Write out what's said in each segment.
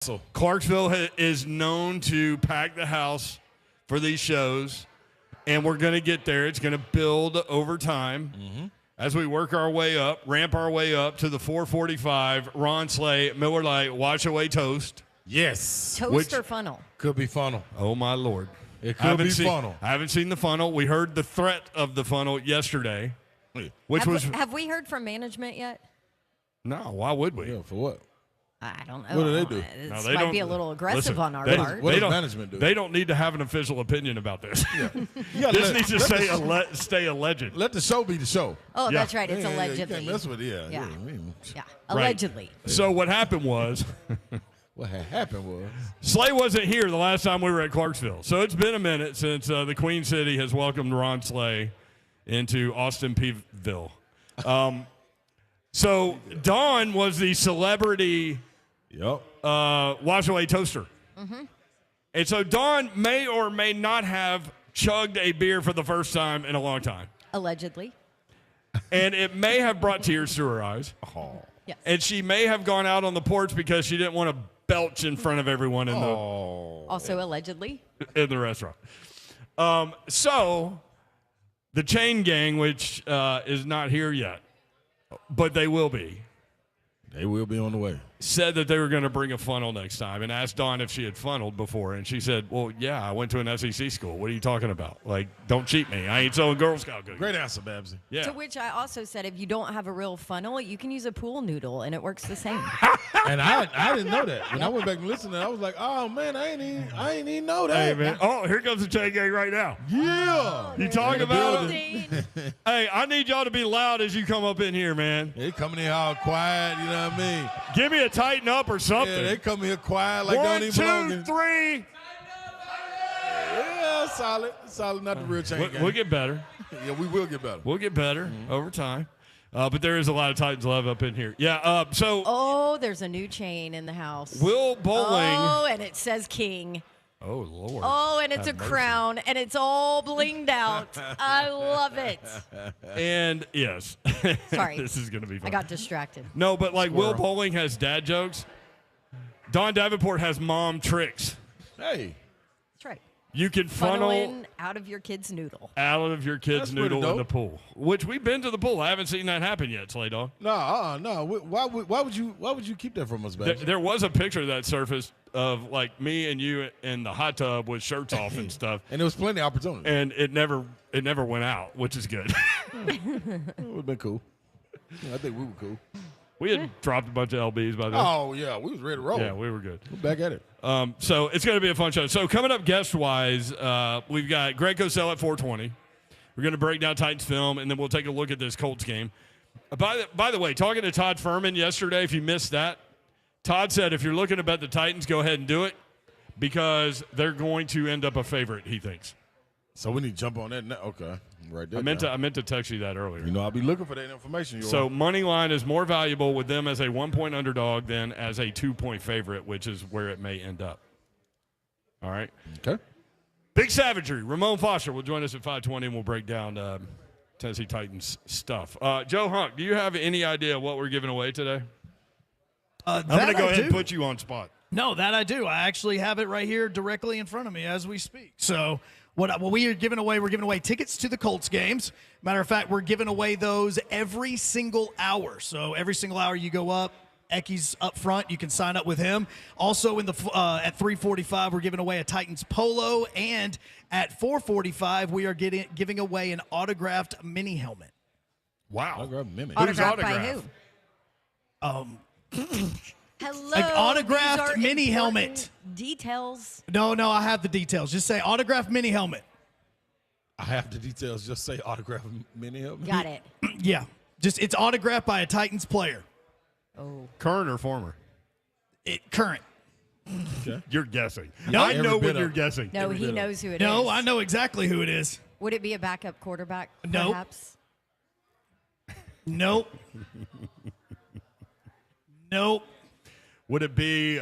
So Clarksville is known to pack the house for these shows, and we're going to get there. It's going to build over time as we work our way up, ramp our way up to the 445 Ron Slay Miller Lite Wash Away Toast. yes, Toast or funnel? could be funnel. Oh, my Lord. It could be funnel. I haven't seen the funnel. We heard the threat of the funnel yesterday, which Have we heard from management yet? No, why would we? Yeah, for what? I don't know. What do they do? This they might don't- be a little aggressive listen, on our they- part. What They does don't- management do? They don't need to have an official opinion about this. Yeah, This needs to stay alleged. let the show be the show. Oh, Yeah. that's right. It's Yeah, you allegedly. can't mess with it. Yeah. Yeah. Yeah. Yeah, allegedly. So what happened was What had happened was Slay wasn't here the last time we were at Clarksville. So it's been a minute since the Queen City has welcomed Ron Slay into Austin Peeville. So Dawn was the celebrity wash away toaster. And so Dawn may or may not have chugged a beer for the first time in a long time. Allegedly. And it may have brought tears to her eyes. Yes. And she may have gone out on the porch because she didn't want to belch in front of everyone in Also allegedly. the restaurant. So the chain gang, which is not here yet, but they will be, they will be on the way. said that they were going to bring a funnel next time and asked Dawn if she had funneled before. And she said, well, yeah, I went to an SEC school. What are you talking about? Like, don't cheat me. I ain't selling Girl Scout cookies. Great answer, Babsy. Yeah. To which I also said, if you don't have a real funnel, you can use a pool noodle, and it works the same. And I didn't know that. When I went back and listened, I was like, oh man, I ain't even know that. Hey, man. Oh, here comes the chain gang right now. Yeah. You talking about Dean. Hey, I need y'all to be loud as you come up in here, man. They coming in all quiet, you know what I mean? Give me a tighten up or something. Yeah, they come here quiet like they don't 1, even belong 2, in. 3. Yeah, solid, not the real chain gang. We'll get better. Yeah, we will get better. We'll get better over time. But there is a lot of Titans love up in here. Yeah, so Oh, there's a new chain in the house. Will Bowling. Oh, and it says King. Oh, Lord. Oh, and it's a Have mercy. crown, and it's all blinged out. I love it. And yes. Sorry. This is going to be fun. I got distracted. No, but like Will Bowling has dad jokes. Don Davenport has mom tricks. Hey, That's right. You can Funnel funnel in out of your kid's noodle. out of your kid's That's pretty noodle in the dope. pool, which we've been to the pool. I haven't seen that happen yet, Slay Dog. no. Why would you keep that from us, Babsy? There was a picture that surfaced of like me and you in the hot tub with shirts off and stuff, And there was plenty of opportunity. and it never went out, which is good. It would have been cool. Yeah, I think we were cool. We had dropped a bunch of LBs by then. Oh yeah, we was ready to roll. Yeah, we were good. We're back at it. So it's going to be a fun show. So coming up guest-wise, we've got Greg Cosell at 420. We're going to break down Titans film, and then we'll take a look at this Colts game. By the way, talking to Todd Furman yesterday, if you missed that, Todd said if you're looking to bet the Titans, go ahead and do it because they're going to end up a favorite, he thinks. So we need to jump on that now. Okay, right there. I meant to text you that earlier. You know, I'll be looking for that information. So money line is more valuable with them as a 1-point underdog than as a 2-point favorite, which is where it may end up. All right. Okay. Big Savagery. Ramon Foster will join us at 5:20, and we'll break down Tennessee Titans stuff. Joe Hunk, do you have any idea what we're giving away today? I'm going to go ahead and put you on spot. No, that I do. I actually have it right here directly in front of me as we speak. So what we are giving away, we're giving away tickets to the Colts games. Matter of fact, we're giving away those every single hour. So every single hour you go up, Ecky's up front. You can sign up with him. Also, at 3:45, we're giving away a Titans polo, and at 4:45, we are giving away an autographed mini helmet. Wow. Autographed mini. Autographed by autograph? who? Hello. An autographed these are mini important helmet. Details. No, I have the details. Just say autographed mini helmet. I have the details. Just say autograph mini helmet. Got it. Yeah, just it's autographed by a Titans player. Oh. Current or former? Current. Okay. You're guessing. No. I know Every when bit you're of it. guessing. No, he knows who it is. No, I know exactly who it is. Would it be a backup quarterback? Nope. Perhaps? Nope. Nope. Would it be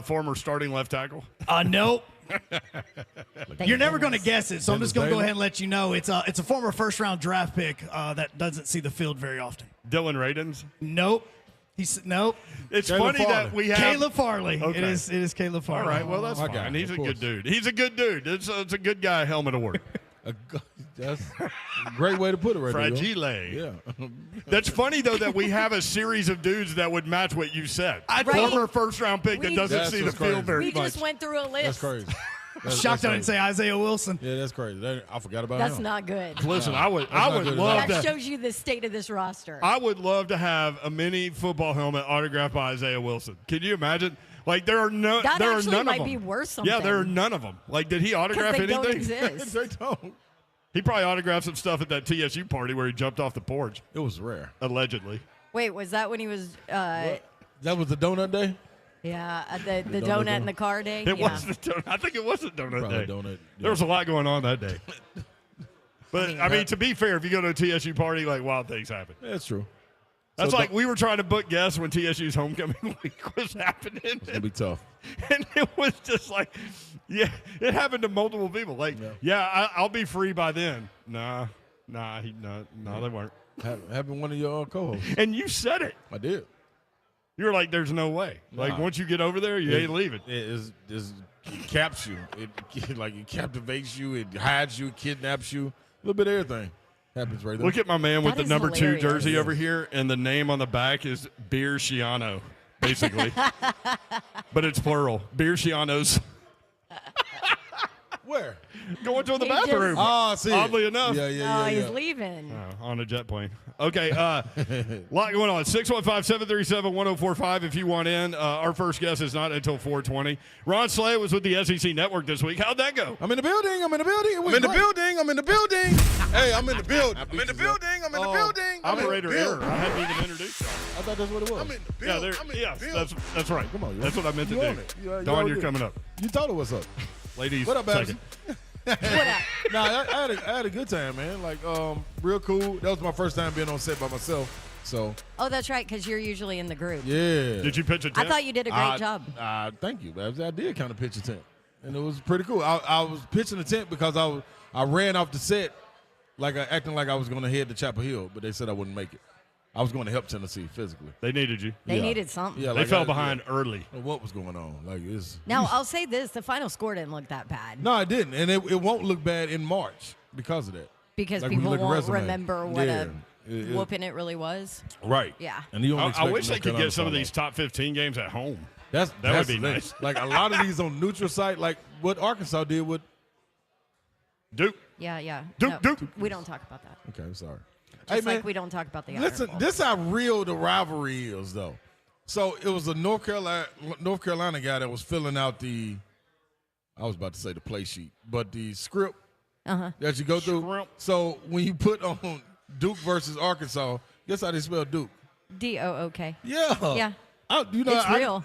former starting left tackle? Nope. Thank You're never going to goodness. guess it, so I'm Dennis just going to go Bailey? ahead and let you know it's a former first-round draft pick that doesn't see the field very often. Dylan Radins? Nope. Nope. It's Kayla funny Farley. that we have Kayla Farley. Okay. It is Kayla Farley. All right, well that's Okay, fine. He's of a good course. dude. He's a good dude. It's a good guy. Helmet award. That's a great way to put it right there. Fragile. Yeah. That's funny though that we have a series of dudes that would match what you said. Right. Former first round pick that We- doesn't That's see the what's field crazy. very We much. just went through a list. That's crazy. Shocked I didn't say Isaiah Wilson. Yeah, that's crazy. I forgot about That's him. not good. Listen, I would not good at love all. That to. shows you the state of this roster. I would love to have a mini football helmet autographed by Isaiah Wilson. Can you imagine? Like there are That there are actually none might of be them. worth Yeah, there are something. none of them. Like, did he autograph Because they don't anything? exist. They don't. He probably autographed some stuff at that TSU party where he jumped off the porch, It was rare. allegedly. Wait, was that when he was? That was the donut day? Yeah, the donut donut day? in the car day. It yeah. was the donut. I think it was the donut Probably day. donut. There was a lot going on that day. But I mean, to be fair, if you go to a TSU party, like wild things happen. That's true. That's So like we were trying to book guests when TSU's homecoming week was happening, It's gonna be tough. and it was just like, yeah, it happened to multiple people. Like, I'll be free by then. Nah, they weren't. Having one of your co-hosts. And you said it. I did. You were like, "There's no way." Like Nah. once you get over there, you ain't leaving. It caps you. It captivates you. It hides you. It kidnaps you. A little bit of everything happens right there. Look at my man with That the is number 2 hilarious. jersey over here, and the name on the back is Beer Shiano, basically. But it's plural. Beer Shianos. Where? Going to the He just- bathroom. Oh, see. Oddly enough. Oh, he's leaving. On a jet plane. Okay, lot going on. 615-737-1045 if you want in. Our first guest is not until 4:20. Ron Slay was with the SEC Network this week. How'd that go? I'm in the building. I'm in the building. I'm in the building. I'm in the building. Hey, I'm in the building. I'm in the building. I'm in the building. Operator error. I hadn't even introduced y'all. I thought that's what it was. I'm in the Yeah, building. that's right. Come on, That's what I meant to you do. on it. You Dawn, already you're did. coming up. You told her what's up. Ladies, What up, second. Babs? What up? Nah, I had a good time, man. Like, real cool. That was my first time being on set by myself. So, Oh, that's right, because you're usually in the group. yeah. Did you pitch a I tent? thought you did a great job. Thank you, Babs. I did kind of pitch a tent, and it was pretty cool. I was pitching a tent because I ran off the set acting like I was going to head to Chapel Hill, but they said I wouldn't make it. I was going to help Tennessee physically. They needed you. They Yeah. needed something. Yeah, They fell behind early. What was going on? Like, it's Now, I'll say this. The final score didn't look that bad. no, it didn't, and it won't look bad in March because of that. Because Like, when you people look at won't resume. remember what Yeah. a whooping it really was. Right. Yeah. And you don't I expect wish they North could Carolina get some of to these top 15 games at home. That would be nice. Like a lot of these on neutral site, like what Arkansas did with. Duke. Yeah. Duke. We don't talk about that. Okay, I'm sorry. Just man, like we don't talk about the listen, Iron Bowl. this how real the rivalry is, though. So it was a North Carolina guy that was filling out I was about to say the play sheet, but the script that you go through. Script. So when you put on Duke versus Arkansas, guess how they spell Duke? DOOK. Yeah. Yeah. It's real.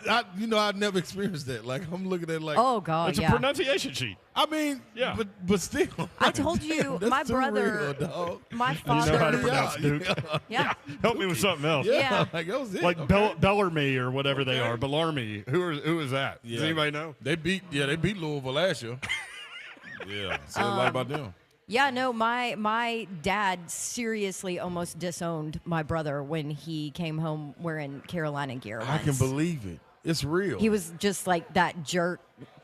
I've never experienced that. Like I'm looking at it like. Oh, God, It's a yeah. pronunciation sheet. I mean, Yeah. but still. I told you, That's my too brother, real, dog. my You know how to father. pronounce Duke. Yeah. Help me with something else. Yeah. Like that was it. Like okay. Bellarmine or whatever they Okay. are. Bellarmine. Who is that? Does Yeah. anybody know? They beat Louisville last year. Yeah, say a lot about them. Yeah, no, my dad seriously almost disowned my brother when he came home wearing Carolina gear. I can once. believe it. It's real. He was just like that jerk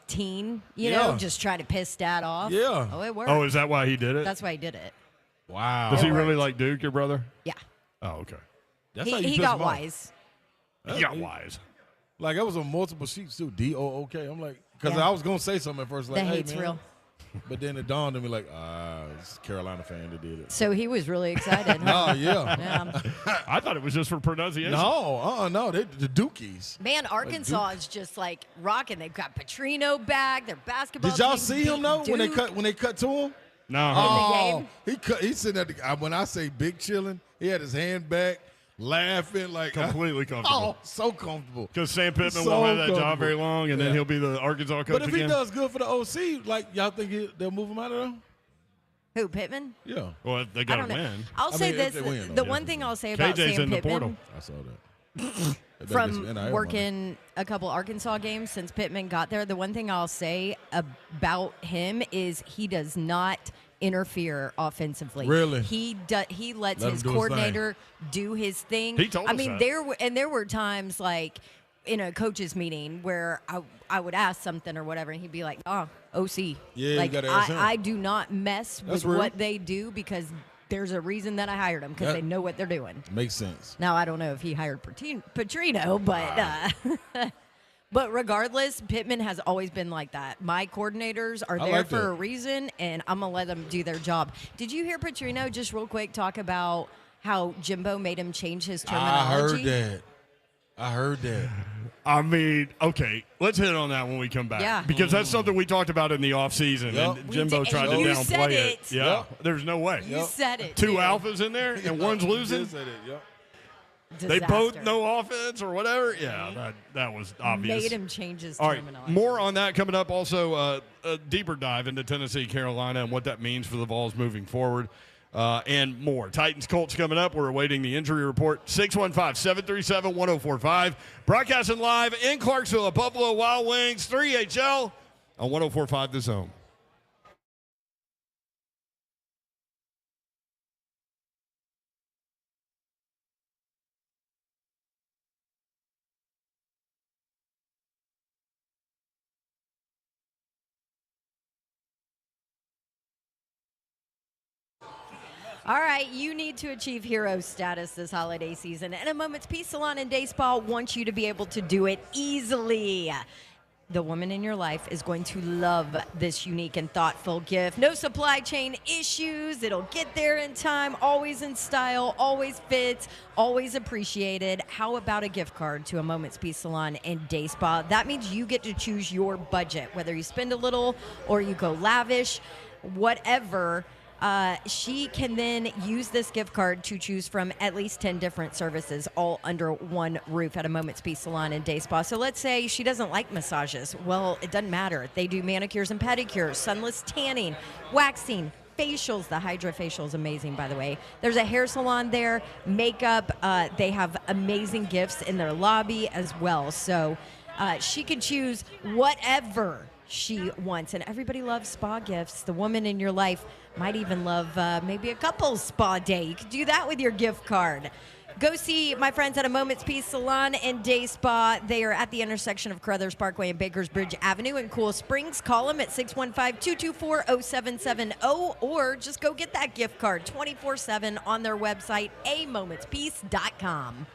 teen, you Yeah. know, just trying to piss dad off. Yeah. Oh, it worked. Oh, is that why he did it? That's why he did it. Wow. Does he It really worked. like Duke, your brother? Yeah. Oh, okay. That's how you He piss got him off. wise. He got wise. Like, that was on multiple sheets, too. DOOK. I'm like, because Yeah. I was going to say something at first. Like, The hey, hate's man. real. But then it dawned on me, like, it's a Carolina fan that did it. So he was really excited. Oh, yeah. Yeah. I thought it was just for pronunciation. No. They, the Dukies. Man, Arkansas is just like rocking. They've got Petrino back. Their basketball. Did y'all team see him, beat though, when Duke. they cut to him? No. the game? He's sitting at when I say big chilling, he had his hand back, laughing like Completely comfortable. Oh, so comfortable. Because Sam Pittman So won't have that job comfortable. very long, and then Yeah. he'll be the Arkansas coach But if again. he does good for the OC, like y'all think they'll move him out of there? Who, Pittman? Yeah, Well, they I got don't to know. win. I'll say mean, if this: they win, the though, one yeah. thing I'll say about KJ's Sam in the Pittman, portal. I saw that. from working a couple Arkansas games since Pittman got there, the one thing I'll say about him is he does not interfere offensively. Really? He lets Let him his do his coordinator do his thing. He told I us mean, that. there were times like in a coaches meeting where I would ask something or whatever, and he'd be like, "Oh, OC." Yeah, you like gotta ask him. I do not mess That's with real. what they do because there's a reason that I hired them because That- they know what they're doing. Makes sense. Now I don't know if he hired Petrino, but but regardless, Pittman has always been like that. My coordinators are I there like for that. a reason, and I'm gonna let them do their job. Did you hear Petrino just real quick talk about how Jimbo made him change his terminology? I heard that. I mean, okay, let's hit on that when we come back. Yeah. Because that's something we talked about in the offseason, Yep. and We Jimbo did, tried and to you downplay said it. it. Yeah, Yep. there's no way. You said it. Two dude. alphas in there, and one's losing. You said it, yep. They both Disaster. know offense or whatever. Yeah, that was obvious. Made him change his All right, terminology. more on that coming up. Also, a deeper dive into Tennessee, Carolina, and what that means for the Vols moving forward, and more. Titans, Colts coming up. We're awaiting the injury report. 615-737-1045. Broadcasting live in Clarksville at Buffalo Wild Wings, 3HL on 1045 The Zone. All right, you need to achieve hero status this holiday season, and A Moment's Peace Salon and Day Spa wants you to be able to do it easily. The woman in your life is going to love this unique and thoughtful gift. No supply chain issues. It'll get there in time, always in style, always fits, always appreciated. How about a gift card to A Moment's Peace Salon and Day Spa? That means you get to choose your budget, whether you spend a little or you go lavish, whatever. She can then use this gift card to choose from at least 10 different services, all under one roof at A Moment's Peace Salon and Day Spa. So let's say she doesn't like massages. Well, it doesn't matter. They do manicures and pedicures, sunless tanning, waxing, facials. The Hydra facial is amazing, by the way. There's a hair salon there, makeup. They have amazing gifts in their lobby as well. So she can choose whatever she wants. And everybody loves spa gifts. The woman in your life might even love maybe a couple's spa day. You could do that with your gift card. Go see my friends at A Moment's Peace Salon and Day Spa. They are at the intersection of Carruthers Parkway and Bakers Bridge Avenue in Cool Springs. Call them at 615-224-0770 or just go get that gift card 24/7 on their website, amomentspeace.com.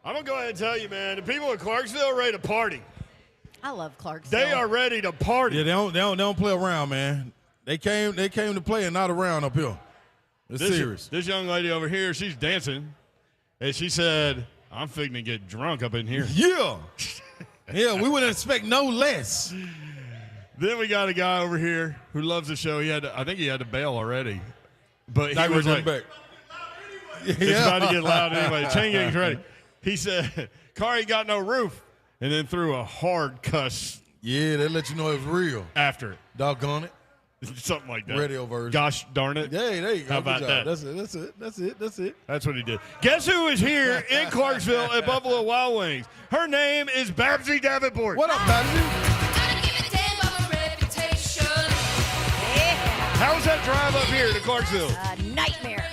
I'm going to go ahead and tell you, man, the people in Clarksville are ready to party. I love Clarksville. They are ready to party. Yeah, they don't play around, man. They came to play and not around up here. It's serious. This young lady over here, she's dancing, and she said, I'm fixing to get drunk up in here. Yeah. Yeah, we wouldn't expect no less. Then we got a guy over here who loves the show. I think he had to bail already. But He was like, back. It's about to get loud anyway. Chain gang's ready. He said, car ain't got no roof. And then threw a hard cuss. Yeah, they let you know it was real. After it. Doggone it. Something like that. Radio version. Gosh darn it. Yeah, there you go. How about that? That's it. That's what he did. Guess who is here in Clarksville at Buffalo Wild Wings? Her name is Babsy Davenport. What up, Babsy? How was that drive up here to Clarksville? Nightmare.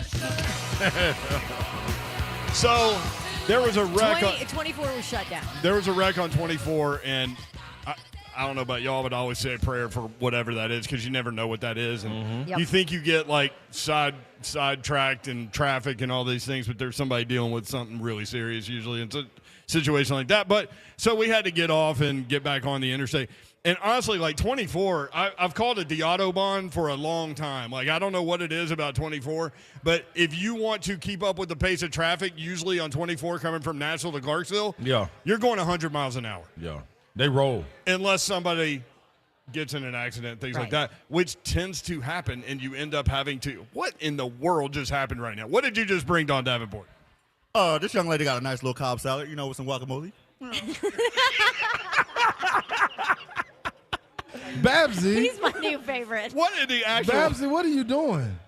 So there was a wreck. 24 was shut down. There was a wreck on 24, and I don't know about y'all, but I always say a prayer for whatever that is because you never know what that is. And you think you get like sidetracked in traffic and all these things, but there's somebody dealing with something really serious usually in a situation like that. But so we had to get off and get back on the interstate. And honestly, like 24, I've called it the Autobahn for a long time. Like, I don't know what it is about 24, but if you want to keep up with the pace of traffic, usually on 24 coming from Nashville to Clarksville, you're going 100 miles an hour. Yeah. They roll. Unless somebody gets in an accident, things like that, which tends to happen, and you end up having to – what in the world just happened right now? What did you just bring, Don Davenport? This young lady got a nice little Cobb salad, with some guacamole. Babsy. He's my new favorite. What in the actual – Babsy, what are you doing?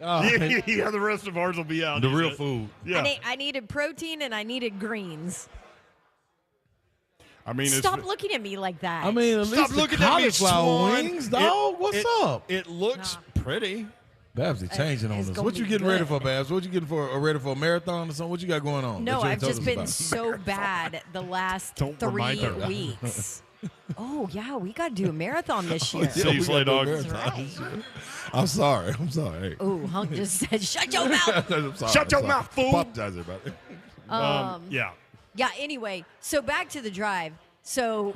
Yeah, the rest of ours will be out. The real food. Yeah. I needed protein and I needed greens. I mean, Stop looking at me like that. I mean, at least the cauliflower wings, dog. What's up? It looks pretty. Babsy changing on us. What you getting ready for, Babs? What you getting for? Ready for a marathon or something? What you got going on? No, I've just been so bad the last 3 weeks. Oh, yeah, we got to do a marathon this year. See you, Slay Dog. Right. I'm sorry. Oh, Hunk just said, shut your mouth. Shut your mouth, fool. Apologize about it. Yeah. Yeah, anyway, so back to the drive. So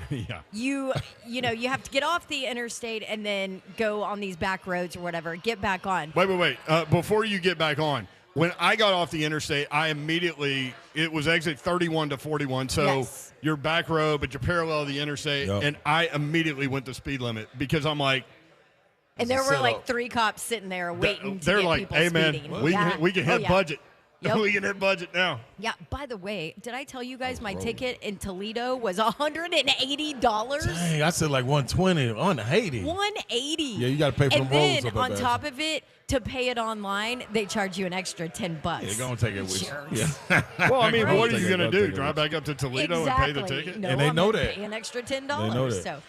you have to get off the interstate and then go on these back roads or whatever, get back on. Wait. Before you get back on, when I got off the interstate, it was exit 31 to 41. So you're back road, but you're parallel to the interstate. Yep. And I immediately went the speed limit because I'm like. And there were like 3 cops sitting there waiting to they're get like, people hey, speeding. man, we can hit budget. Yep. We can hit budget now. Yeah, by the way, did I tell you guys my ticket in Toledo was $180? Dang, I said like 120, 180. 180. Yeah, you got to pay for and the roads. And then on top of it, to pay it online, they charge you an extra $10. Yeah, go and take it with you. Yeah. Well, I mean, what are you going to do? Drive back up to Toledo and pay the ticket? No, and they know I'm that. pay an extra $10. They know that. So,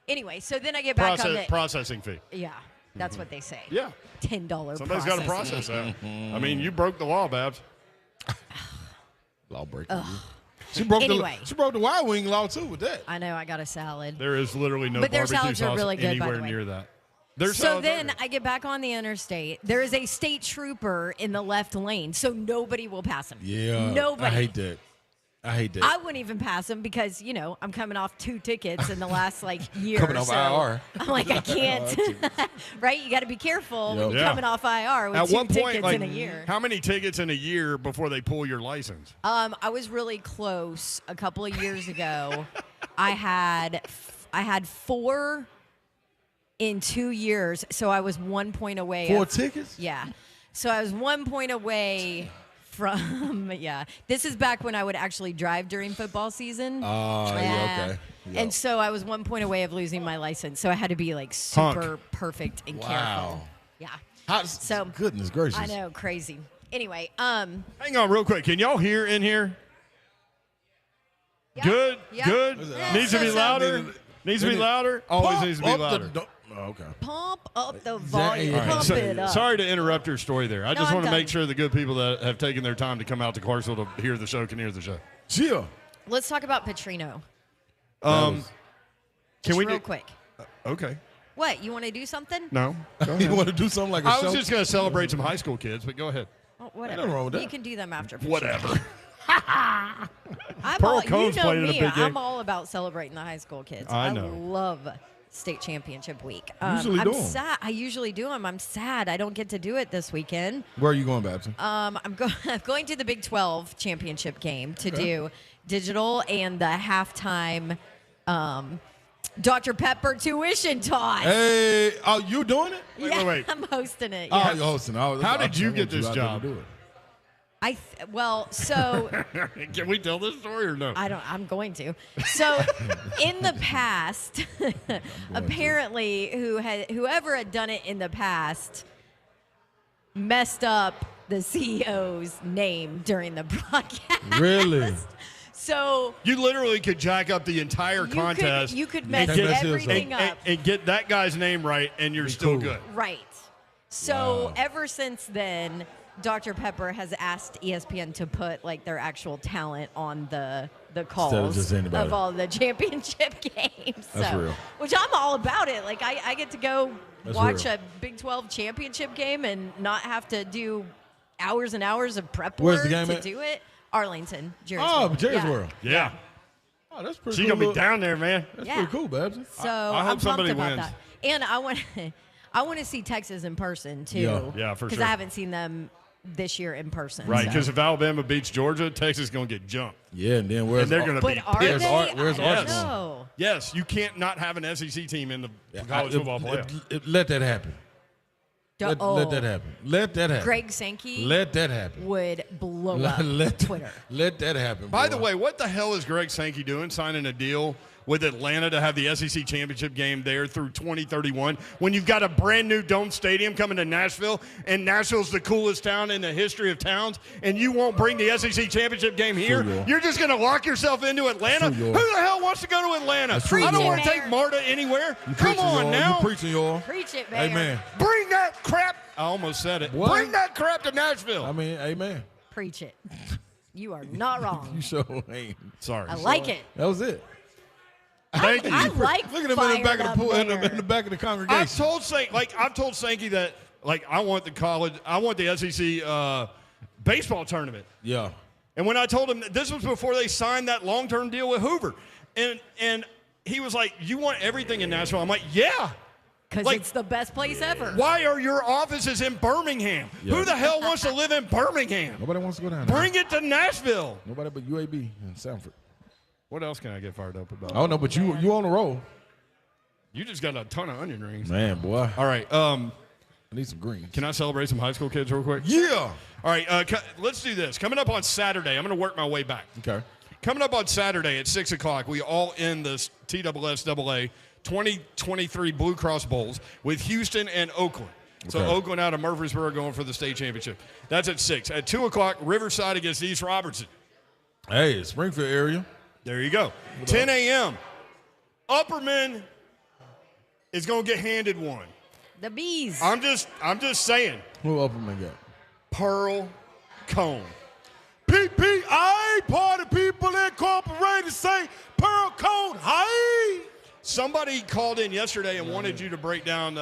anyway, so then I get back on the processing fee. Yeah, that's what they say. Yeah. $10. Somebody's got to process that. I mean, you broke the law, Babs. Law breaking. She broke the Wild Wing law too with that. I know. I got a salad. There is literally no but their barbecue salads are sauce really good, anywhere by the way. near that. So then I get back on the interstate. There is a state trooper in the left lane, so nobody will pass him. Yeah. Nobody. I hate that. I wouldn't even pass him because, I'm coming off 2 tickets in the last, year coming or off so. IR. I'm like, I can't. Right? You got to be careful when you're coming off IR with At 2 what point, tickets in a year. How many tickets in a year before they pull your license? I was really close a couple of years ago. I had 4 in 2 years, so I was 1 point away. 4 tickets? Yeah. So I was 1 point away from, This is back when I would actually drive during football season. Okay. Yep. And so I was 1 point away of losing my license. So I had to be super perfect and careful. Yeah. Goodness gracious. I know, crazy. Anyway, hang on real quick. Can y'all hear in here? Yeah. Good. Yeah. Good. Yeah. Needs to be louder. Needs to be louder. Always needs to be louder. Okay. Pump up the volume. Right. Pump it up. Sorry to interrupt your story there. I just I'm want to done. make sure the good people that have taken their time to come out to Clarksville to hear the show can hear the show. Yeah. Let's talk about Petrino. Can we real quick? Okay. What? You want to do something? No. You want to do something like a I show? was just going to celebrate some high school kids, but go ahead. Oh, whatever. Nothing wrong with that. You can do them after. Petrino. Whatever. Pearl Cones you know played in a me. big game. I'm all about celebrating the high school kids. I know. love state championship week. Usually I'm do 'em. sad. I usually do them. I'm sad I don't get to do it this weekend. Where are you going, Babson? I'm going to the Big 12 championship game to do digital and the halftime Dr. Pepper tuition toss. Hey, oh, you doing it? Yeah, wait. I'm hosting it. Oh, Yeah. you're hosting. How did you get this job? So Can we tell this story or no? I'm going to. So in the past, apparently whoever had done it in the past messed up the CEO's name during the broadcast. Really? So You literally could jack up the entire contest. you could mess get- everything up. and get that guy's name right, and you're still cool. good. Right. So Wow. ever since then, Dr. Pepper has asked ESPN to put like their actual talent on the calls just anybody. of all the championship games. That's real. Which I'm all about it. Like I get to go That's watch real. a Big 12 championship game and not have to do hours and hours of prep Where's work the game to at? do it. Arlington, Jerry's Oh, World. Jerry's Yeah. World. Yeah. Oh, that's pretty She's cool. going to be down there, man. That's Yeah. pretty cool, Babson. So I hope I'm somebody pumped about wins. that. And I want to see Texas in person too. Yeah. Yeah, for Because sure. I haven't seen them this year in person. Right, so. because if Alabama beats Georgia, Texas is going to get jumped. Yeah, and then where's And they're going to But be are pissed. they? Where's I don't Arsenal? know. Yes, you can't not have an SEC team in the college football playoff. Let that happen. Let that happen. Let that happen. Greg Sankey Let that happen. would blow up Twitter. Let that happen. By boy. the way, what the hell is Greg Sankey doing signing a deal with Atlanta to have the SEC championship game there through 2031 when you've got a brand new dome stadium coming to Nashville, and Nashville's the coolest town in the history of towns, and you won't bring the SEC championship game here? True, y'all. You're just going to lock yourself into Atlanta? True, Who y'all. the hell wants to go to Atlanta? That's true, I don't y'all. want to take Mayor. Marta anywhere. You Come preaching, on y'all. now. You preaching, y'all. Preach it, Mayor. Amen. Bring that crap. I almost said it. What? Bring that crap to Nashville. I mean, amen. Preach it. You are not You wrong. sure ain't. Sorry. I like it. That was it. Thank you. I like Look at him in the back of the fired pool, up in the Mayor. back of the congregation. I've told Sankey that I want the SEC baseball tournament. Yeah. And when I told him that this was before they signed that long-term deal with Hoover, and he was like, "You want everything in Nashville?" I'm like, "Yeah." Because Like- it's the best place ever. Why are your offices in Birmingham? Yeah. Who the hell wants to live in Birmingham? Nobody wants to go down there. Bring it to Nashville. Nobody but UAB and Sanford. What else can I get fired up about? I don't know, but you on the roll. You just got a ton of onion rings. Man, boy. All right. I need some greens. Can I celebrate some high school kids real quick? Yeah. All right. Let's do this. Coming up on Saturday, I'm going to work my way back. Okay. Coming up on Saturday at 6 o'clock, we all end the TSSAA 2023 Blue Cross Bowls with Houston and Oakland. So Okay. Oakland out of Murfreesboro going for the state championship. That's at 6. At 2 o'clock, Riverside against East Robertson. Hey, Springfield area. There you go. 10 a.m. Upperman is going to get handed one. The bees. I'm just saying. Who Upperman got? Pearl Cone. PPI, Party People Incorporated, say Pearl Cone, hi. Somebody called in yesterday and wanted you to break down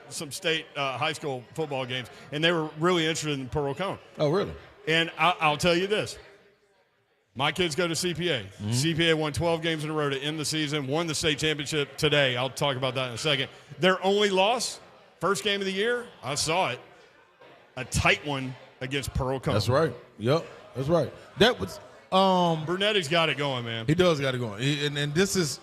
some state high school football games, and they were really interested in Pearl Cone. Oh, really? And I'll tell you this. My kids go to CPA. Mm-hmm. CPA won 12 games in a row to end the season, won the state championship today. I'll talk about that in a second. Their only loss, first game of the year, I saw it, a tight one against Pearl Cone. That's right. Yep, that's right. That was Brunetti's got it going, man. he does got it going. And this is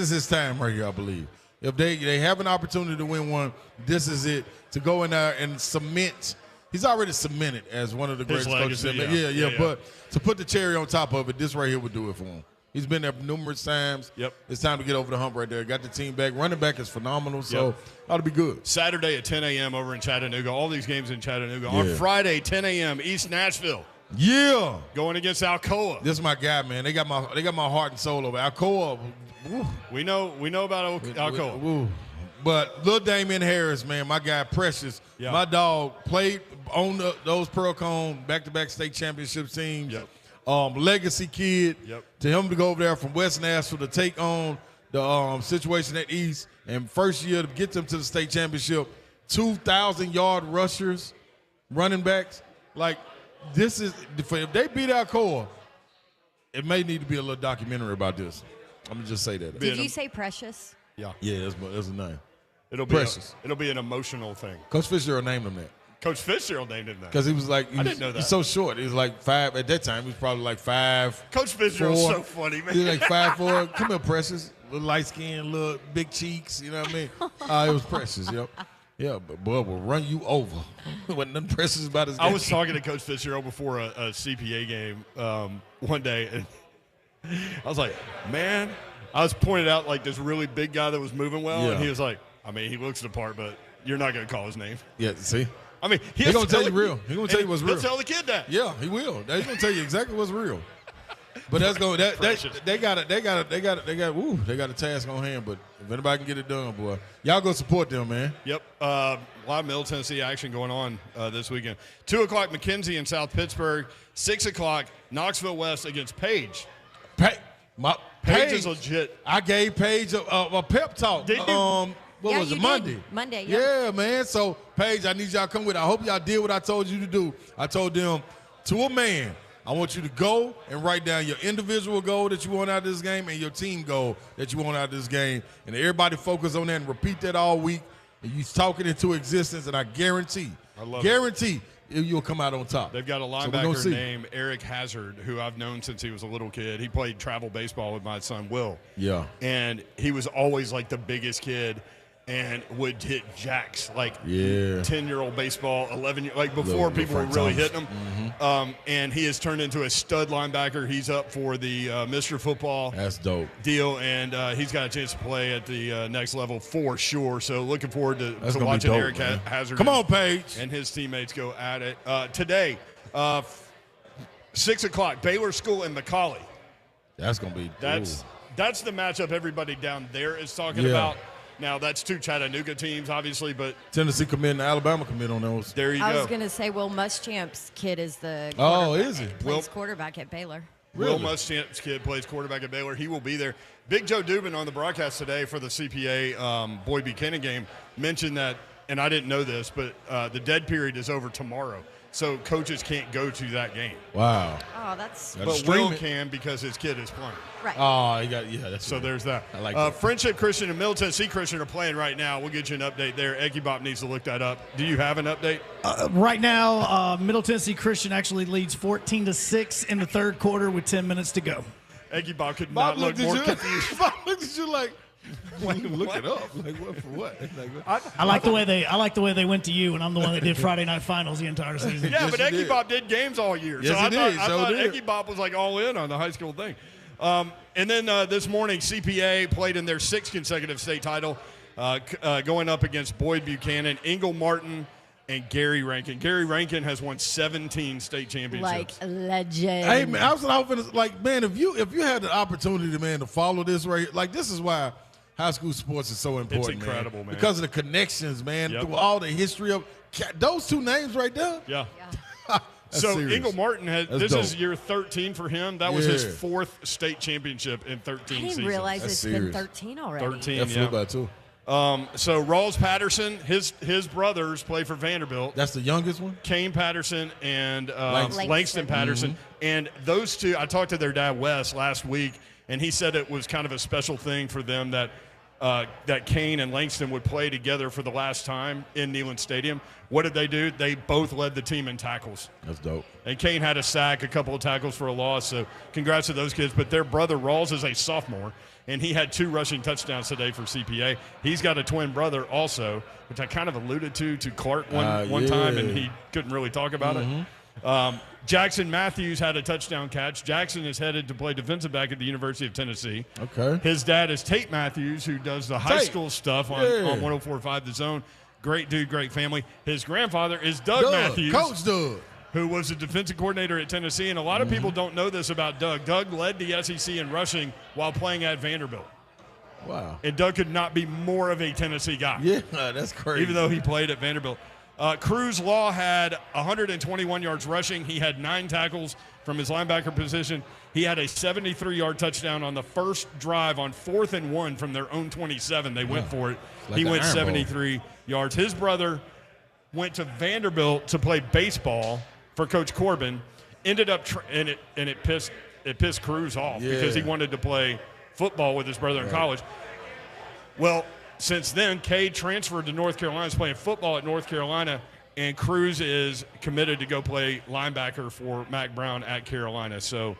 his time right here, I believe. If they have an opportunity to win one, this is it to go in there and cement. He's already cemented as one of the His greatest coaches. legacy, yeah. But to put the cherry on top of it, this right here would do it for him. He's been there numerous times. Yep. It's time to get over the hump right there. Got the team back. Running back is phenomenal, so Yep. ought to be good. Saturday at 10 a.m. over in Chattanooga. All these games in Chattanooga. Yeah. On Friday, 10 a.m., East Nashville Yeah. going against Alcoa. This is my guy, man. They got my heart and soul over Alcoa. Woo. We know about Alcoa. Woo. But Lil Damian Harris, man, my guy, Precious, Yeah. my dog, played on those Pearl Cone back-to-back state championship teams. Yep. Legacy kid. Yep. To him to go over there from West Nashville to take on the situation at East, and first year to get them to the state championship, 2,000-yard rushers, running backs. Like, this is if they beat our core, it may need to be a little documentary about this. I'm gonna just say that. Did you say Precious? Yeah. Yeah, that's his name. It'll be Precious. it'll be an emotional thing. Coach Fitzgerald named him that Coach Fitzgerald named him that. because he was like, I didn't know that. He's so short. He was like 5 at that time. He was probably like 5. Coach Fitzgerald's 4. so funny, man. He was like 5'4". Come here, Precious. Little light skin, little big cheeks. You know what I mean? It was Precious. Yep. Yeah, but Bub will run you over. Wasn't nothing Precious about his game. I was talking to Coach Fitzgerald before a CPA game one day, and I was like, man, I was pointed out like this really big guy that was moving well, Yeah. and he was like, I mean, he looks the part, but you're not going to call his name. Yeah, see? I mean, He's going to tell you real. He's going to tell you what's real. He'll tell the kid that. Yeah, he will. He's going to tell you exactly what's real. But that's going they got a task on hand, but if anybody can get it done, boy, y'all go support them, man. Yep. A lot of Middle Tennessee action going on this weekend. 2 o'clock, McKenzie in South Pittsburgh. 6 o'clock, Knoxville West against Page. Page is legit. I gave Paige a pep talk. Did you? What was it, you Monday? did. Monday, yeah. Yeah, man. So, Paige, I need y'all to come with. I hope y'all did what I told you to do. I told them, to a man, I want you to go and write down your individual goal that you want out of this game and your team goal that you want out of this game. And everybody focus on that and repeat that all week. And you talk it into existence, and I guarantee, you'll come out on top. They've got a linebacker named Eric Hazard, who I've known since he was a little kid. He played travel baseball with my son, Will. Yeah. And he was always like the biggest kid and would hit jacks, like 10-year-old baseball, 11 like before people were really hitting him. Mm-hmm. And he has turned into a stud linebacker. He's up for the Mr. Football That's dope. deal, and he's got a chance to play at the next level for sure. So looking forward to watching dope, Eric Hazard. Come on, Paige. And his teammates go at it. Today, 6 o'clock, Baylor School and McCallie. That's going to be That's the matchup everybody down there is talking about. Now, that's 2 Chattanooga teams, obviously, but Tennessee commit and Alabama commit on those. there you go. I was going to say Will Muschamp's kid is the is he? plays quarterback at Baylor. Really? Will Muschamp's kid plays quarterback at Baylor. He will be there. Big Joe Dubin on the broadcast today for the CPA Boyd Buchanan game mentioned that, and I didn't know this, but the dead period is over tomorrow. So coaches can't go to that game. Wow. Oh, that's Gotta But stream Will it. can because his kid is playing. right. Oh, that's So there's that. I like that. Friendship Christian and Middle Tennessee Christian are playing right now. We'll get you an update there. Eggy Bop needs to look that up. Do you have an update? Right now, Middle Tennessee Christian actually leads 14-6 in the third quarter with 10 minutes to go. Eggy Bop could Bob not look looked more at you. confused. Bob looked at you like look it up. Like what for what? Like, I like the way they went to you, and I'm the one that did Friday Night Finals the entire season. Yeah, Yes, but you Eggy did. Bop did games all year. Yes, so he did. I So thought did. Eggy Bop was like all in on the high school thing. And then this morning, CPA played in their 6th consecutive state title, going up against Boyd Buchanan, Ingle Martin, and Gary Rankin. Gary Rankin has won 17 state championships. Like a legend. hey man, I was hoping like man, if you had the opportunity, man, to follow this right here, like this is why high school sports is so important. incredible, man. Because of the connections, man, Yep. through all the history of those 2 names right there. Yeah. Yeah. That's So serious. Ingle Martin has That's this is dope. year 13 for him. That was his Yeah. 4th state championship in 13 I didn't seasons. realize That's it's serious. been 13 already. 13, That flew yeah. by too. So Rawls Patterson, his brothers play for Vanderbilt. That's the youngest one. Kane Patterson and Langston. Langston Patterson. Mm-hmm. And those 2, I talked to their dad, Wes, last week, and he said it was kind of a special thing for them that Kane and Langston would play together for the last time in Neyland Stadium. What did they do? They both led the team in tackles. That's dope. And Kane had a sack, a couple of tackles for a loss, so congrats to those kids. But their brother, Rawls, is a sophomore, and he had 2 rushing touchdowns today for CPA. He's got a twin brother also, which I kind of alluded to Clark one time, and he couldn't really talk about it. Jackson Matthews had a touchdown catch. Jackson is headed to play defensive back at the University of Tennessee. Okay. His dad is Tate Matthews, who does the high Tate. school stuff on Yeah. 104.5 The Zone. Great dude, great family. His grandfather is Doug Matthews, Coach Doug. who was a defensive coordinator at Tennessee. And a lot of people don't know this about Doug. Doug led the SEC in rushing while playing at Vanderbilt. Wow. And Doug could not be more of a Tennessee guy, Yeah, that's crazy. even though he played at Vanderbilt. Cruz Law had 121 yards rushing. He had 9 tackles from his linebacker position. He had a 73-yard touchdown on the first drive on 4th and 1 from their own 27. They went for it. Like He the went Iron Bowl. 73 yards. His brother went to Vanderbilt to play baseball for Coach Corbin. Ended up and it pissed Cruz off because he wanted to play football with his brother in college. Well, since then, Cade transferred to North Carolina, is playing football at North Carolina, and Cruz is committed to go play linebacker for Mac Brown at Carolina. So,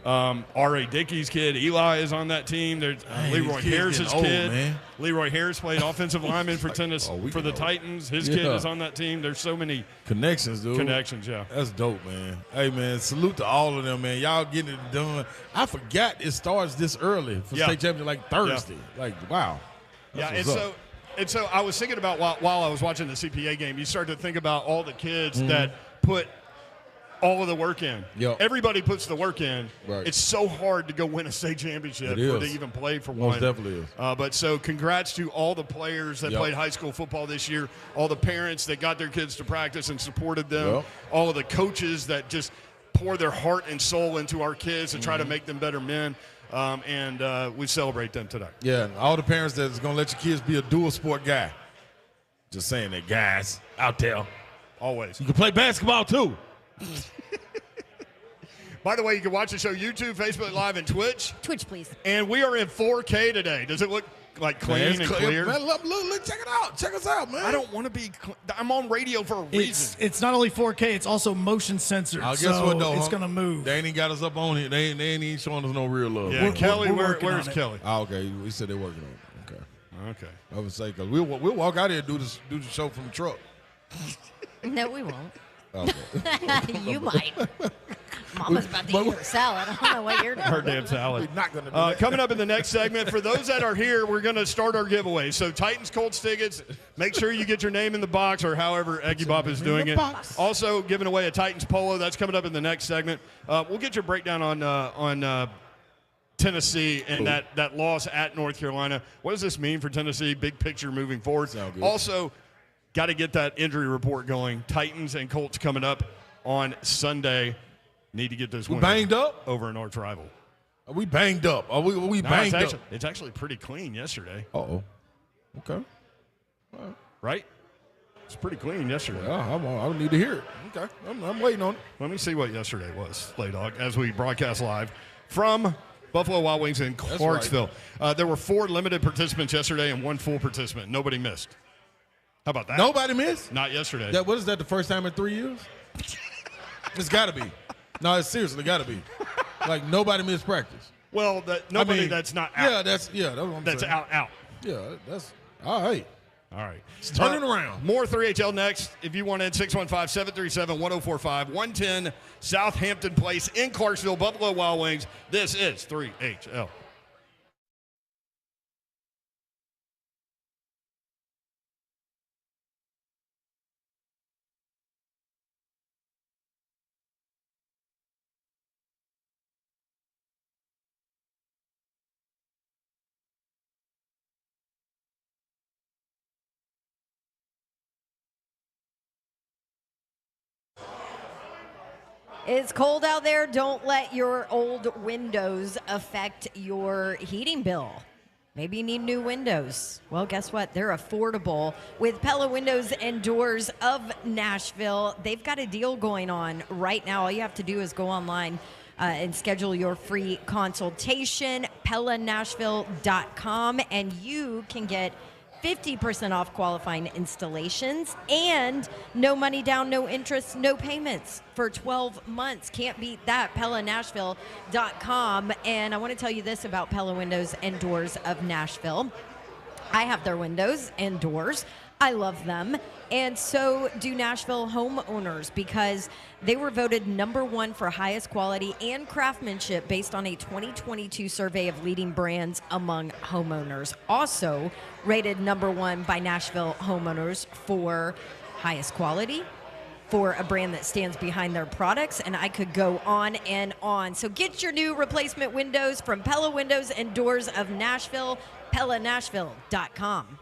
R.A. Dickey's kid, Eli, is on that team. There's Leroy Harris's kid. Man. Leroy Harris played offensive lineman for Tennessee for the Titans. His kid is on that team. There's so many connections, dude. Connections, yeah. That's dope, man. Hey, man, salute to all of them, man. Y'all getting it done. I forgot it starts this early for state championship, like Thursday. Like, wow. That's And so I was thinking about while I was watching the CPA game, you start to think about all the kids that put all of the work in. Yep. Everybody puts the work in. Right. It's so hard to go win a state championship or to even play for one. Most definitely is. But so congrats to all the players that played high school football this year, all the parents that got their kids to practice and supported them, all of the coaches that just pour their heart and soul into our kids and try to make them better men. And we celebrate them today. Yeah, and all the parents that's going to let your kids be a dual sport guy. Just saying that, guys, out there. Always. You can play basketball, too. By the way, you can watch the show YouTube, Facebook Live, and Twitch. Twitch, please. And we are in 4K today. Does it look like clean and clear? Man, look, check it out. Check us out, man. I don't want to be I'm on radio for a reason. It's not only 4K, it's also motion censored. Guess what, though, it's going to move. They ain't got us up on it. They ain't even showing us no real love. Yeah, Kelly, we're where's Kelly? Oh, okay. We said they're working on it. Okay. Okay. I would say, because we'll walk out here and do the show from the truck. No, we won't. Okay. You might. Mama's about to eat her salad. I don't know what you're doing. Her damn salad. We're not going to do that. Coming up in the next segment, for those that are here, we're going to start our giveaway. So Titans Colts tickets, make sure you get your name in the box or however Eggy Bob is doing it. Also giving away a Titans polo. That's coming up in the next segment. We'll get your breakdown on Tennessee and that loss at North Carolina. What does this mean for Tennessee? Big picture moving forward. Also, got to get that injury report going. Titans and Colts coming up on Sunday. Need to get this one banged up over an arch rival. Are we banged up? Are we banged up? It's actually pretty clean yesterday. Uh-oh. Okay. Right? It's pretty clean yesterday. Yeah, I need to hear it. Okay. I'm waiting on it. Let me see what yesterday was, Slay Dog, as we broadcast live from Buffalo Wild Wings in Clarksville. Right. There were 4 limited participants yesterday and 1 full participant. Nobody missed. How about that? Nobody missed? Not yesterday. What is that, the first time in 3 years? It's got to be. No, it's seriously got to be. Like, nobody missed practice. Well, that's not out. Yeah, that's what I'm saying. Out. Yeah, that's all right. All right. Turn it around. More 3HL next. If you want in, 615-737-1045, 110 Southampton Place in Clarksville, Buffalo Wild Wings. This is 3HL. It's cold out there. Don't let your old windows affect your heating bill. Maybe you need new windows. Well, guess what? They're affordable with Pella Windows and Doors of Nashville. They've got a deal going on right now. All you have to do is go online and schedule your free consultation, PellaNashville.com, and you can get 50% off qualifying installations and no money down, no interest, no payments for 12 months. Can't beat that, PellaNashville.com. And I want to tell you this about Pella Windows and Doors of Nashville. I have their windows and doors. I love them. And so do Nashville homeowners, because they were voted #1 for highest quality and craftsmanship based on a 2022 survey of leading brands among homeowners. Also rated #1 by Nashville homeowners for highest quality, for a brand that stands behind their products, and I could go on and on. So get your new replacement windows from Pella Windows and Doors of Nashville, PellaNashville.com.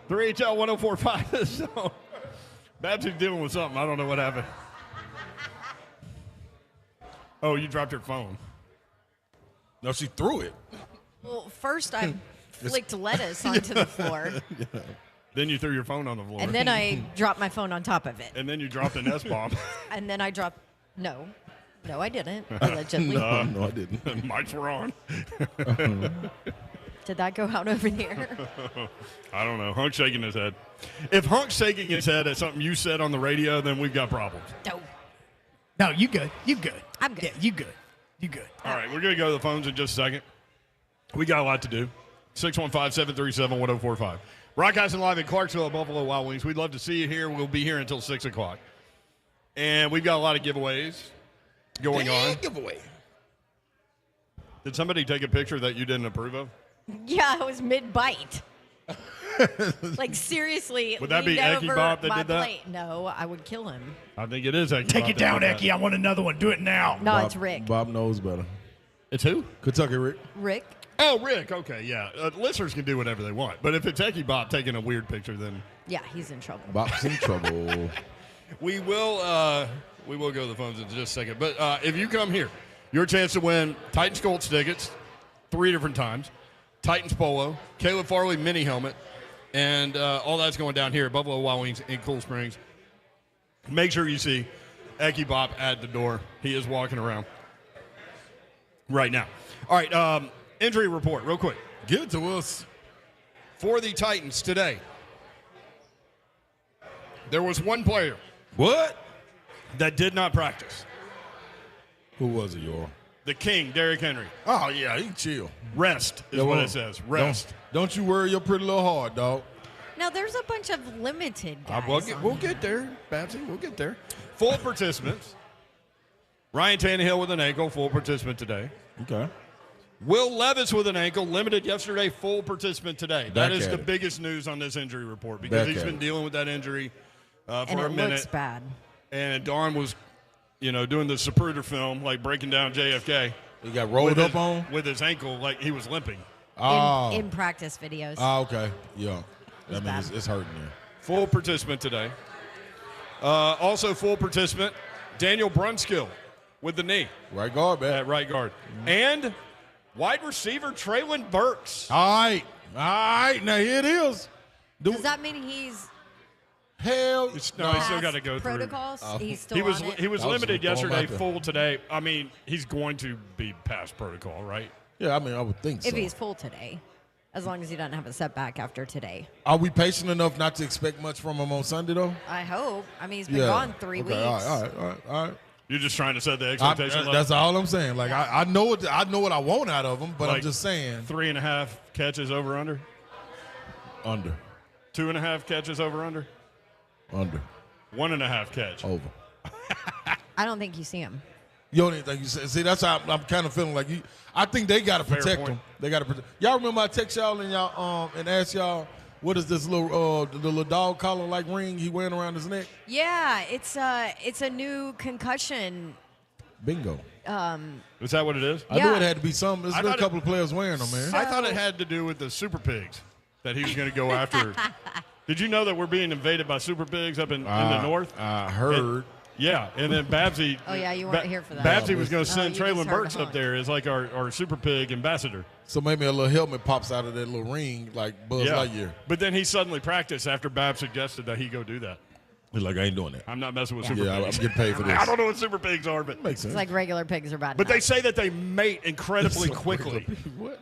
3HL 1045. So, Babsy's dealing with something. I don't know what happened. Oh, you dropped your phone. No, she threw it. Well, first I flicked lettuce onto the floor, Then you threw your phone on the floor. and then I dropped my phone on top of it. And then you dropped an S-bomb. And then I dropped. No, I didn't. Allegedly. No, I didn't. Mics were on. Did that go out over there? I don't know. Hunk's shaking his head. If Hunk's shaking his head at something you said on the radio, then we've got problems. No. No, you good. You good. I'm good. Yeah, you good. You good. All right, we're going to go to the phones in just a second. We got a lot to do. 615-737-1045. Broadcasting live in Clarksville at Buffalo Wild Wings. We'd love to see you here. We'll be here until 6 o'clock. And we've got a lot of giveaways going on. Giveaway. Did somebody take a picture that you didn't approve of? Yeah, I was mid-bite. Like, seriously. Would that be leaned Ecky over Bob that my did that? plate. No, I would kill him. I think it is Ecky. Take Bob it that down, did that. Ecky. I want another one. Do it now. No, it's Rick. Bob knows better. It's who? Kentucky Rick. Rick. Oh, Rick. Okay, yeah. Listeners can do whatever they want. But if it's Ecky Bob taking a weird picture, then Yeah, he's in trouble. Bob's in trouble. we will go to the phones in just a second. But if you come here, your chance to win Titans Colts tickets 3 different times, Titans Polo, Kayla Farley mini helmet, and all that's going down here at Buffalo Wild Wings in Cool Springs. Make sure you see Ecky Bob at the door. He is walking around right now. All right, injury report real quick. Give it to us. For the Titans today, there was one player What? that did not practice. Who was it, y'all? The King, Derrick Henry. Oh, yeah, he can chill. Rest is Yeah, what well, it says. Rest. Don't you worry your pretty little heart, dog. Now, there's a bunch of limited guys. We'll get there, Babsy. We'll get there. Full participants. Ryan Tannehill with an ankle, full participant today. Okay. Will Levis with an ankle, limited yesterday, full participant today. That Back is at the it. biggest news on this injury report because Back he's at been it. dealing with that injury and for a it minute. looks bad. And Dawn was, doing the Zapruder film, like breaking down JFK. He got rolled up on? With his ankle, like he was limping. Oh. In practice videos. Oh, okay. Yeah. It's I mean, bad. it's hurting there. Full participant today. Also full participant, Daniel Brunskill with the knee Right guard, man. at right guard. And wide receiver Traylon Burks. All right. Now here it is. Does that mean he's Hell. No, he's still past got to go through. protocols? He's still He was on it? he was That was limited all yesterday, about that. full today. I mean, he's going to be past protocol, right? Yeah, I mean, I would think so. If he's full today, as long as he doesn't have a setback after today. Are we patient enough not to expect much from him on Sunday, though? I hope. I mean, he's been gone 3 weeks. All right. You're just trying to set the expectation level. That's all I'm saying. Like I know what I want out of him, but I'm Like just saying 3.5 catches over under. under, 2.5 catches over under. 1.5 catch. over. I don't think you see him. You don't even think you see? That's how I'm kind of feeling like you. I think they got to protect point. him. They got to protect. Y'all remember I text y'all and y'all and asked y'all what is this little the little dog collar like ring he wearing around his neck? Yeah, it's a new concussion. Bingo. Is that what it is? I knew Yeah. it had to be something. There's I been a thought couple of players wearing them, man. I thought it had to do with the super pigs that he was going to go after. Did you know that we're being invaded by super pigs up in the north? I heard. Yeah, and then Babsy. Oh, yeah, you weren't here for that. Babsy Yeah, was going to send you just Traylon heard Burks honk. up there as like our super pig ambassador. So maybe a little helmet pops out of that little ring like Buzz Lightyear. But then he suddenly practiced after Bab suggested that he go do that. He's like, I ain't doing that. I'm not messing with super Yeah, I'm pigs. getting paid for this. I don't know what super pigs are, but Makes sense. It's like regular pigs are bad. but they enough. say that they mate incredibly quickly. What?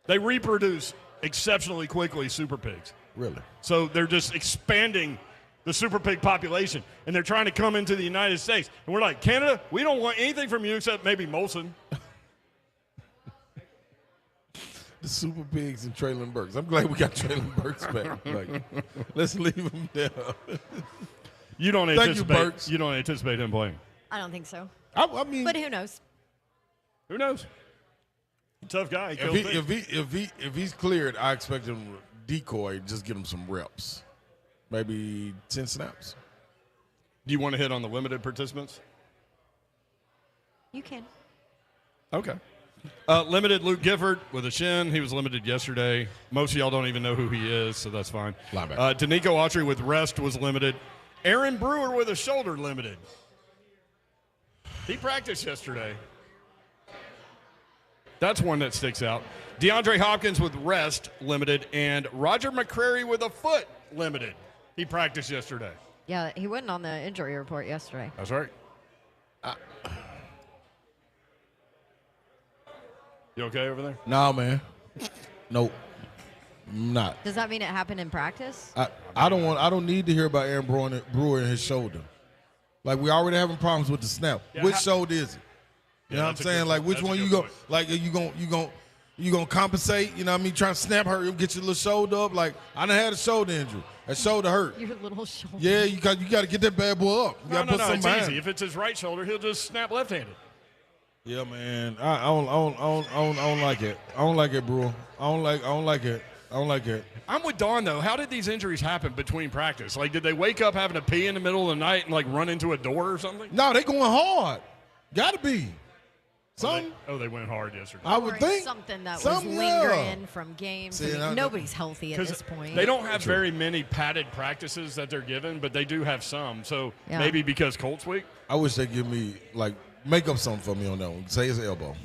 They reproduce exceptionally quickly, super pigs. Really? So they're just expanding the super pig population, and they're trying to come into the United States. And we're like, Canada, we don't want anything from you except maybe Molson. The Super Pigs and Traylon Burks. I'm glad we got Traylon Burks back. Like, let's leave him there. You don't Thank you, anticipate. Burks. You don't anticipate him playing. I don't think so. I mean, But who knows? Who knows? Tough guy. Kills things. if he's cleared, I expect him to decoy, just get him some reps. Maybe 10 snaps. Do you want to hit on the limited participants? You can. Okay. Limited Luke Gifford with a shin. He was limited yesterday. Most of y'all don't even know who he is, so that's fine. Danico Autry with rest was limited. Aaron Brewer with a shoulder limited. He practiced yesterday. That's one that sticks out. DeAndre Hopkins with rest limited, and Roger McCreary with a foot limited. He practiced yesterday. Yeah, he wasn't on the injury report yesterday. That's right. You okay over there? Nah, man. Nope. I'm not. Does that mean it happened in practice? I don't need to hear about Aaron Brewer and his shoulder. Like, we already having problems with the snap. Yeah, which shoulder is it? You know what I'm saying? Like, which one you go? Like, are you gonna compensate? You know what I mean? Trying to snap her, get your little shoulder up. Like, I done had a shoulder injury. That shoulder hurt. Your little shoulder. Yeah, you got to get that bad boy up. You No, put it's behind easy. it. If it's his right shoulder, he'll just snap left-handed. Yeah, man. I don't like it. I don't like it, bro. I don't like it. I don't like it. I'm with Dawn, though. How did these injuries happen between practice? Like, did they wake up having to pee in the middle of the night and, like, run into a door or something? No, they going hard. Got to be. Something. They went hard yesterday. I would think. Something that was Something, lingering from games. See, I mean, nobody's healthy at this point. They don't have very many padded practices that they're given, but they do have some. So maybe because Colts week? I wish they give me, like, make up something for me on that one. Say it's elbow.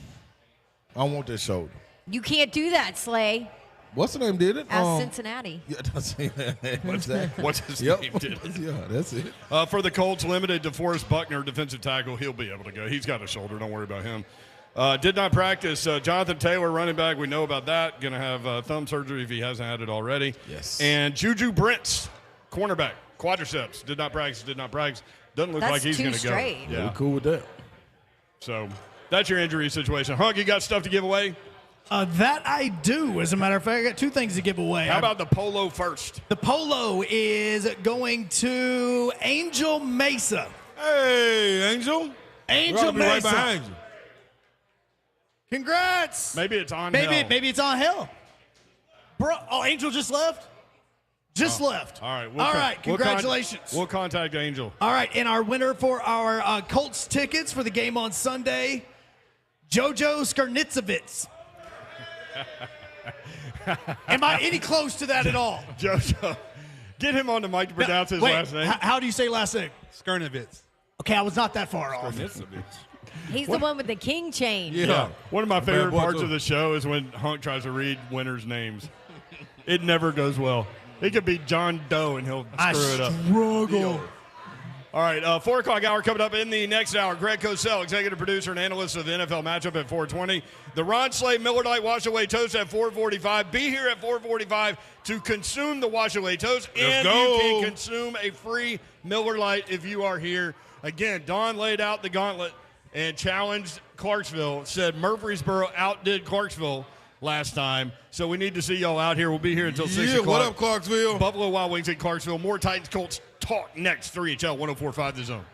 I don't want that shoulder. You can't do that, Slay. What's the name did it? Cincinnati. Yeah, what's that? What's his name did it? Yeah, that's it. For the Colts, limited DeForest Buckner, defensive tackle. He'll be able to go. He's got a shoulder. Don't worry about him. Did not practice. Jonathan Taylor, running back. We know about that. Going to have thumb surgery if he hasn't had it already. Yes. And Juju Brents, cornerback, quadriceps. Did not practice. Doesn't look like he's going to go. Yeah, we're cool with that. So that's your injury situation. Hunk, you got stuff to give away? That I do. As a matter of fact, I got two things to give away. How about the polo first? The polo is going to Angel Mesa. Hey, Angel. Angel Mesa. Mesa. Right behind you. Congrats. Maybe it's on maybe, hell. Maybe it's on hell. Bro, Angel just left? Left. All right. All right. Congratulations. We'll contact Angel. All right. And our winner for our Colts tickets for the game on Sunday, JoJo Skarnitsovitz. Am I any close to that at all? JoJo. Get him on the mic to pronounce his last name. How do you say last name? Skarnitsovitz. Okay, I was not that far off. He's the one with the king chain. Yeah. One of my favorite boy, parts too. of the show is when Hunk tries to read winners' names. It never goes well. It could be John Doe, and he'll screw it up. Struggle. All right, 4 o'clock hour coming up in the next hour. Greg Cosell, executive producer and analyst of the NFL matchup at 4:20. The Ron Slay Miller Lite Wash Away Toast at 4:45. Be here at 4:45 to consume the Wash Away Toast. And you can consume a free Miller Lite if you are here. Again, Don laid out the gauntlet and challenged Clarksville, said Murfreesboro outdid Clarksville last time. So we need to see y'all out here. We'll be here until 6 o'clock. What up, Clarksville? Buffalo Wild Wings in Clarksville. More Titans Colts talk next. 3HL 104.5 The Zone.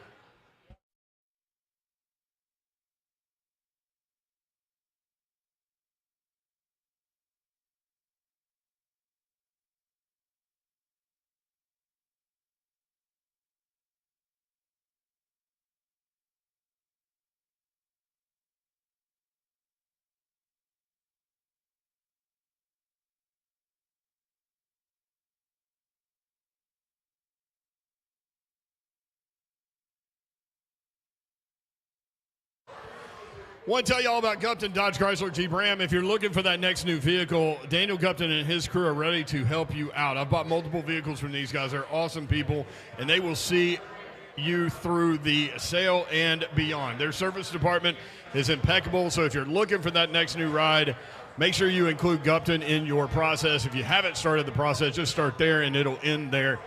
Want to tell you all about Gupton Dodge Chrysler Jeep Ram. If you're looking for that next new vehicle, Daniel Gupton and his crew are ready to help you out. I've bought multiple vehicles from these guys. They're awesome people, and they will see you through the sale and beyond. Their service department is impeccable, so if you're looking for that next new ride, make sure you include Gupton in your process. If you haven't started the process, just start there, and it'll end there.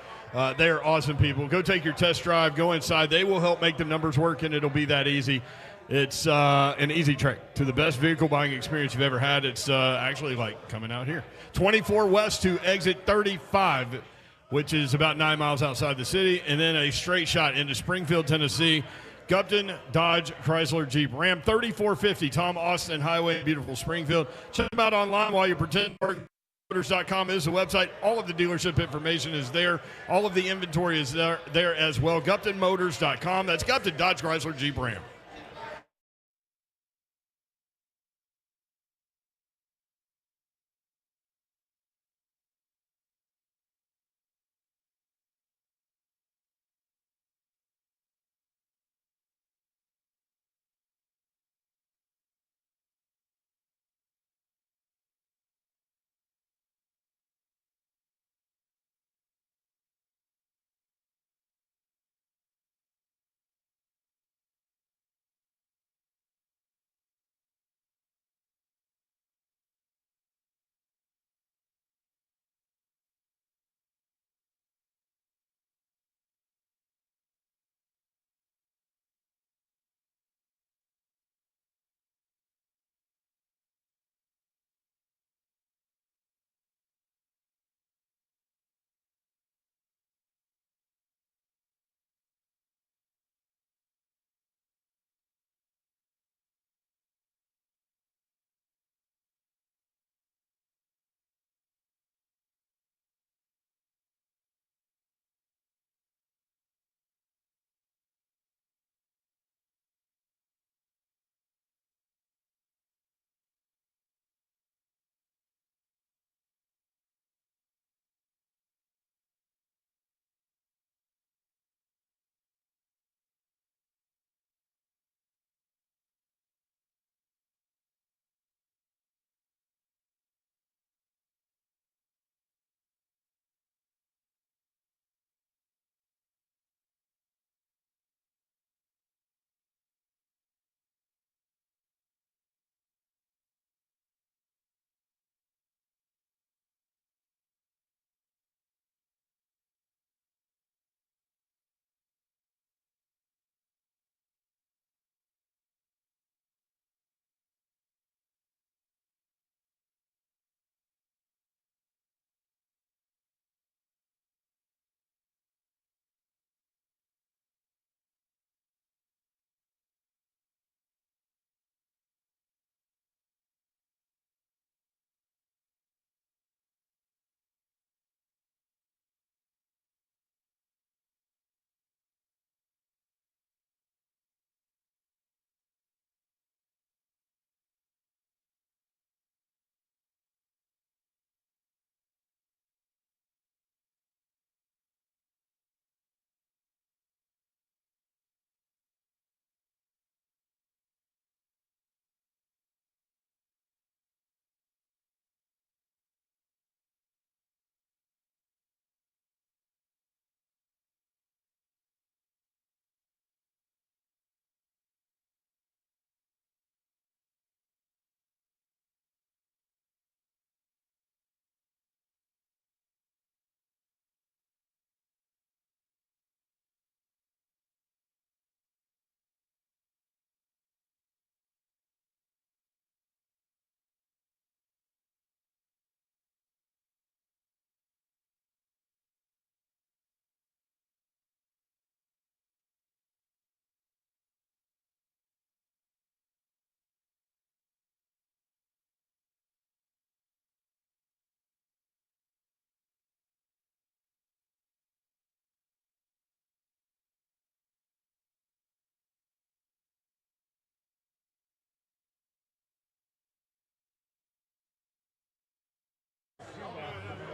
They're awesome people. Go take your test drive. Go inside. They will help make the numbers work, and it'll be that easy. It's an easy trek to the best vehicle buying experience you've ever had. It's actually like coming out here. 24 west to exit 35, which is about 9 miles outside the city, and then a straight shot into Springfield, Tennessee. Gupton Dodge Chrysler Jeep Ram, 3450 Tom Austin Highway, beautiful Springfield. Check them out online while you pretend. Motors.com is the website. All of the dealership information is there. All of the inventory is there as well. GuptonMotors.com. That's Gupton Dodge Chrysler Jeep Ram.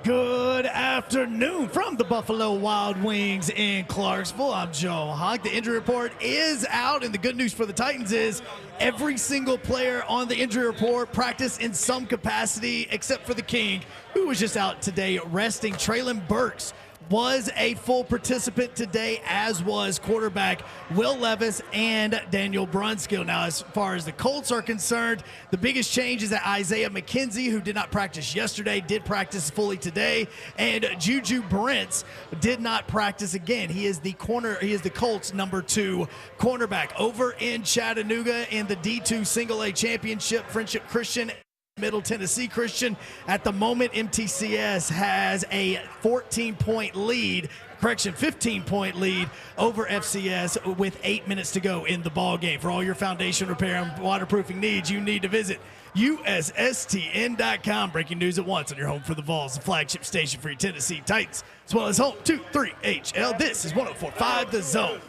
Good afternoon from the Buffalo Wild Wings in Clarksville. I'm Joe Hogg. The injury report is out, and the good news for the Titans is every single player on the injury report practiced in some capacity except for the King, who was just out today resting. Traylon Burks was a full participant today, as was quarterback Will Levis and Daniel Brunskill. Now, as far as the Colts are concerned, the biggest change is that Isaiah McKenzie, who did not practice yesterday, did practice fully today, and Juju Brents did not practice again. He is the Colts' number 2 cornerback. Over in Chattanooga in the D2 Single A Championship, Friendship Christian Middle Tennessee Christian. At the moment, MTCS has a 15-point lead over FCS with 8 minutes to go in the ball game. For all your foundation repair and waterproofing needs, you need to visit USSTN.com. Breaking news at once on your home for the Vols, the flagship station for your Tennessee Titans, as well as home 2-3 HL. This is 104.5 The Zone.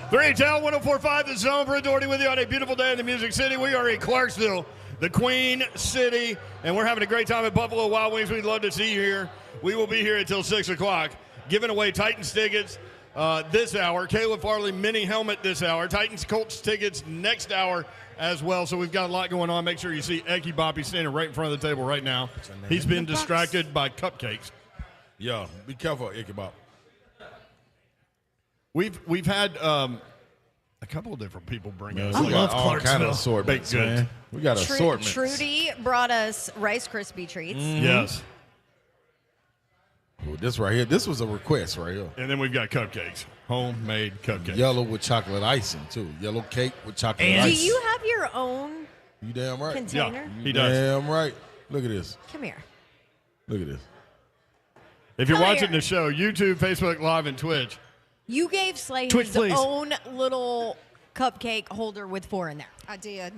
Three HL 104.5 The Zone. Brent Doherty with you on a beautiful day in the Music City. We are in Clarksville, the Queen City, and we're having a great time at Buffalo Wild Wings. We'd love to see you here. We will be here until 6 o'clock, giving away Titans tickets this hour. Kayla Farley mini helmet this hour. Titans Colts tickets next hour as well. So we've got a lot going on. Make sure you see Eki Boppy standing right in front of the table right now. He's been distracted by cupcakes. Yeah, be careful, Eki Boppy. We've had a couple of different people bring us. I love all Clarksville. kind of assortments, Baked goods. man. We got assortments. Trudy brought us Rice Krispie treats. Yes. Ooh, this right here, this was a request right here. And then we've got cupcakes, homemade cupcakes. Yellow with chocolate icing, too. Yellow cake with chocolate And Do icing. you have your own You damn right. container? He does. Damn right. Look at this. Come here. Look at this. If you're Come watching here. the show, YouTube, Facebook Live, and Twitch. You gave Slay Twitch, his please. own little cupcake holder with 4 in there. I did.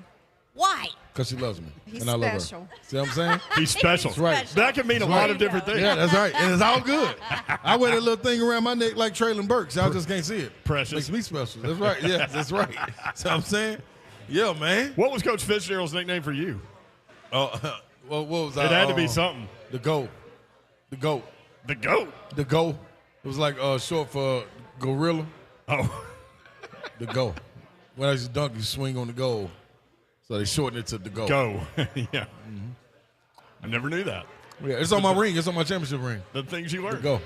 Why? Because she loves me. He's and I love special. her. See what I'm saying? He's special. That's right. Special. That can mean a There lot you of different go. things. Yeah, that's right. And it's all good. I wear that little thing around my neck like Traylon Burks. Y'all just can't see it. Precious. Makes me special. That's right. Yeah, that's right. See what I'm saying? Yeah, man. What was Coach Fitzgerald's nickname for you? Well, what was It had to be something. The GOAT. The GOAT. The GOAT. The GOAT. It was like short for gorilla. Oh. The GOAT. When I used to dunk, you swing on the goal. So they shortened it to the GOAT. Go. Yeah. I never knew that. Yeah, it's on my ring. It's on my championship ring. The things you The learned. GOAT.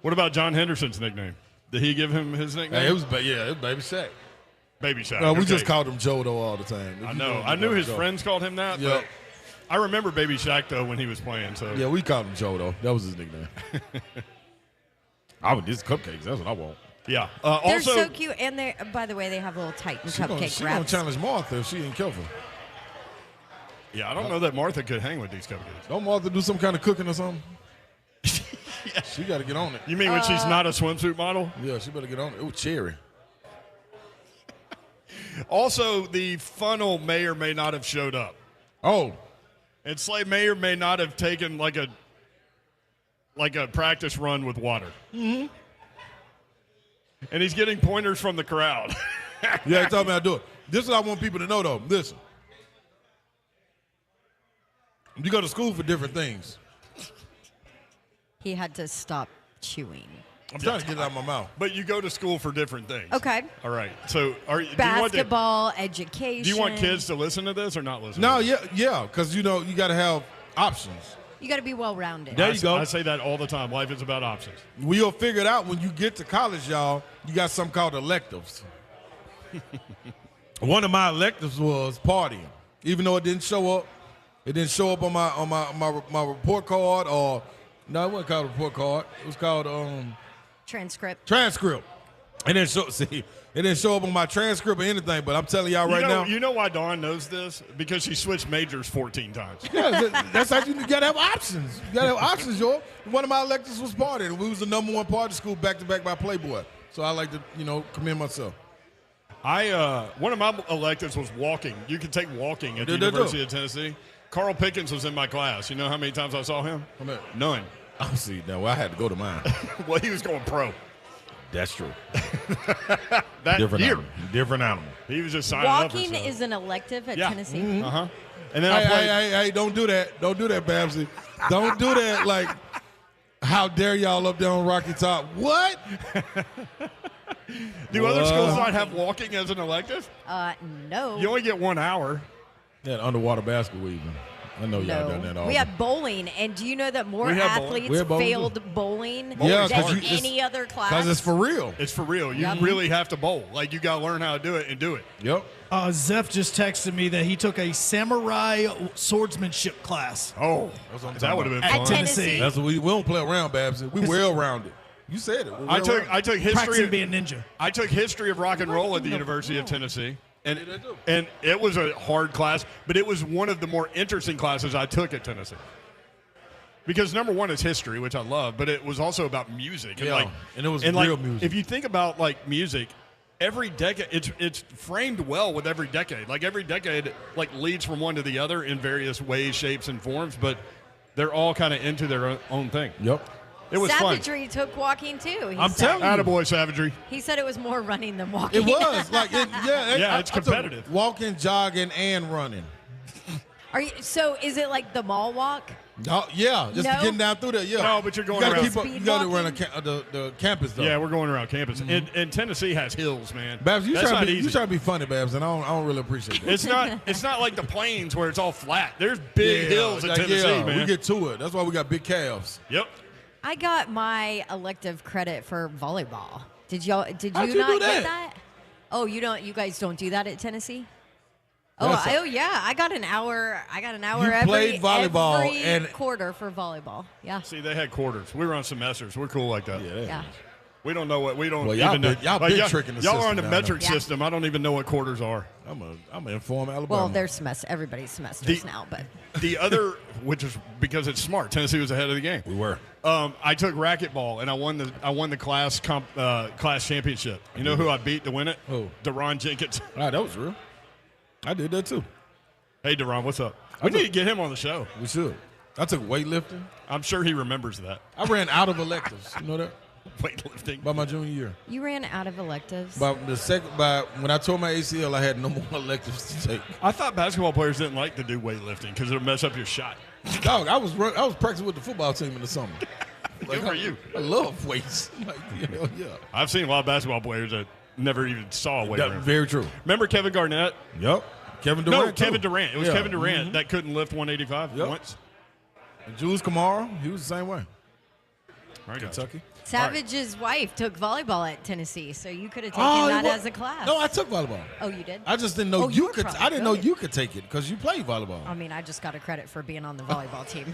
What about John Henderson's nickname? Did he give him his nickname? Hey, it was Baby Shaq. Baby Shaq. We Okay. just called him Joe though all the time. I know. I knew his friends called him that. Yeah. But I remember Baby Shaq though when he was playing. So Yeah, we called him Joe though. That was his nickname. I would these cupcakes. That's what I want. yeah. They're Also, so cute. And they, by the way, they have little Titan She gonna cupcake wraps. challenge Martha if she ain't careful. yeah, I don't know that Martha could hang with these cupcakes. Don't Martha do some kind of cooking or something? She got to get on it. You mean when she's not a swimsuit model? Yeah, she better get on it. Ooh, cherry. Also, the funnel may or may not have showed up. Oh, And Slay may or may not have taken like a practice run with water. Mm-hmm. And he's getting pointers from the crowd. yeah, he told me I do it. This is what I want people to know though. Listen, you go to school for different things. He had to stop chewing. I'm trying to get it out of my mouth. But you go to school for different things. Okay. All right. So Basketball, education. Do you want kids to listen to this or not listen? No, to this? yeah, because you know you got to have options. You got to be well-rounded. There you go. I say that all the time. Life is about options. We'll figure it out when you get to college, y'all. You got something called electives. One of my electives was partying, even though it didn't show up. It didn't show up on my report card, or no, it wasn't called a report card. It was called Transcript. transcript. It didn't show up on my transcript or anything. But I'm telling y'all right now, You know why Dawn knows this? Because she switched majors 14 times. yeah, that's how you gotta have options. You gotta have options, y'all. One of my electives was party, and we was the #1 party school back to back by Playboy. So I like to, commend myself. One of my electives was walking. You can take walking at the They do. University of Tennessee. Carl Pickens was in my class. You know how many times I saw him? How many? None. Oh, see, now I had to go to mine. Well, he was going pro. That's true. That Different year. animal. Different animal. He was just signing up for Walking stuff. is an elective at Yeah. Tennessee. Uh-huh. And then I played. Hey, don't do that. Don't do that, Babsy. Don't do that. Like, how dare y'all up there on Rocky Top? What? Do other schools not have walking as an elective? No. You only get 1 hour. That underwater basketball even. I know y'all done that all. We have bowling, and do you know that more We have bowling. athletes We have bowling, failed bowling Yeah, than 'cause any other class? Because it's for real. It's for real. You Yep. really have to bowl. Like, you got to learn how to do it and do it. Yep. Zeph just texted me that he took a samurai swordsmanship class. Oh, that would have been At fun. Tennessee. That's what we don't play around, Babsy. We well-rounded. You said it. I took Practicing history. being ninja. I took history of rock and roll at the University of Tennessee, and it was a hard class, but it was one of the more interesting classes I took at Tennessee. Because number one is history, which I love, but it was also about music. And Yeah, and it was like, real music. If you think about like music, every decade it's framed well with every decade. Like every decade like leads from one to the other in various ways, shapes, and forms, but they're all kind of into their own thing. Yep. It was Savagery took walking too. I'm telling you. Attaboy, Savagery. He said it was more running than walking. It was. Like, Yeah, it's I took competitive. walking, jogging, and running. So is it like the mall walk? Oh, yeah, just No? getting down through there. Yeah. No, but you're going you gotta around. keep up. Speed You got to run walking? the campus though. Yeah, we're going around campus. And Tennessee has hills, man. Babs, you That's trying not to be, easy. you trying to be funny, Babs, and I don't really appreciate that. It's not like the plains where it's all flat. There's big hills in Tennessee, yeah, man. we get to it. That's why we got big calves. Yep. I got my elective credit for volleyball. Did you How'd you not do get that? that? Oh, you don't. You guys don't do that at Tennessee? That's Oh yeah. I got an hour. You every, played volleyball every and- quarter for volleyball. Yeah. See, they had quarters. We were on semesters. We're cool like that. Yeah. We don't know what we don't Well, y'all even know. been- y'all been tricking the Y'all are on the system down metric there. system. I don't even know what quarters are. I'm gonna inform Alabama. Well, there's semester. Everybody's semesters now, but The other, which is because it's smart. Tennessee was ahead of the game. we were. I took racquetball and I won the class class championship. You know who I beat to win it? Who? Deron Jenkins. Ah, that was real. I did that too. Hey, Deron, what's up? We need to get him on the show. We should. I took weightlifting. I'm sure he remembers that. I ran out of electives. You know that? Weightlifting. By my junior year. you ran out of electives. By when I tore my ACL, I had no more electives to take. I thought basketball players didn't like to do weightlifting because it'll mess up your shot. Dog, I was practicing with the football team in the summer. Good for you. I love weights. Like, yeah. I've seen a lot of basketball players that never even saw a weight That, room. very true. Remember Kevin Garnett? Yep. Kevin Durant. No, too. Kevin Durant. It was Yeah. Kevin Durant that couldn't lift 185 Yep. once. And Jules Kamara, he was the same way. Right, Kentucky. Savage's wife took volleyball at Tennessee, so you could have taken that as a class. No, I took volleyball. Oh, you did? I just didn't know Oh, you were could. probably I didn't know good. you could take it because you played volleyball. I mean, I just got a credit for being on the volleyball team.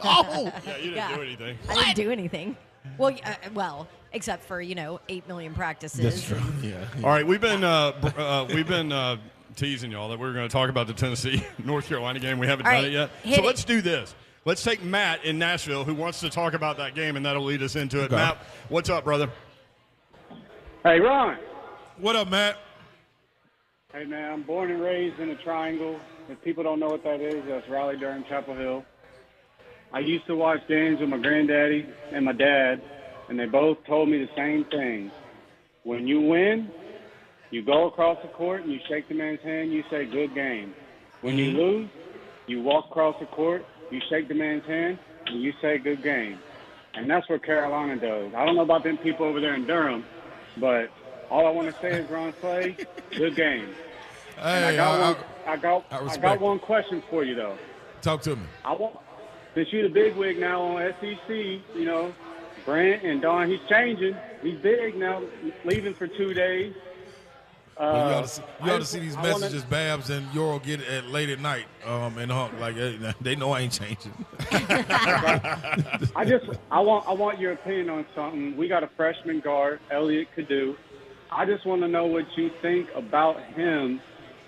Oh, Yeah, you didn't Yeah. do anything. I didn't do anything. Well, except for 8 million practices. that's true. Yeah. All right, we've been teasing y'all that we were going to talk about the Tennessee North Carolina game. We haven't All done right, it yet. hit So it. let's do this. Let's take Matt in Nashville who wants to talk about that game, and that'll lead us into it. Okay. Matt, what's up, brother? Hey, Ron. What up, Matt? Hey, man, I'm born and raised in a triangle. If people don't know what that is, that's Raleigh, Durham, Chapel Hill. I used to watch games with my granddaddy and my dad, and they both told me the same thing. When you win, you go across the court and you shake the man's hand, you say, good game. When you lose, you walk across the court, you shake the man's hand, and you say, good game. And that's what Carolina does. I don't know about them people over there in Durham, but all I want to say is, Ron Clay, good game. And Hey, I got respect one question for you, though. talk to me. Since you're the bigwig now on SEC, Brent and Don, he's changing. He's big now, leaving for 2 days. Well, you ought to see these I wanna- messages Babs and Euro get at late at night and Hunk. Like, they know I ain't changing. I want your opinion on something. We got a freshman guard, Elliot Cadu. I just want to know what you think about him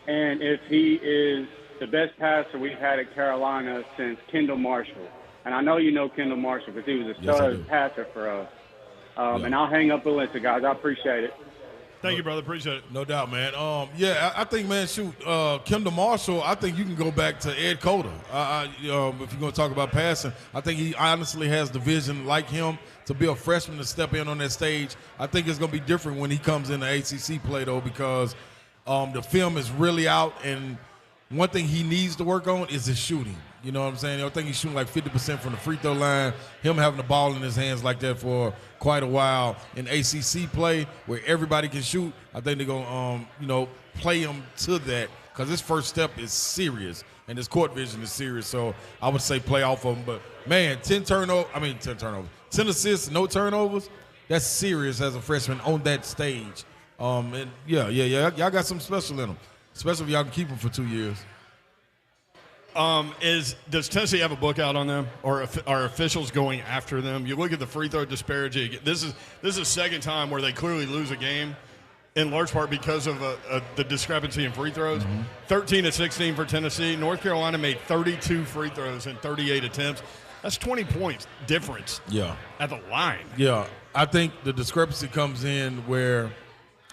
and if he is the best passer we've had at Carolina since Kendall Marshall. And I know you know Kendall Marshall because he was a Yes, I do. stud passer for us. Yeah. And I'll hang up the list, guys. I appreciate it. Thank you, brother. Appreciate it. No doubt, man. I think, man, shoot, Kendall Marshall, I think you can go back to Ed Cota. If you're going to talk about passing, I think he honestly has the vision like him to be a freshman to step in on that stage. I think it's going to be different when he comes into ACC play, though, because the film is really out, and one thing he needs to work on is his shooting. You know what I'm saying? I think he's shooting like 50% from the free throw line. Him having the ball in his hands like that for quite a while in ACC play where everybody can shoot, I think they're going to, play him to that because his first step is serious and his court vision is serious. So I would say play off of him. But, man, 10 assists, no turnovers, that's serious as a freshman on that stage. Y'all got something special in him, especially if y'all can keep him for 2 years. Does Tennessee have a book out on them, or are officials going after them? You look at the free throw disparity. This is the second time where they clearly lose a game, in large part because of the discrepancy in free throws. 13 of 16 for Tennessee. North Carolina made 32 free throws in 38 attempts. That's 20 points difference. Yeah, at the line. Yeah, I think the discrepancy comes in where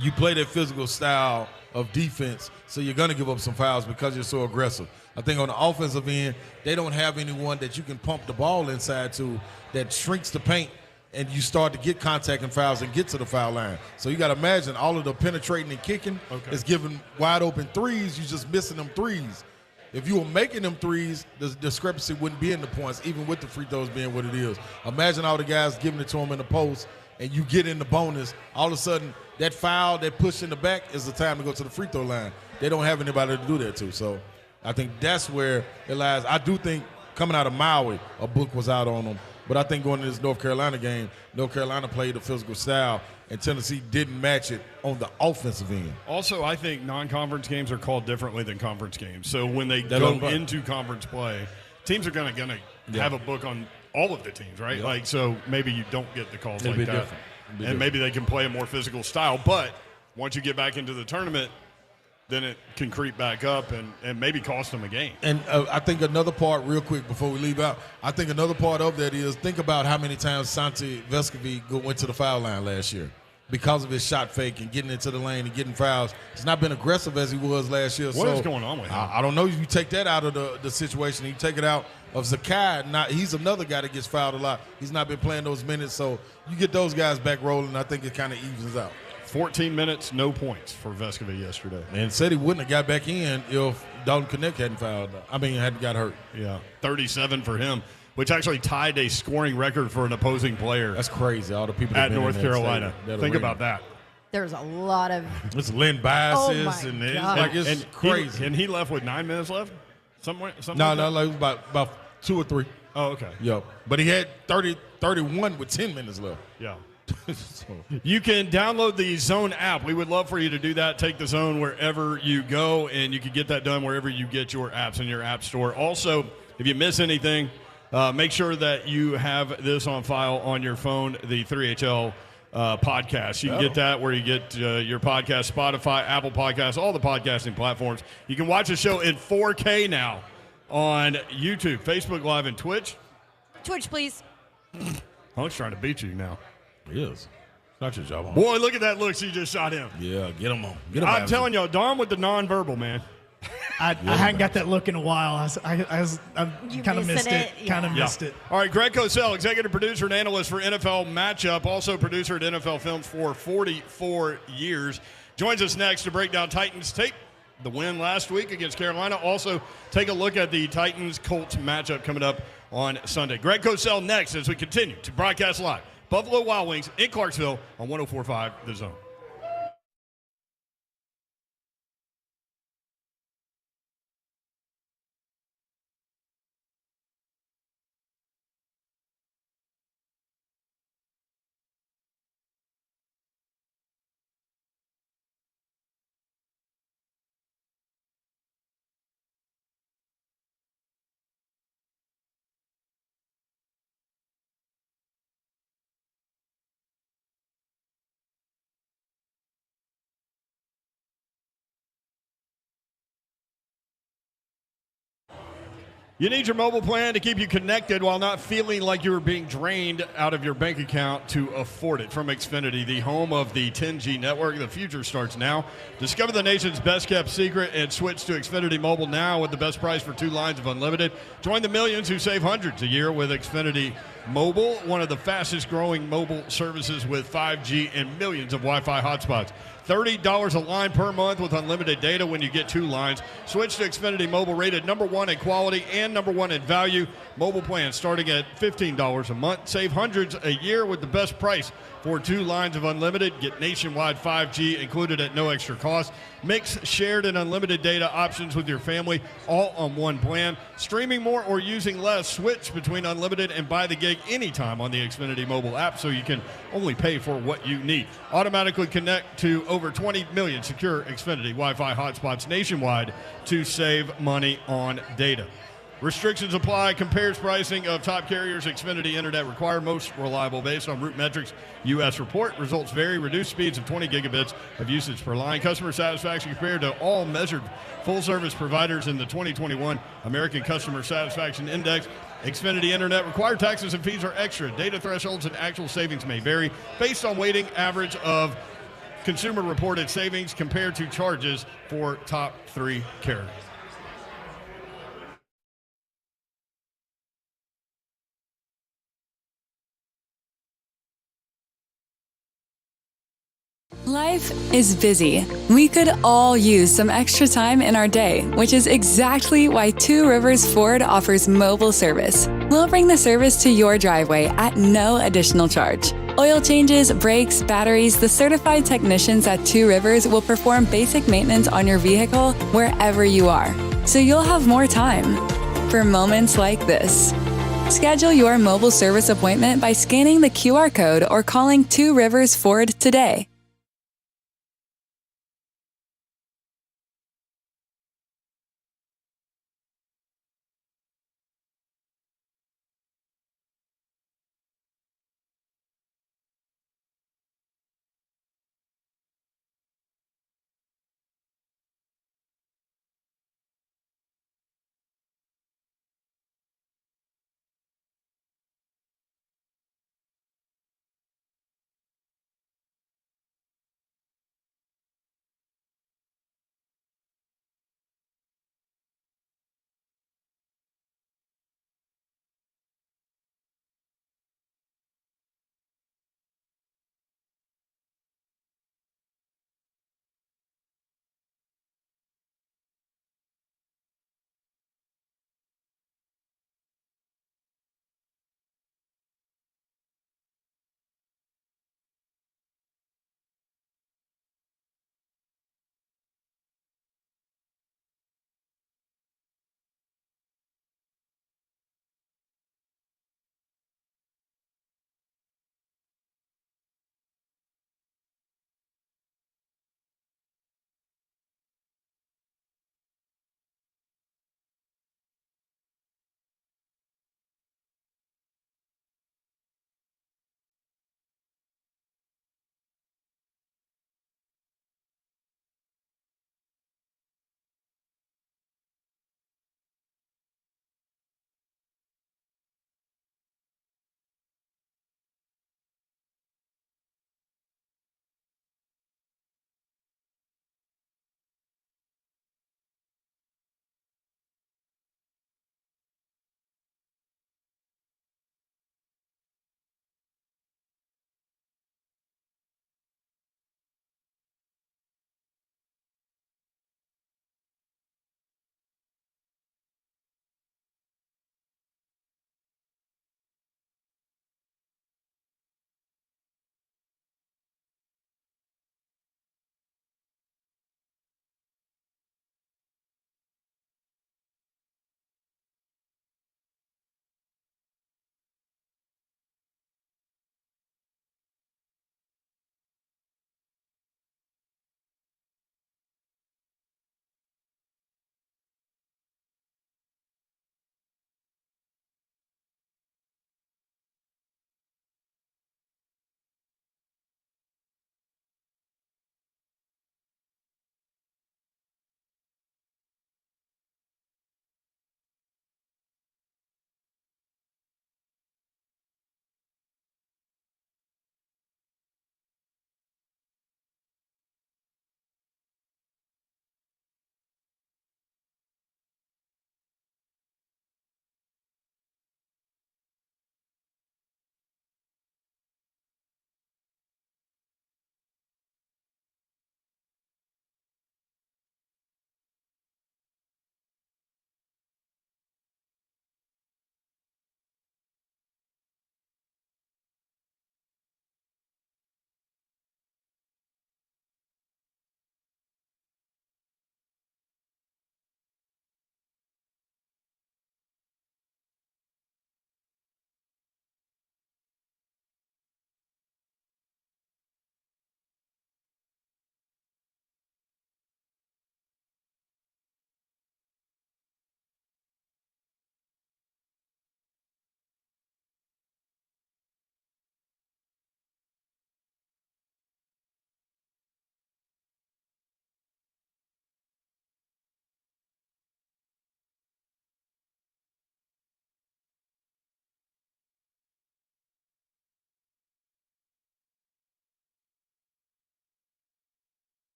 you play that physical style of defense, so you're going to give up some fouls because you're so aggressive. I think on the offensive end, they don't have anyone that you can pump the ball inside to that shrinks the paint, and you start to get contact and fouls and get to the foul line. So you got to imagine all of the penetrating and kicking is giving wide open threes. You're just missing them threes. If you were making them threes, the discrepancy wouldn't be in the points, even with the free throws being what it is. Imagine all the guys giving it to them in the post, and you get in the bonus. All of a sudden, that foul, that push in the back is the time to go to the free throw line. They don't have anybody to do that to. So I think that's where it lies. I do think coming out of Maui, a book was out on them. But I think going to this North Carolina game, North Carolina played a physical style, and Tennessee didn't match it on the offensive end. Also, I think non-conference games are called differently than conference games. So when they go into conference play, teams are going to have a book on all of the teams, right? Yeah. So maybe you don't get the calls like that. Different. And maybe they can play a more physical style. But once you get back into the tournament, then it can creep back up and maybe cost them a game. And I think another part, real quick before we leave out, I think another part of that is think about how many times Santi Vescovi went to the foul line last year because of his shot fake and getting into the lane and getting fouls. He's not been aggressive as he was last year. What is going on with him? I don't know. You take that out of the situation and you take it out of Zakai. He's another guy that gets fouled a lot. He's not been playing those minutes. So you get those guys back rolling, I think it kind of evens out. 14 minutes, no points for Vescovi yesterday. And said he wouldn't have got back in if Dalton Connect hadn't hadn't got hurt. Yeah, 37 for him, which actually tied a scoring record for an opposing player. That's crazy. All the people at North Carolina. Think about that. There's a lot of. It's Lynn biases it's crazy. And he left with 9 minutes left. No, it was about 2 or 3. Oh, okay. Yep. But he had 31 with 10 minutes left. Yeah. You can download the Zone app. We would love for you to do that. Take the Zone wherever you go, and you can get that done wherever you get your apps in your app store. Also, if you miss anything, make sure that you have this on file on your phone, the 3HL podcast. You can get that where you get your podcast, Spotify, Apple Podcasts, all the podcasting platforms. You can watch the show in 4K now on YouTube, Facebook Live, and Twitch. Twitch, please. Hunk's trying to beat you now. He is. It's not your job. Boy, look at that look she just shot him. Yeah, get him on. I'm telling y'all, Dom with the nonverbal, man. I hadn't got that look in a while. I kind of missed it. Kind of missed it. All right, Greg Cosell, executive producer and analyst for NFL Matchup, also producer at NFL Films for 44 years, joins us next to break down Titans tape, the win last week against Carolina. Also, take a look at the Titans-Colts matchup coming up on Sunday. Greg Cosell next as we continue to broadcast live. Buffalo Wild Wings in Clarksville on 104.5 The Zone. You need your mobile plan to keep you connected while not feeling like you're being drained out of your bank account to afford it. From Xfinity, the home of the 10G network, the future starts now. Discover the nation's best-kept secret and switch to Xfinity Mobile now with the best price for 2 lines of unlimited. Join the millions who save hundreds a year with Xfinity Mobile, one of the fastest-growing mobile services with 5G and millions of Wi-Fi hotspots. $30 a line per month with unlimited data when you get 2 lines. Switch to Xfinity Mobile, rated #1 in quality and #1 in value. Mobile plans starting at $15 a month. Save hundreds a year with the best price for 2 lines of unlimited. Get nationwide 5G included at no extra cost. Mix shared and unlimited data options with your family, all on one plan. Streaming more or using less, switch between unlimited and buy the gig anytime on the Xfinity Mobile app so you can only pay for what you need. Automatically connect to over 20 million secure Xfinity Wi-Fi hotspots nationwide to save money on data. Restrictions apply. Compares pricing of top carriers. Xfinity Internet required. Most reliable based on RootMetrics U.S. report. Results vary. Reduced speeds of 20 gigabits of usage per line. Customer satisfaction compared to all measured full-service providers in the 2021 American Customer Satisfaction Index. Xfinity Internet required. Taxes and fees are extra. Data thresholds and actual savings may vary based on weighting average of consumer reported savings compared to charges for top 3 carriers. Life is busy. We could all use some extra time in our day, which is exactly why Two Rivers Ford offers mobile service. We'll bring the service to your driveway at no additional charge. Oil changes, brakes, batteries, the certified technicians at Two Rivers will perform basic maintenance on your vehicle wherever you are, so you'll have more time for moments like this. Schedule your mobile service appointment by scanning the QR code or calling Two Rivers Ford today.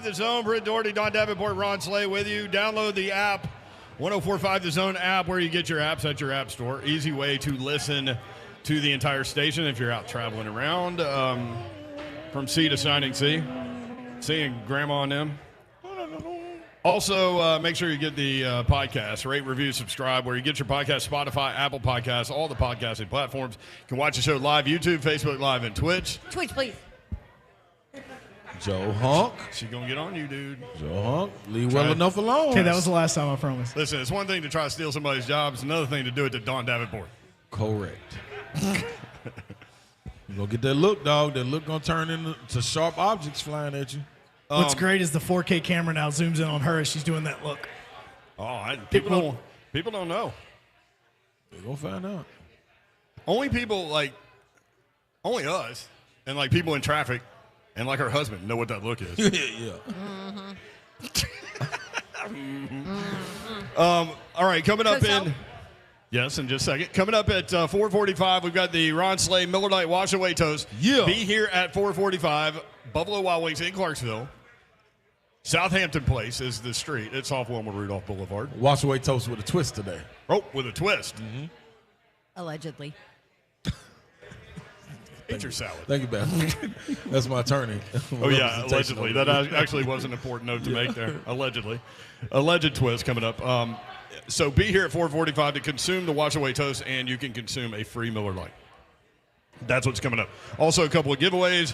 The Zone, Britt Doherty, Don Davenport, Ron Slay with you. Download the app, 104.5 The Zone app, where you get your apps at your app store. Easy way to listen to the entire station if you're out traveling around from sea to shining sea, seeing Grandma and them. Also, make sure you get the podcast, rate, review, subscribe, where you get your podcast, Spotify, Apple Podcasts, all the podcasting platforms. You can watch the show live, YouTube, Facebook Live, and Twitch. Twitch, please. Joe Honk. She going to get on you, dude. Joe Honk. Leave well enough alone. Okay, that was the last time, I promise. Listen, it's one thing to try to steal somebody's job. It's another thing to do it to Don Davenport. Correct. You're going to get that look, dog. That look going to turn into sharp objects flying at you. What's great is the 4K camera now zooms in on her as she's doing that look. People don't know. They're going to find out. Only people, only us, and, people in traffic, and, her husband know what that look is. Yeah. All right, coming up Cosell? in just a second. Coming up at 4:45, we've got the Ron Slay Miller Lite Wash Away Toast. Yeah. Be here at 4:45. Buffalo Wild Wings in Clarksville. Southampton Place is the street. It's off Wilma Rudolph Boulevard. Wash away toast with a twist today. Oh, with a twist. Mm-hmm. Allegedly. Eat your salad. Thank you, Beth. That's my attorney. Oh, yeah, allegedly. That actually was an important note to make there. Allegedly. Alleged twist coming up. So be here at 4:45 to consume the Wash Away Toast, and you can consume a free Miller Lite. That's what's coming up. Also, a couple of giveaways.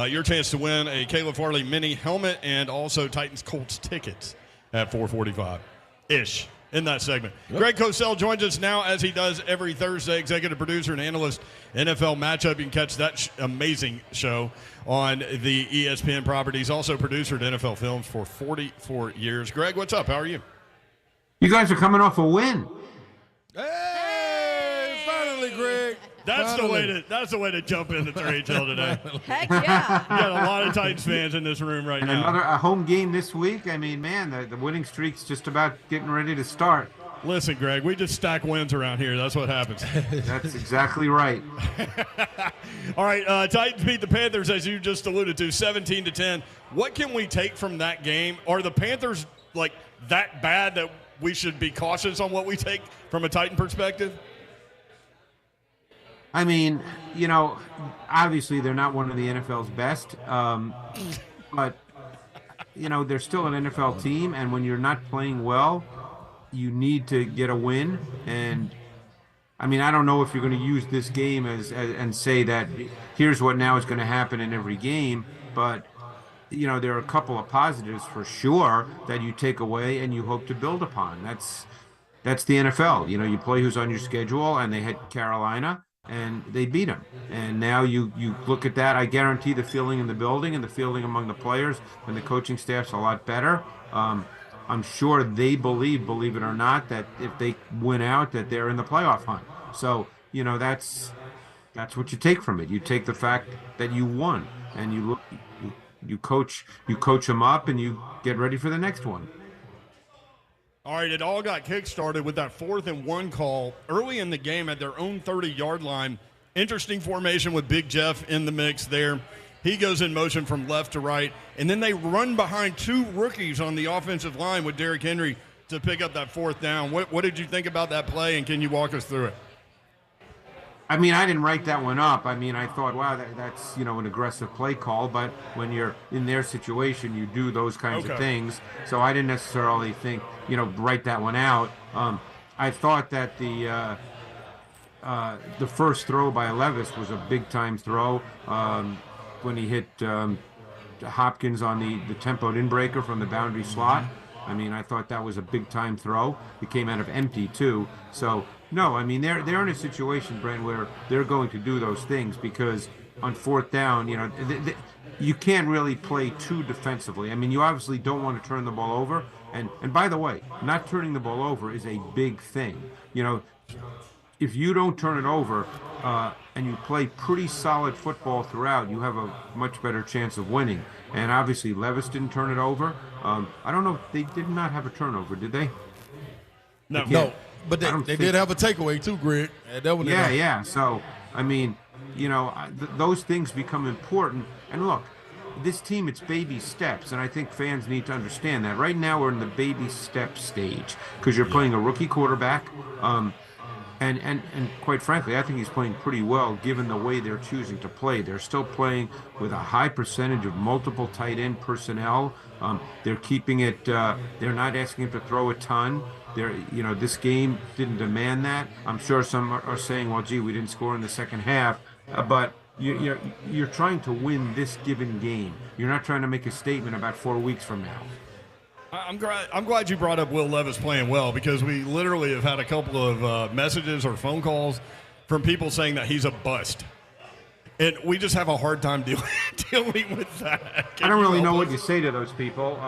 Your chance to win a Kayla Farley mini helmet and also Titans Colts tickets at 4:45-ish in that segment. Yep. Greg Cosell joins us now, as he does every Thursday, executive producer and analyst, NFL Matchup. You can catch that amazing show on the ESPN properties. Also producer at NFL Films for 44 years. Greg, what's up? How are you? You guys are coming off a win. Hey, finally, Greg. That's the way to jump into 3HL today. Heck yeah. You got a lot of Titans fans in this room right And now. a home game this week. I mean, man, the winning streak's just about getting ready to start. Listen, Greg, we just stack wins around here. That's what happens. That's exactly right. All right, Titans beat the Panthers, as you just alluded to, 17-10. What can we take from that game? Are the Panthers that bad that we should be cautious on what we take from a Titan perspective? I mean, obviously they're not one of the NFL's best, but, they're still an NFL team, and when you're not playing well, you need to get a win. And, I mean, I don't know if you're going to use this game and say that here's what now is going to happen in every game, but, there are a couple of positives for sure that you take away and you hope to build upon. That's the NFL. You play who's on your schedule, and they hit Carolina. And they beat them. And now you look at that. I guarantee the feeling in the building and the feeling among the players and the coaching staff's a lot better. I'm sure they believe it or not, that if they win out, that they're in the playoff hunt. So, that's what you take from it. You take the fact that you won, and you coach them up, and you get ready for the next one. All right, it all got kick-started with that 4th and 1 call early in the game at their own 30-yard line. Interesting formation with Big Jeff in the mix there. He goes in motion from left to right, and then they run behind 2 rookies on the offensive line with Derrick Henry to pick up that 4th down. What did you think about that play, and can you walk us through it? I mean, I didn't write that one up. I mean, I thought, wow, that's, an aggressive play call. But when you're in their situation, you do those kinds of things. So I didn't necessarily think, write that one out. I thought that the first throw by Levis was a big-time throw when he hit Hopkins on the tempoed in-breaker from the boundary slot. I mean, I thought that was a big-time throw. It came out of empty, too. So, no, I mean, they're in a situation, Brent, where they're going to do those things because on 4th down, you can't really play too defensively. I mean, you obviously don't want to turn the ball over. And by the way, not turning the ball over is a big thing. If you don't turn it over and you play pretty solid football throughout, you have a much better chance of winning. And obviously, Levis didn't turn it over. I don't know. They did not have a turnover, did they? No. But they did have a takeaway too, Greg. Yeah. So, I mean, those things become important. And look, this team, it's baby steps, and I think fans need to understand that. Right now, we're in the baby step stage because you're playing a rookie quarterback. And quite frankly, I think he's playing pretty well given the way they're choosing to play. They're still playing with a high percentage of multiple tight end personnel. They're keeping it. They're not asking him to throw a ton. This game didn't demand that. I'm sure some are saying, "Well, gee, we didn't score in the second half," but you're trying to win this given game. You're not trying to make a statement about 4 weeks from now. I'm glad you brought up Will Levis playing well, because we literally have had a couple of messages or phone calls from people saying that he's a bust. And we just have a hard time dealing with that. I don't really know what you say to those people.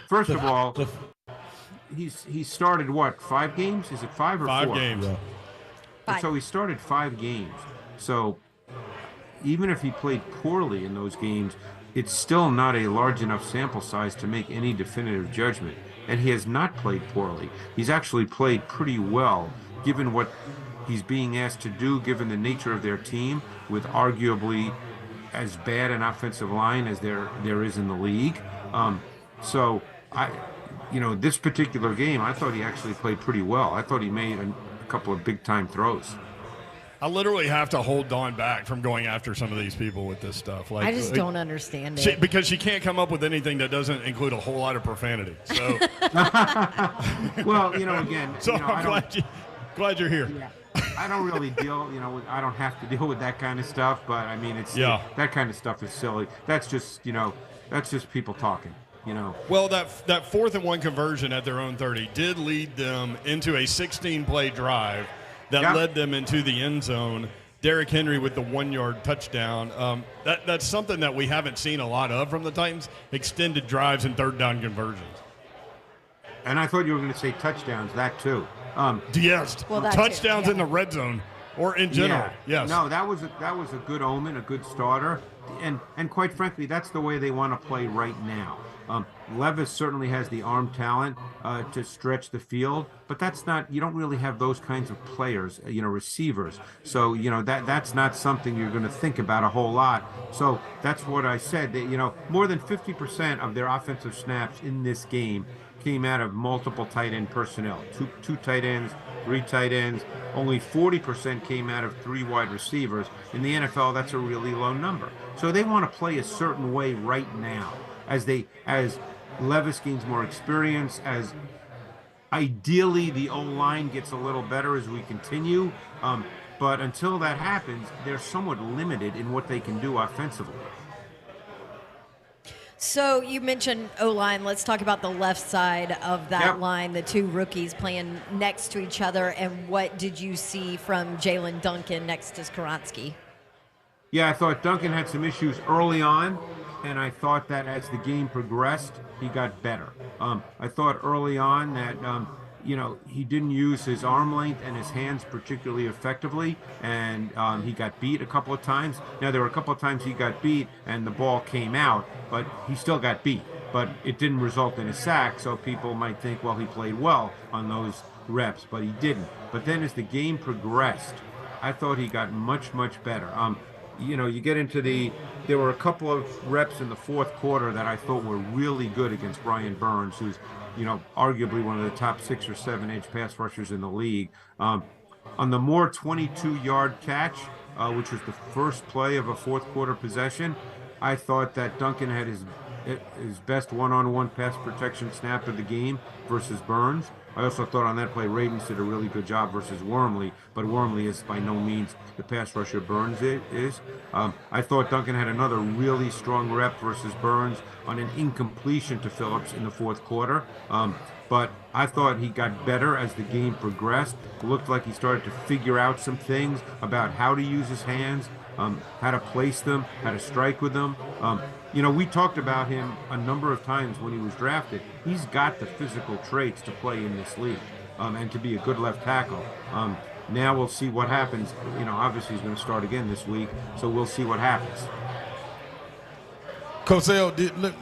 First of all, he started what, 5 games? Is it 5 or 4? 5 games. Yeah. Five. So he started 5 games. So even if he played poorly in those games, it's still not a large enough sample size to make any definitive judgment. And he has not played poorly. He's actually played pretty well, given what he's being asked to do, given the nature of their team, with arguably as bad an offensive line as there is in the league. This particular game, I thought he actually played pretty well. I thought he made a couple of big-time throws. I literally have to hold Dawn back from going after some of these people with this stuff. I just don't understand it. Because she can't come up with anything that doesn't include a whole lot of profanity. So, Well, again, so I'm glad you're here. Yeah. I don't really deal, I don't have to deal with that kind of stuff, but I mean, that kind of stuff is silly. That's just people talking. Well, that 4th and 1 conversion at their own 30 did lead them into a 16-play drive that led them into the end zone. Derrick Henry with the 1-yard touchdown. That's something that we haven't seen a lot of from the Titans, extended drives and 3rd down conversions. And I thought you were going to say touchdowns, that too. Yes, touchdowns in the red zone or in general. Yeah. Yes. No, that was a good omen, a good starter. And quite frankly, that's the way they want to play right now. Levis certainly has the arm talent to stretch the field, but you don't really have those kinds of players, receivers. So, that's not something you're going to think about a whole lot. So that's what I said, that, more than 50% of their offensive snaps in this game came out of multiple tight end personnel, two tight ends, 3 tight ends. Only 40% came out of 3 wide receivers. In the NFL, that's a really low number. So they want to play a certain way right now. As Levis gains more experience, as ideally the O-line gets a little better as we continue. But until that happens, they're somewhat limited in what they can do offensively. So you mentioned O-line. Let's talk about the left side of that line, the 2 rookies playing next to each other. And what did you see from Jalen Duncan next to Skoronski? Yeah, I thought Duncan had some issues early on, and I thought that as the game progressed, he got better. I thought early on that, he didn't use his arm length and his hands particularly effectively, and he got beat a couple of times. Now, there were a couple of times he got beat and the ball came out, but he still got beat. But it didn't result in a sack, so people might think, well, he played well on those reps, but he didn't. But then as the game progressed, I thought he got much, much better. You get into there were a couple of reps in the 4th quarter that I thought were really good against Brian Burns, who's, arguably one of the top 6 or 7 edge pass rushers in the league. On the Moore 22-yard catch, which was the first play of a 4th quarter possession, I thought that Duncan had his best one-on-one pass protection snap of the game versus Burns. I also thought on that play, Ravens did a really good job versus Wormley, but Wormley is by no means the pass rusher Burns is. I thought Duncan had another really strong rep versus Burns on an incompletion to Phillips in the 4th quarter. But I thought he got better as the game progressed. It looked like he started to figure out some things about how to use his hands, how to place them, how to strike with them. We talked about him a number of times when he was drafted. He's got the physical traits to play in this league and to be a good left tackle. Now we'll see what happens. Obviously he's going to start again this week, so we'll see what happens. Cosell,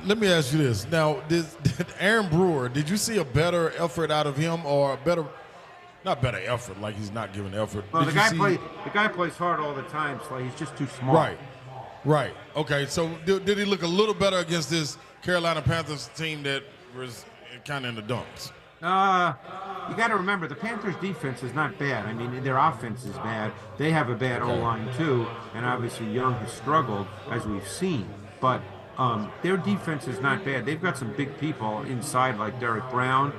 let me ask you this. Now, did Aaron Brewer, did you see a better effort out of him, or not better effort, like he's not giving effort? Well, the guy plays hard all the time, so he's just too small. Right. Right. Okay. So did he look a little better against this Carolina Panthers team that was kind of in the dumps? You got to remember the Panthers' defense is not bad. I mean, their offense is bad. They have a bad O-line too, and obviously Young has struggled as we've seen. But their defense is not bad. They've got some big people inside like Derek Brown.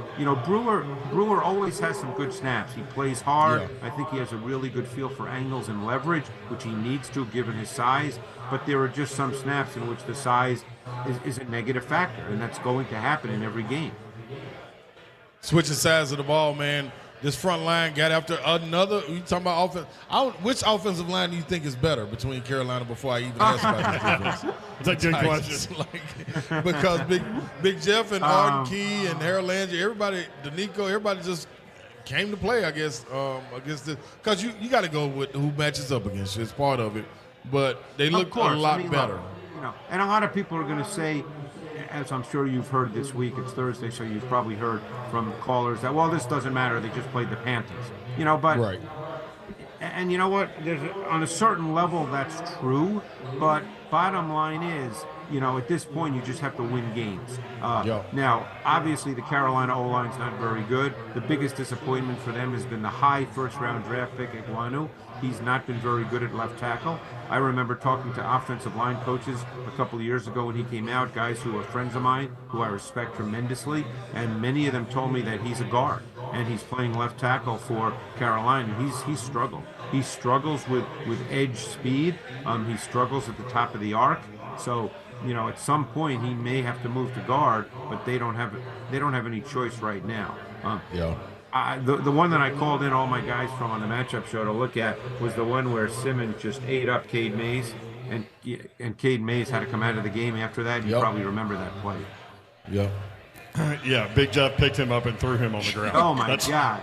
Brewer always has some good snaps. He plays hard. Yeah. I think he has a really good feel for angles and leverage, which he needs to given his size. But there are just some snaps in which the size is a negative factor, and that's going to happen in every game. Switching sides of the ball, man. This front line got after another. You talking about offense? Which offensive line do you think is better between Carolina before I even ask about this defense? It's a good question. Because Big Jeff and Arden Key and Harold Landry, everybody, Danico, everybody just came to play, I guess, against this. Because you got to go with who matches up against you. It's part of it. But they look a lot better. Look, and a lot of people are going to say, as I'm sure you've heard this week, it's Thursday, so you've probably heard from callers that, well, this doesn't matter. They just played the Panthers. But right. And you know what? On a certain level, that's true. But bottom line is, at this point, you just have to win games. Now, obviously, the Carolina O-line's not very good. The biggest disappointment for them has been the high first-round draft pick, Iguanu. He's not been very good at left tackle. I remember talking to offensive line coaches a couple of years ago when he came out, guys who are friends of mine, who I respect tremendously, and many of them told me that he's a guard, and he's playing left tackle for Carolina. He's struggled. He struggles with edge speed. He struggles at the top of the arc. So, at some point he may have to move to guard, but they don't have any choice right now. The one that I called in all my guys from on the matchup show to look at was the one where Simmons just ate up Cade Mays, and Cade Mays had to come out of the game after that. You probably remember that play. Yeah. Yeah, Big Jeff picked him up and threw him on the ground. Oh, my God.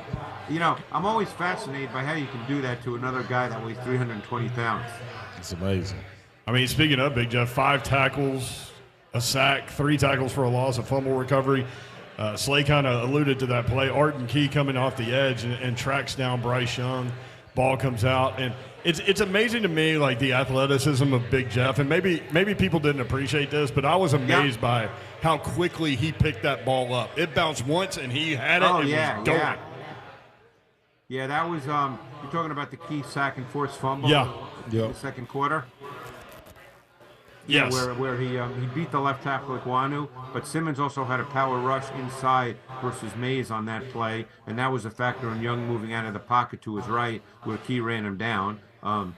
I'm always fascinated by how you can do that to another guy that weighs 320 pounds. It's amazing. I mean, speaking of Big Jeff, 5 tackles, a sack, 3 tackles for a loss, a fumble recovery. Slay kind of alluded to that play. Arden Key coming off the edge and tracks down Bryce Young. Ball comes out. And it's amazing to me, like, the athleticism of Big Jeff. And maybe people didn't appreciate this, but I was amazed by how quickly he picked that ball up. It bounced once, and he had it and was going. Yeah, that was you're talking about the Key sack and forced fumble in the second quarter? Yes. Where he beat the left tackle Iguanu, but Simmons also had a power rush inside versus Mays on that play, and that was a factor in Young moving out of the pocket to his right, where Key ran him down. And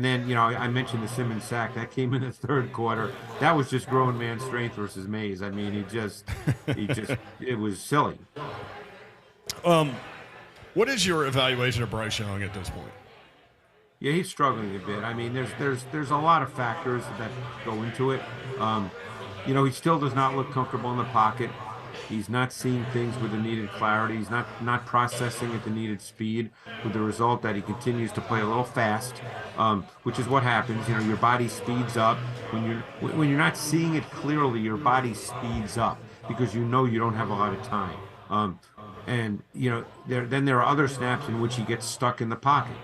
then, I mentioned the Simmons sack. That came in the third quarter. That was just grown man strength versus Mays. I mean, it was silly. What is your evaluation of Bryce Young at this point? Yeah, he's struggling a bit. I mean, there's a lot of factors that go into it. He still does not look comfortable in the pocket. He's not seeing things with the needed clarity. He's not processing at the needed speed, with the result that he continues to play a little fast, which is what happens. Your body speeds up when you're not seeing it clearly. Your body speeds up because you don't have a lot of time. And there are other snaps in which he gets stuck in the pocket.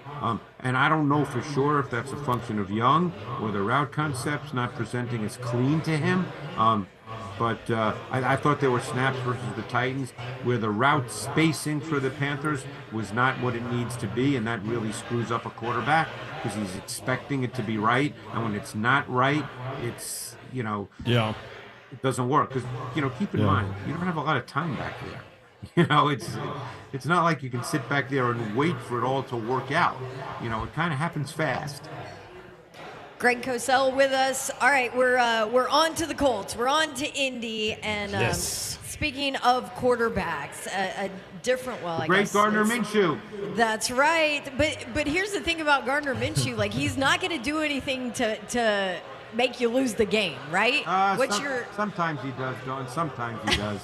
And I don't know for sure if that's a function of Young or the route concepts not presenting as clean to him. But I thought there were snaps versus the Titans where the route spacing for the Panthers was not what it needs to be, and that really screws up a quarterback because he's expecting it to be right, and when it's not right, it's it doesn't work. Because keep in mind, you don't have a lot of time back there. It's not like you can sit back there and wait for it all to work out. It kind of happens fast. Greg Cosell with us. All right, we're on to the Colts. We're on to Indy, and speaking of quarterbacks, a different I Great guess. Gardner Minshew. That's right. But here's the thing about Gardner Minshew, like he's not going to do anything to make you lose the game, right? Sometimes he does, Dawn. Sometimes he does.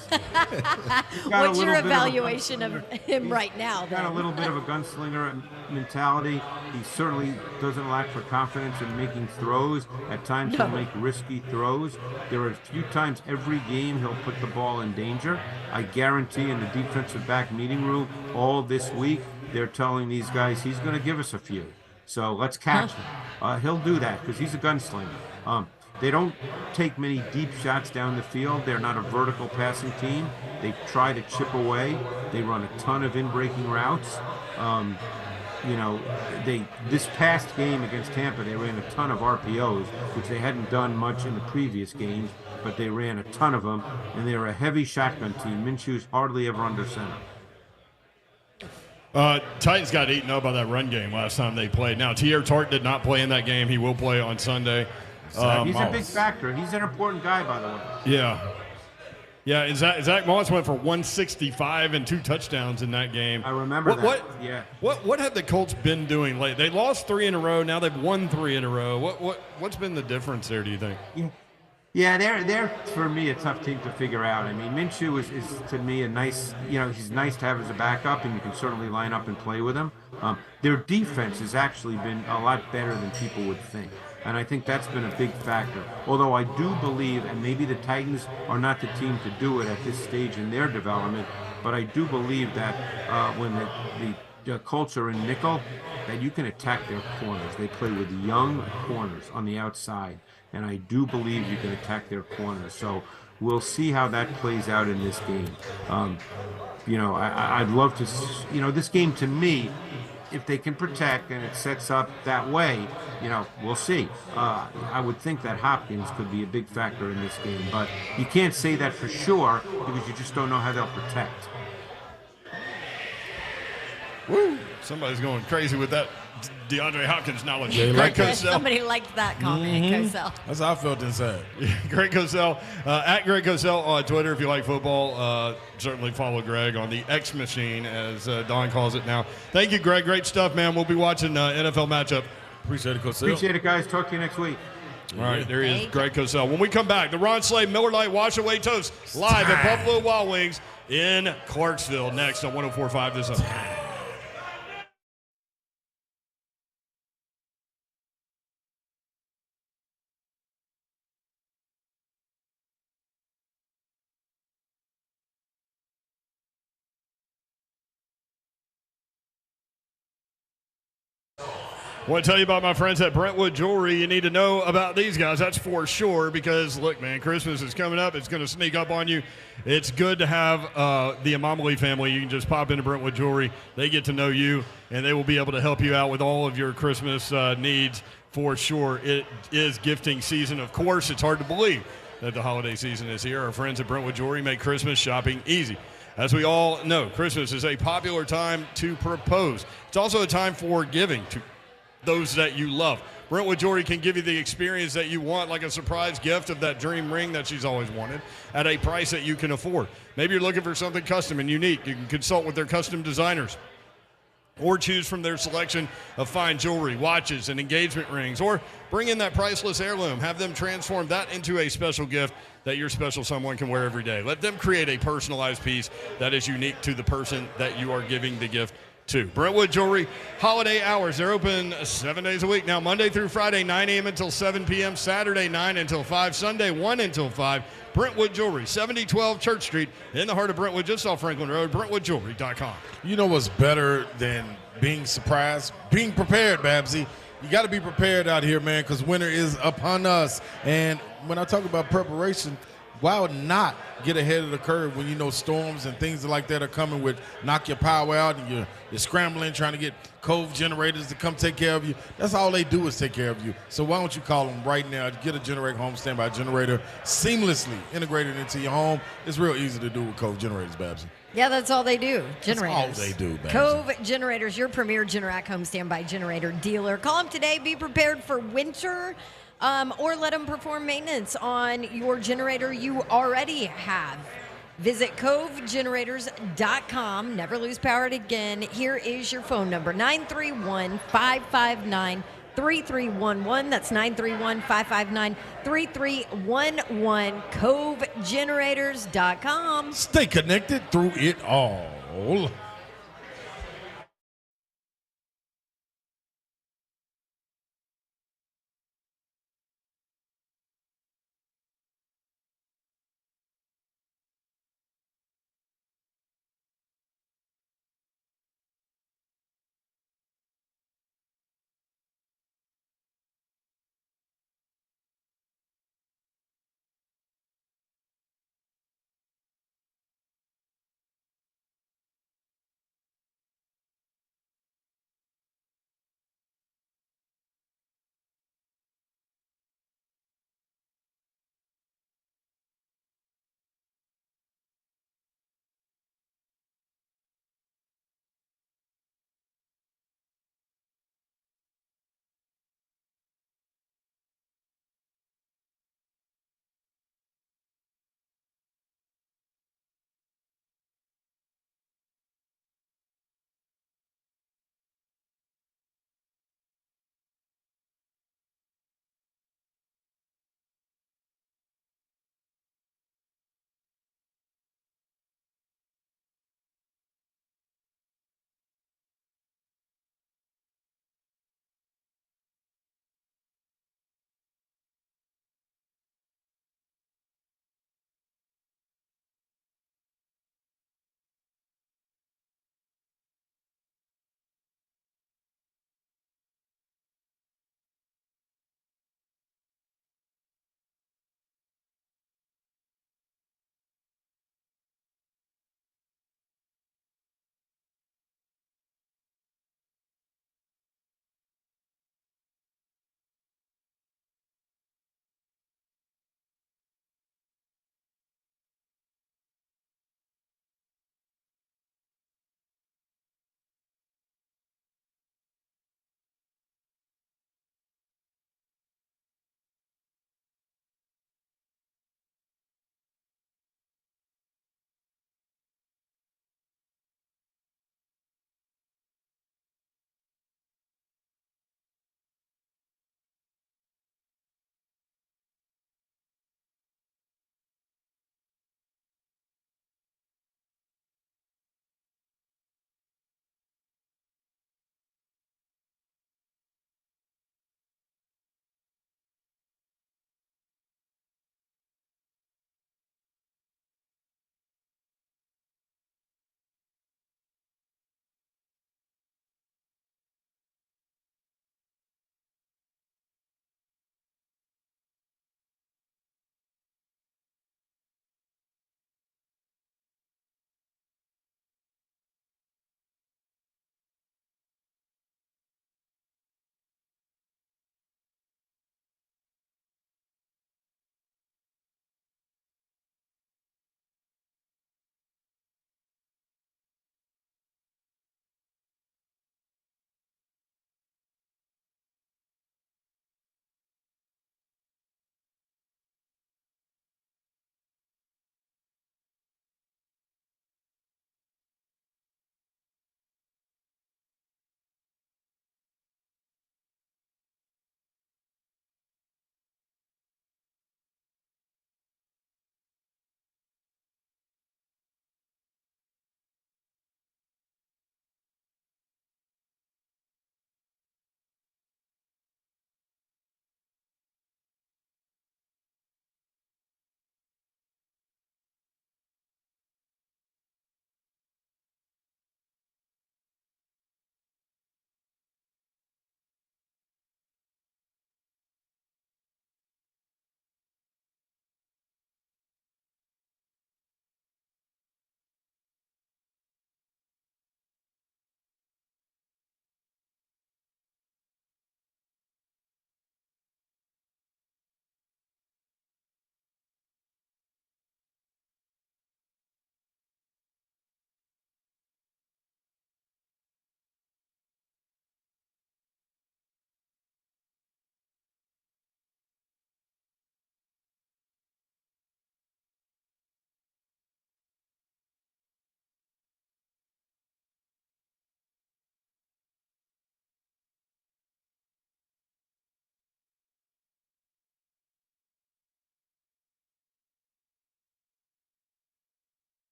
What's your evaluation of him right now? He's got a little bit of a gunslinger mentality. He certainly doesn't lack for confidence in making throws. At times he'll make risky throws. There are a few times every game he'll put the ball in danger. I guarantee in the defensive back meeting room all this week, they're telling these guys he's going to give us a few. So let's catch him. He'll do that because he's a gunslinger. They don't take many deep shots down the field. They're not a vertical passing team. They try to chip away. They run a ton of in-breaking routes. This past game against Tampa, they ran a ton of RPOs, which they hadn't done much in the previous games, but they ran a ton of them, and they're a heavy shotgun team. Minshew's hardly ever under center. Titans got eaten up by that run game last time they played. Now, T.R. Tart did not play in that game. He will play on Sunday. He's a big factor. He's an important guy, by the way. Yeah. Yeah, and Zach Moss went for 165 and 2 touchdowns in that game. I remember that. Yeah. What have the Colts been doing late? They lost 3 in a row. Now they've won 3 in a row. What's been the difference there, do you think? Yeah, they're for me a tough team to figure out. I mean, Minshew is to me a nice, he's nice to have as a backup, and you can certainly line up and play with him. Their defense has actually been a lot better than people would think. And I think that's been a big factor. Although I do believe, and maybe the Titans are not the team to do it at this stage in their development, but I do believe that when the Colts are in nickel, that you can attack their corners. They play with young corners on the outside, and I do believe you can attack their corners. So we'll see how that plays out in this game. I'd love to, this game to me, if they can protect and it sets up that way, we'll see. I would think that Hopkins could be a big factor in this game, but you can't say that for sure because you just don't know how they'll protect. Woo! Somebody's going crazy with that DeAndre Hopkins knowledge. Greg Cosell. Somebody liked that comment, Cosell. That's how I felt inside. Greg Cosell, at Greg Cosell on Twitter if you like football. Certainly follow Greg on the X Machine, as Don calls it now. Thank you, Greg. Great stuff, man. We'll be watching NFL matchup. Appreciate it, Cosell. Appreciate it, guys. Talk to you next week. All right, there he is, Greg Cosell. When we come back, the Ron Slade Miller Lite Wash Away Toast live at Buffalo Wild Wings in Clarksville next on 104.5 This Up. I want to tell you about my friends at Brentwood Jewelry. You need to know about these guys, that's for sure, because, look, man, Christmas is coming up. It's going to sneak up on you. It's good to have the Amamali family. You can just pop into Brentwood Jewelry. They get to know you, and they will be able to help you out with all of your Christmas needs for sure. It is gifting season, of course. It's hard to believe that the holiday season is here. Our friends at Brentwood Jewelry make Christmas shopping easy. As we all know, Christmas is a popular time to propose. It's also a time for giving to those that you love. Brentwood Jewelry can give you the experience that you want, like a surprise gift of that dream ring that she's always wanted at a price that you can afford. Maybe you're looking for something custom and unique. You can consult with their custom designers or choose from their selection of fine jewelry, watches, and engagement rings, or bring in that priceless heirloom. Have them transform that into a special gift that your special someone can wear every day. Let them create a personalized piece that is unique to the person that you are giving the gift to. Brentwood Jewelry, holiday hours. They're open 7 days a week. Now, Monday through Friday, 9 a.m. until 7 p.m. Saturday, 9 until 5. Sunday, 1 until 5. Brentwood Jewelry, 7012 Church Street in the heart of Brentwood, just off Franklin Road, BrentwoodJewelry.com. You know what's better than being surprised? Being prepared, Babsy. You got to be prepared out here, man, because winter is upon us. And when I talk about preparation, why not get ahead of the curve when you know storms and things like that are coming, with knock your power out and you're scrambling trying to get Cove generators to come take care of you? That's all they do is take care of you. So why don't you call them right now? Get a Generac home standby generator seamlessly integrated into your home. It's real easy to do with Cove generators, Babsy. Yeah, that's all they do. Generators. That's all they do, Babsy. Cove Generators, your premier Generac home standby generator dealer. Call them today. Be prepared for winter. Or let them perform maintenance on your generator you already have. Visit covegenerators.com. Never lose power again. Here is your phone number, 931-559-3311. That's 931-559-3311. covegenerators.com. Stay connected through it all.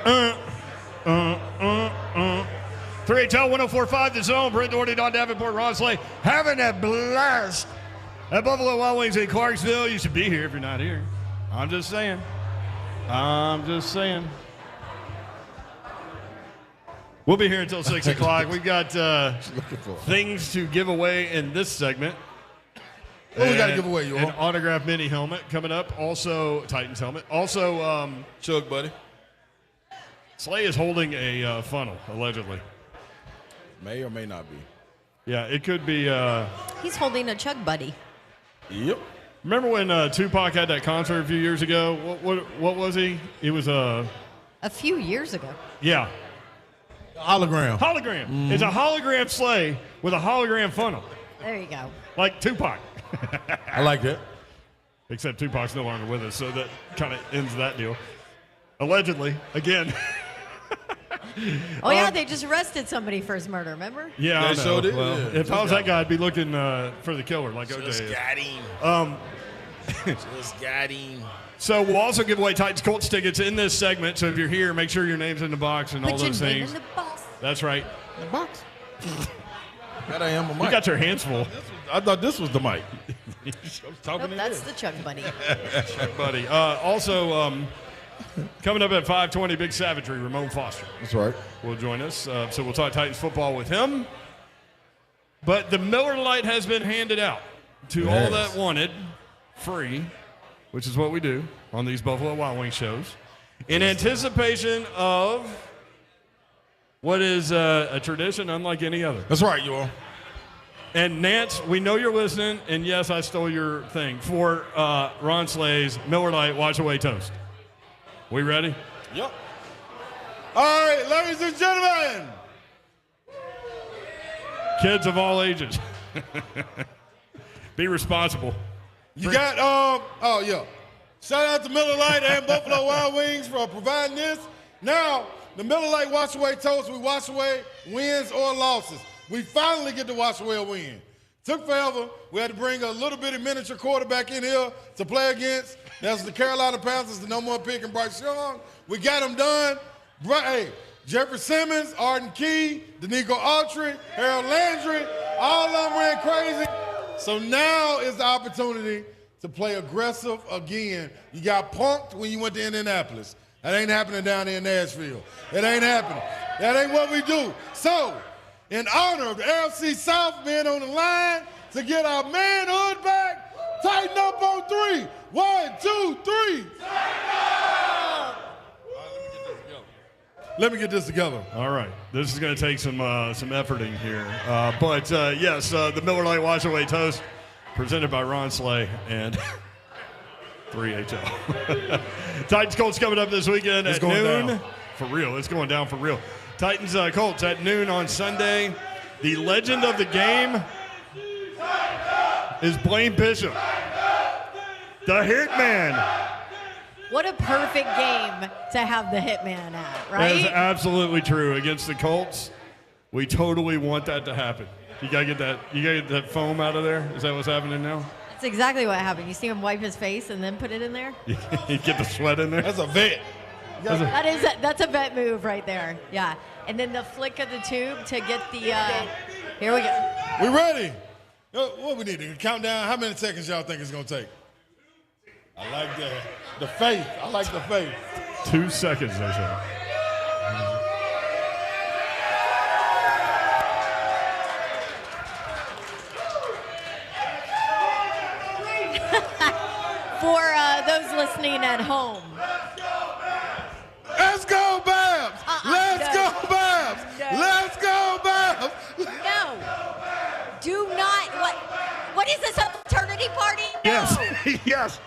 3HL 1045 The Zone. Brent Doherty, Don Davenport, Ron Slay. Having a blast at Buffalo Wild Wings in Clarksville. You should be here if you're not here. I'm just saying. We'll be here until 6 o'clock. We've got things to give away in this segment. What we got to give away, you all? An autographed mini helmet coming up. Also, Titans helmet. Also, Chug, buddy. Slay is holding a funnel, allegedly. May or may not be. Yeah, it could be. He's holding a chug buddy. Yep. Remember when Tupac had that concert a few years ago? What was he? It was a few years ago. Yeah. Hologram. Hologram. It's a hologram sleigh with a hologram funnel. There you go. Like Tupac. I like that. Except Tupac's no longer with us, so that kind of ends that deal. Allegedly, again. Oh, yeah, they just arrested somebody for his murder, remember? Yeah, I know. showed it. Well, Yeah, if I was that guy, I'd be looking for the killer like OJ Just is. got him. Just got him. So we'll also give away Titans Colts tickets in this segment. So if you're here, make sure your name's in the box and all Put your those name things. in the box. That's right. The box. That I am a mic. You got your hands full. I thought this was the mic. I was talking Nope, to that's this. the chug buddy. Buddy. Also, coming up at 5:20, Big Savagery, Ramon Foster That's right. will join us. So we'll talk Titans football with him. But the Miller Lite has been handed out to all that wanted, free, which is what we do on these Buffalo Wild Wings shows, in anticipation of what is a tradition unlike any other. That's right, you all. And Nance, we know you're listening, and yes, I stole your thing for Ron Slay's Miller Lite Watch Away Toast. We ready? Yep. All right, ladies and gentlemen. Kids of all ages. Be responsible. You got, oh, yeah. Shout out to Miller Lite and Buffalo Wild Wings for providing this. Now, the Miller Lite Wash Away Toast, we wash away wins or losses. We finally get to wash away a win. Took forever. We had to bring a little bitty miniature quarterback in here to play against. That's the Carolina Panthers, the number one pick, and Bryce Young. We got them done. Hey, Jeffrey Simmons, Arden Key, Danico Autry, Harold Landry, all of them ran crazy. So now is the opportunity to play aggressive again. You got punked when you went to Indianapolis. That ain't happening down there in Nashville. It ain't happening. That ain't what we do. So, in honor of the AFC South being on the line to get our manhood back, tighten up on 3. 1, 2, 3. Let me get this together. All right. This is going to take some efforting here. But yes, the Miller Lite Wash Away Toast presented by Ron Slay and 3HL. Titans Colts coming up this weekend at noon. Down. For real. It's going down for real. Titans Colts at noon on Sunday. The legend of the game is Blaine Bishop, the Hitman. What a perfect game to have the hitman at, That is right? absolutely true. Against the Colts, we totally want that to happen. You gotta get that. You gotta get that foam out of there. Is that what's happening now? That's exactly what happened. You see him wipe his face and then put it in there? You get the sweat in there. That's a vet. That's a vet move right there. Yeah. And then the flick of the tube to get the. Here we go. We ready? What we need to count down? How many seconds y'all think it's gonna take? I like that. The faith. I like the faith. 2 seconds, they say. For those listening at home. Let's go, Babs! Let's no. go, Babs! No. Let's go, Babs! No. Do not. What is this, a fraternity party? No. Yes. Yes.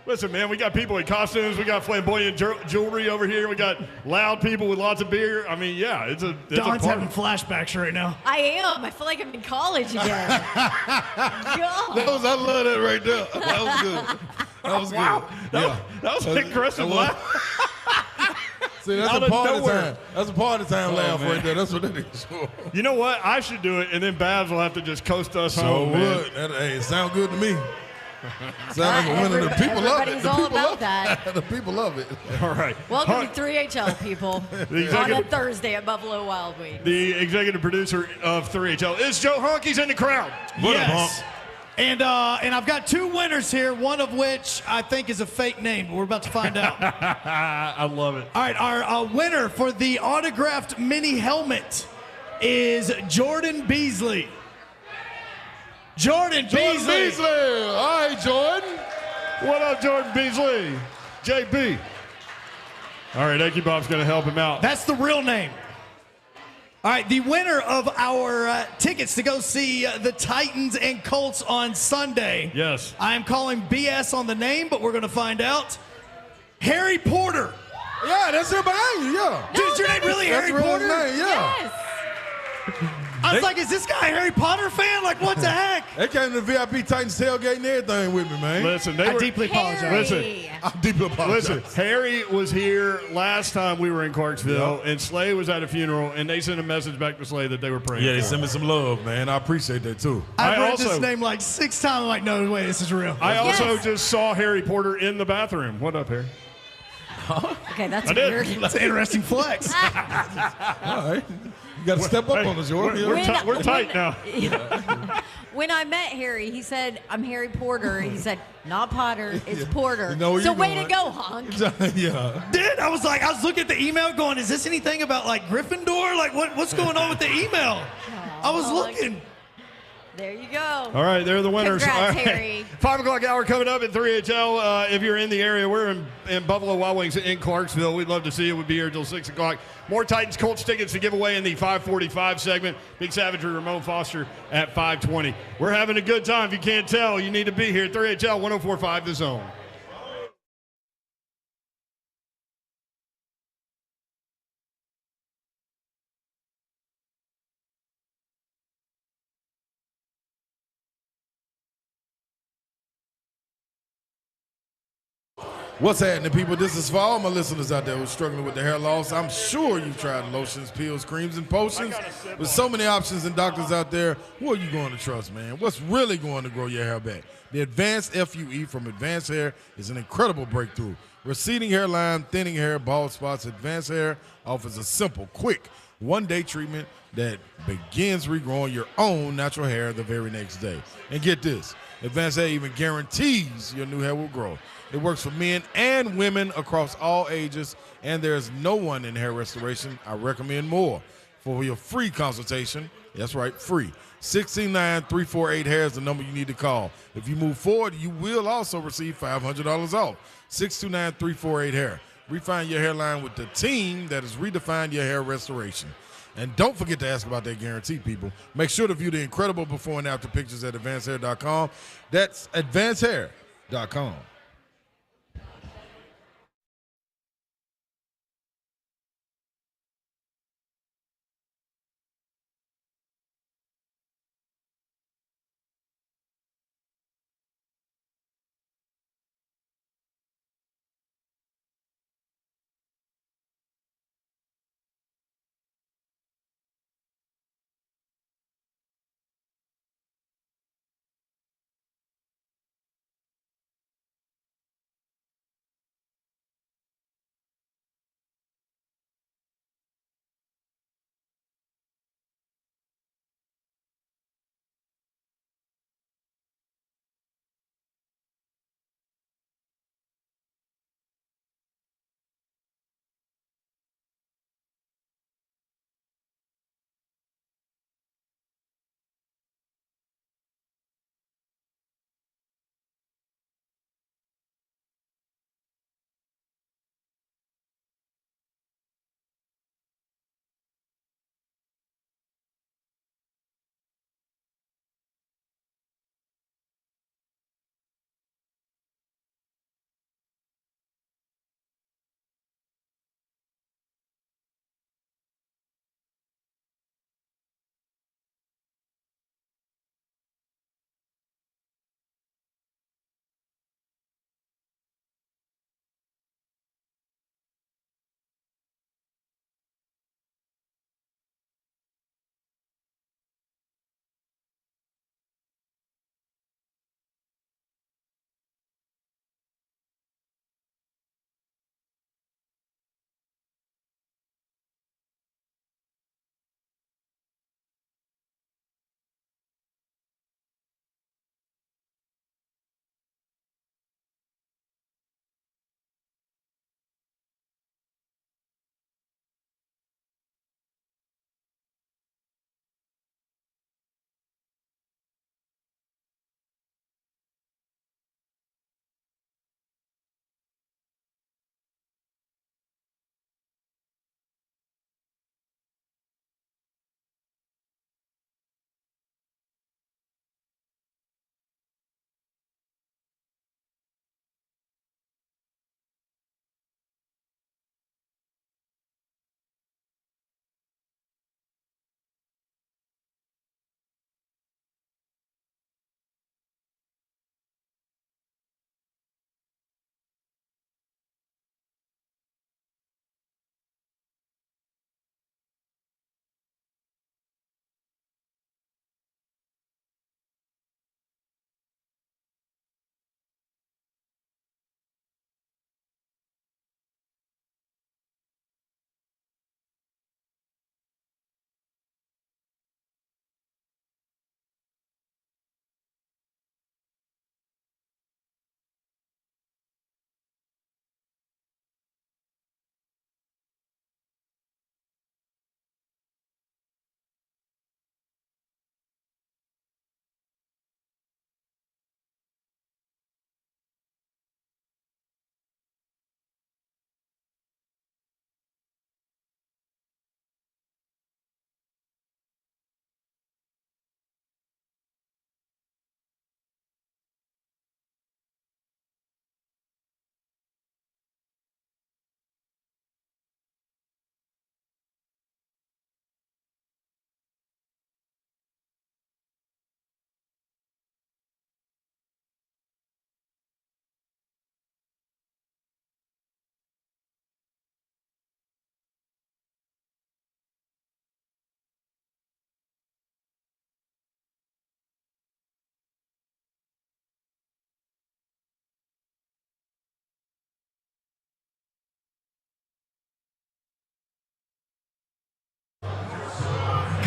Listen, man, we got people in costumes. We got flamboyant jewelry over here. We got loud people with lots of beer. I mean, yeah, it's a Don's party. having flashbacks right now. I am. I feel like I'm in college again. God. I love that right there. That was good. That was good. That was an aggressive laugh. See, that's Out a of party nowhere. time. That's a party time laugh man. right there. That's what that is. You know what? I should do it, and then Babs will have to just coast us So home. Man. would. Hey, it sound good to me. Sound like a winner. The people love it. Everybody's The all people about love that. it. The people love it. All right. Welcome to 3HL, people. On a Thursday at Buffalo Wild Wings. The executive producer of 3HL is Joe Honk. He's in the crowd. Yes. And I've got two winners here, one of which I think is a fake name, but we're about to find out. I love it. All right, our winner for the autographed mini helmet is Jordan Beasley. Jordan Beasley. All right, Jordan. What up, Jordan Beasley? JB. All right, Eggy Bob's going to help him out. That's the real name. All right, the winner of our tickets to go see the Titans and Colts on Sunday. Yes. I am calling BS on the name, but we're going to find out. Harry Porter. Yeah, that's it behind you, yeah. Dude, is your name really That's Harry real Porter? name, yeah. Yes. I was like, is this guy a Harry Potter fan? Like, what the heck? They came to the VIP Titans tailgate and everything with me, man. Listen, I deeply apologize. Harry. I deeply apologize. Listen, Harry was here last time we were in Clarksville, and Slay was at a funeral, and they sent a message back to Slay that they were praying. Yeah, they for sent me some love, man. I appreciate that, too. I've I read also- this name like 6 times. I'm like, no way, this is real. I also Yes. just saw Harry Porter in the bathroom. What up, Harry? Okay, that's I did. weird. That's an interesting flex. All right. You got to step up on us, Jordan. We're tight now. When I met Harry, he said, I'm Harry Porter. He said, not Potter, it's Porter. You know where so you're way going. to go, Honk. Yeah. Dude, I was looking at the email going, is this anything about like Gryffindor? Like what's going on with the email? I was looking. There you go. All right, they're the winners. Congrats, All right. Harry. 5 o'clock hour coming up at 3HL. If you're in the area, we're in Buffalo Wild Wings in Clarksville. We'd love to see you. We'll be here until 6 o'clock. More Titans Colts tickets to give away in the 5:45 segment. Big Savagery, Ramon Foster at 5:20. We're having a good time. If you can't tell, you need to be here. 3HL 104.5 The Zone. What's happening, people? This is for all my listeners out there who are struggling with the hair loss. I'm sure you've tried lotions, pills, creams, and potions. With so many options and doctors out there, who are you going to trust, man? What's really going to grow your hair back? The Advanced FUE from Advanced Hair is an incredible breakthrough. Receding hairline, thinning hair, bald spots, Advanced Hair offers a simple, quick, one-day treatment that begins regrowing your own natural hair the very next day. And get this, Advanced Hair even guarantees your new hair will grow. It works for men and women across all ages, and there's no one in hair restoration I recommend more. For your free consultation, that's right, free, 639-348-HAIR is the number you need to call. If you move forward, you will also receive $500 off. 629-348-HAIR. Refine your hairline with the team that has redefined your hair restoration. And don't forget to ask about that guarantee, people. Make sure to view the incredible before and after pictures at advancedhair.com. That's advancedhair.com.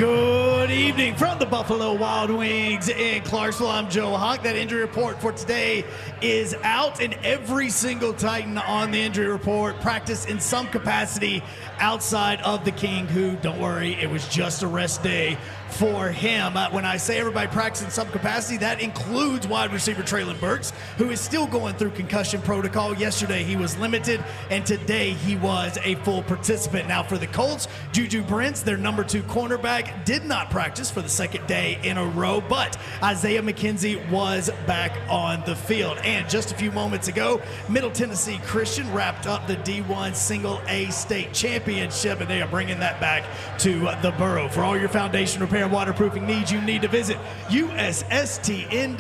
Good evening from the Buffalo Wild Wings in Clarksville. I'm Joe Hawk. That injury report for today is out, and every single Titan on the injury report practiced in some capacity outside of the King, who, don't worry, it was just a rest day for him. When I say everybody practiced in some capacity, that includes wide receiver Traylon Burks, who is still going through concussion protocol. Yesterday he was limited, and today he was a full participant. Now for the Colts, Juju Brents, their number 2 cornerback, did not practice for the second day in a row, but Isaiah McKenzie was back on the field. And just a few moments ago, Middle Tennessee Christian wrapped up the D1 Single A State Championship, and they are bringing that back to the borough. For all your foundation repair and waterproofing needs, you need to visit USSTN.com.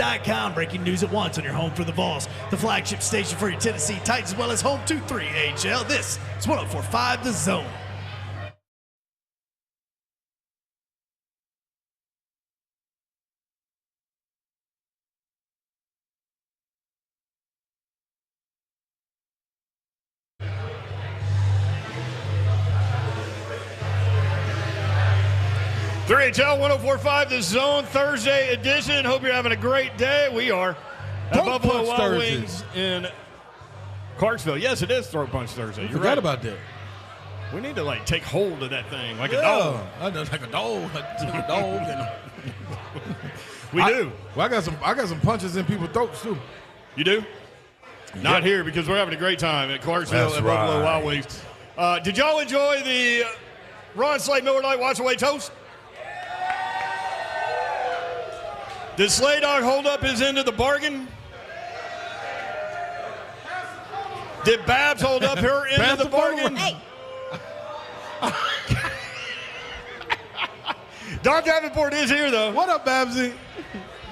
Breaking news at once on your home for the Vols, the flagship station for your Tennessee Titans, as well as home to 3HL. This is 104.5 The Zone. HL 104.5 The Zone Thursday edition. Hope you're having a great day. We are at Buffalo Wild Wings in Clarksville. Yes, it is Throat Punch Thursday. You forgot about that. We need to take hold of that thing like a dog. Like a dog. Like a dog. We do. Well, I got some punches in people's throats too. You do? Not here, because we're having a great time at Clarksville at Buffalo Wild Wings. Did y'all enjoy the Ron Slade Miller Lite Watch Away Toast? Did Slade Dog hold up his end of the bargain? Did Babs hold up her end of the bargain? Hey. Don Davenport is here, though. What up, Babsy?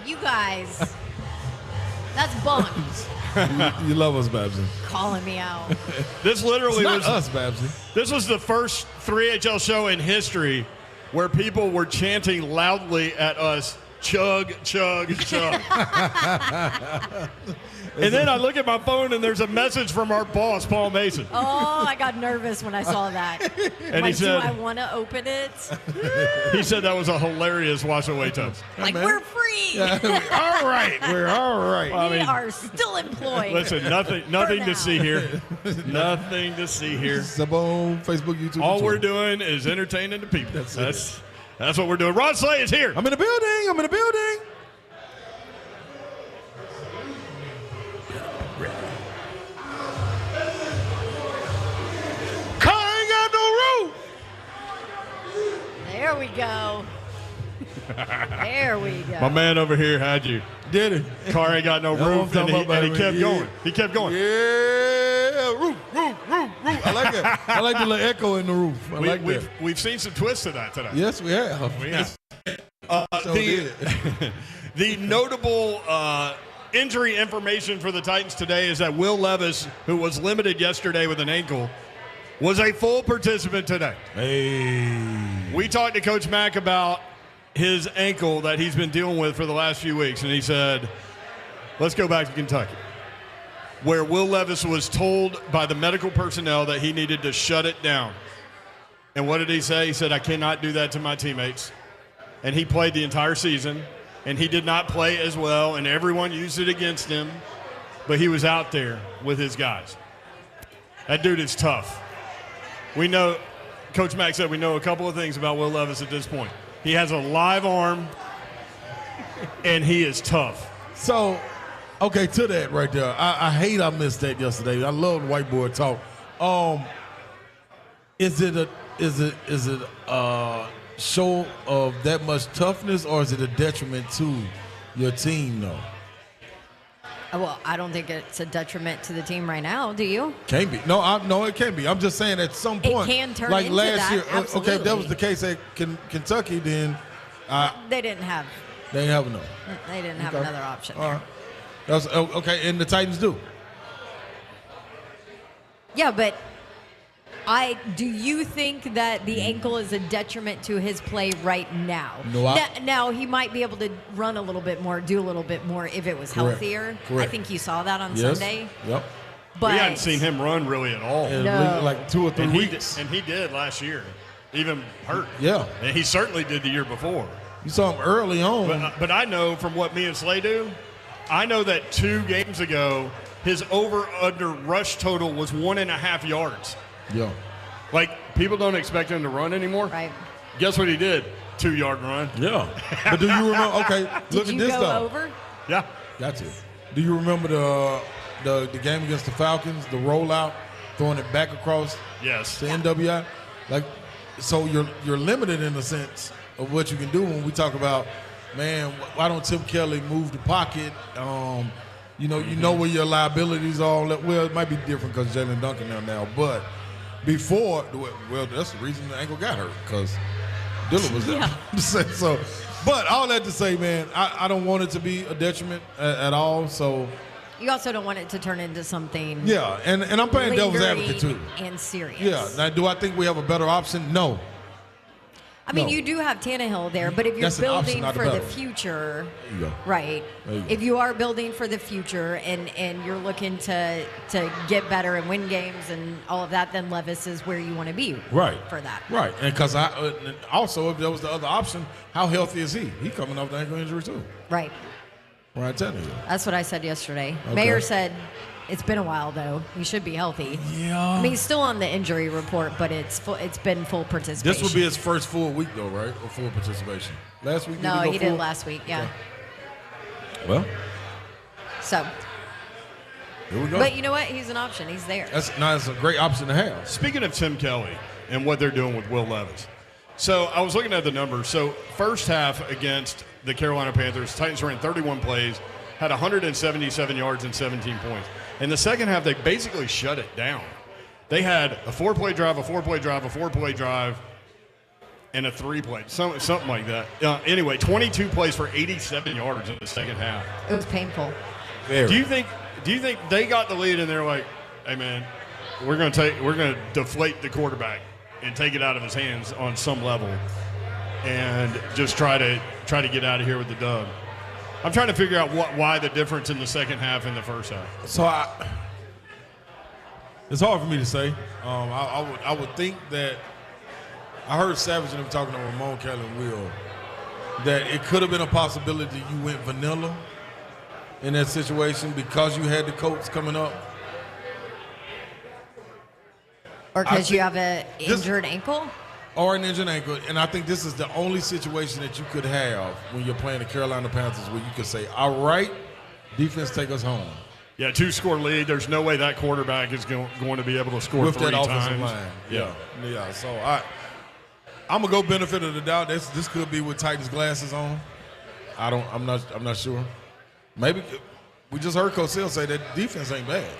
You guys. That's bums. You love us, Babsy. Calling me out. This literally It's not was us, Babsy. This was the first 3HL show in history where people were chanting loudly at us, chug, chug, chug. And then I look at my phone and there's a message from our boss, Paul Mason. Oh, I got nervous when I saw that. And he said, do I want to open it? he said that was a hilarious wash away toast. Like, we're free. Yeah, all right. We're all right. We are still employed. Listen, nothing to see here. Nothing to see here. Sabone, Facebook, YouTube. All we're doing is entertaining the people. That's what we're doing. Ron Slade is here. I'm in the building. Car ain't got no roof. There we go. There we go. My man over here had you. Did it? Car ain't got no roof, and he kept going. He kept going. Yeah, roof. I like that. I like the little echo in the roof. I like that. We've seen some twists to that today. Yes, we have. The notable injury information for the Titans today is that Will Levis, who was limited yesterday with an ankle, was a full participant today. Hey. We talked to Coach Mack about his ankle that he's been dealing with for the last few weeks, and he said, let's go back to Kentucky, where Will Levis was told by the medical personnel that he needed to shut it down. And what did he say? He said, I cannot do that to my teammates. And he played the entire season, and he did not play as well, and everyone used it against him, but he was out there with his guys. That dude is tough. We know, Coach Mack said, we know a couple of things about Will Levis at this point. He has a live arm, and he is tough. So, okay, to that right there, I hate I missed that yesterday. I love whiteboard talk. Is it a show of that much toughness, or is it a detriment to your team, though? Well, I don't think it's a detriment to the team right now, do you? Can't be. No, it can't be. I'm just saying at some point. It can turn like into last that, year. absolutely. Okay, if that was the case at Kentucky, then They didn't have they ain't having no. They didn't have another option. All right. That's okay, and the Titans do. Yeah, but do you think that the ankle is a detriment to his play right now? No, now he might be able to run a little bit more, do a little bit more if it was healthier. Correct. I think you saw that on Sunday. Yep. But we hadn't seen him run really at all. In No. like 2 or 3 weeks. And he did last year. even hurt. Yeah. And he certainly did the year before. You saw him early on. But I know from what me and Slay do, I know that 2 games ago, his over-under rush total was 1.5 yards. Yeah. Like, people don't expect him to run anymore. Right. Guess what he did? 2-yard run. Yeah. But do you remember? Okay, look Did at you this go though. over? Yeah. Got you. Do you remember the game against the Falcons, the rollout, throwing it back across Yes. to NWI? Like, so you're limited in the sense of what you can do when we talk about, man, why don't Tim Kelly move the pocket? You know where your liabilities are. Well, it might be different because Jalen Duncan now, but before, well, that's the reason the ankle got hurt because Dillon was there. So, but all that to say, man, I don't want it to be a detriment at all. So, You also don't want it to turn into something. yeah, and I'm playing devil's advocate too. And serious. Yeah. Now, do I think we have a better option? No. I mean, No. you do have Tannehill there, but if you're That's an option, building not a for the better. future, There you go. right? There you go. If you are building for the future and you're looking to get better and win games and all of that, then Levis is where you want to be. Right. For that. Right. And because also, if there was the other option, how healthy is he? He coming off the ankle injury too. Right. Right, telling you. That's what I said yesterday. Okay. Mayor said it's been a while though. He should be healthy. Yeah. I mean, he's still on the injury report, but it's been full participation. This will be his first full week though, right? Or full participation. Last week? No, did he full? did last week. Yeah. Okay. Well, So, here we go. but you know what? He's an option. He's there. That's a great option to have. Speaking of Tim Kelly and what they're doing with Will Levis. So I was looking at the numbers. So first half against the Carolina Panthers, Titans ran 31 plays, had 177 yards and 17 points. In the second half, they basically shut it down. They had a 4-play drive, a 4-play drive, a 4-play drive, and a 3-play, something like that. Anyway, 22 plays for 87 yards in the second half. It was painful. Very. Do you think they got the lead and they're like, hey man, we're gonna deflate the quarterback and take it out of his hands on some level and just try to get out of here with the dub? I'm trying to figure out why the difference in the second half and the first half. So it's hard for me to say. I would think that I heard Savage and them talking to Ramon, Kelly, and Will that it could have been a possibility you went vanilla in that situation because you had the Colts coming up. Or because you have an this- injured ankle? Or an injured ankle, and I think this is the only situation that you could have when you're playing the Carolina Panthers where you could say, all right, defense, take us home. Yeah, 2-score lead. There's no way that quarterback is going to be able to score With 3 that offensive times. line. Yeah. Yeah. So I'm gonna go benefit of the doubt. This could be with Titans glasses on. I'm not sure. Maybe we just heard Cosell say that defense ain't bad.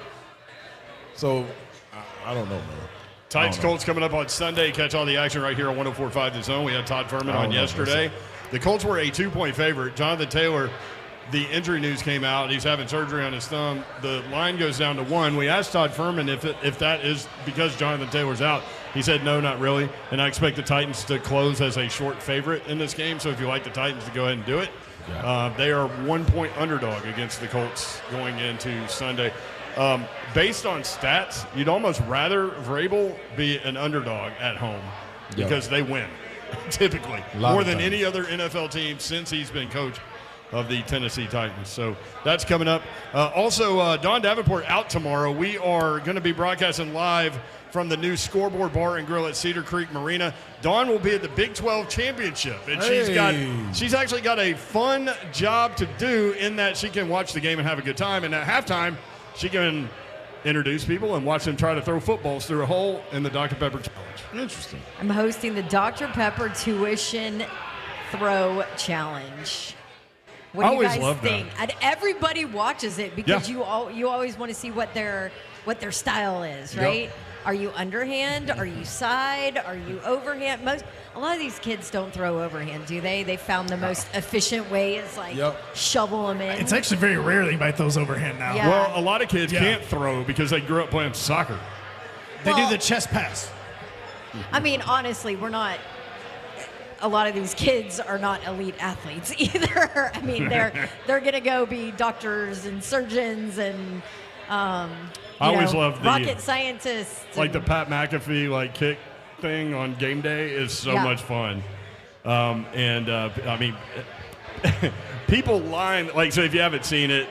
So I don't know, man. Titans Colts coming up on Sunday. Catch all the action right here on 104.5 The Zone. We had Todd Furman on yesterday. The Colts were a 2-point favorite. Jonathan Taylor, the injury news came out. He's having surgery on his thumb. The line goes down to 1. We asked Todd Furman if that is because Jonathan Taylor's out. He said no, not really. And I expect the Titans to close as a short favorite in this game. So if you like the Titans to go ahead and do it. They are 1-point underdog against the Colts going into Sunday. Based on stats, you'd almost rather Vrabel be an underdog at home because they win, typically, more than any other NFL team since he's been coach of the Tennessee Titans. So that's coming up. Also, Don Davenport out tomorrow. We are going to be broadcasting live from the new Scoreboard Bar and Grill at Cedar Creek Marina. Dawn will be at the Big 12 Championship, and she's actually got a fun job to do in that she can watch the game and have a good time, and at halftime, she can introduce people and watch them try to throw footballs through a hole in the Dr. Pepper Challenge. Interesting. I'm hosting the Dr. Pepper Tuition Throw Challenge. What do you always guys love that. think? And everybody watches it because you always want to see what their style is, right? Yep. Are you underhand? Are you side? Are you overhand? A lot of these kids don't throw overhand, do they? They found the most efficient way is shovel them in. It's actually very rare that anybody throws overhand now. Yeah. Well, a lot of kids can't throw because they grew up playing soccer. They Well- do the chest pass. I mean, honestly, a lot of these kids are not elite athletes either. I mean, they're going to go be doctors and surgeons and I always love the rocket scientists. like the Pat McAfee kick thing on game day is so Yeah. much fun. I mean, people line like, so if you haven't seen it,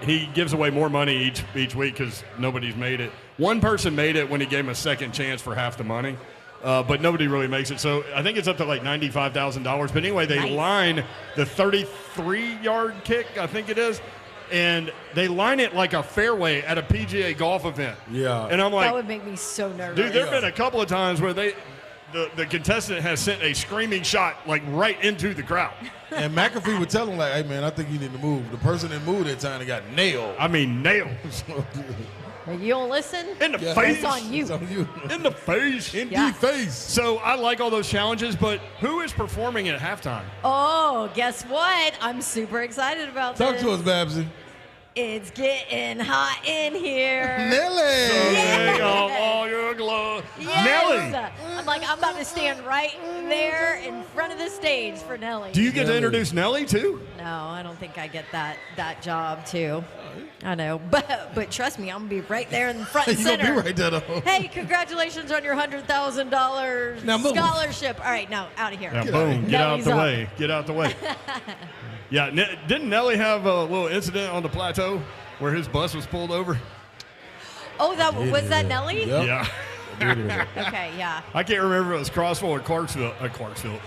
he gives away more money each week because nobody's made it. One person made it when he gave him a second chance for half the money, but nobody really makes it. So I think it's up to like $95,000. But anyway, they line the 33-yard kick, I think it is, and they line it like a fairway at a PGA golf event. Yeah. And I'm like, That would make me so nervous. dude, there have been a couple of times where the contestant has sent a screaming shot like right into the crowd. And McAfee would tell him, like, hey, man, I think you need to move. The person that moved that time got nailed. I mean, nailed. You don't listen? In the face. It's on you. It's on you. In the face. In Yeah. the face. So I like all those challenges, but who is performing at halftime? Oh, guess what? I'm super excited about Talk this. to us, Babsy. It's getting hot in here. Nelly. Take off all your gloves. Yes. Nelly. I'm like, I'm about to stand right there in front of the stage for Nelly. Do you get to Nelly. introduce Nelly too? No, I don't think I get that job too. I know, but trust me, I'm gonna be right there in the front and You center. gonna be right there, though. Hey, congratulations on your $100,000 Now move. scholarship. All right, now out of here. Yeah, boom. Get out Nelly's the up. way. Get out the way. Yeah, didn't Nelly have a little incident on the plateau where his bus was pulled over? Oh, was that Nelly? Yep. Yeah. Okay, yeah. I can't remember if it was Crossville or Clarksville.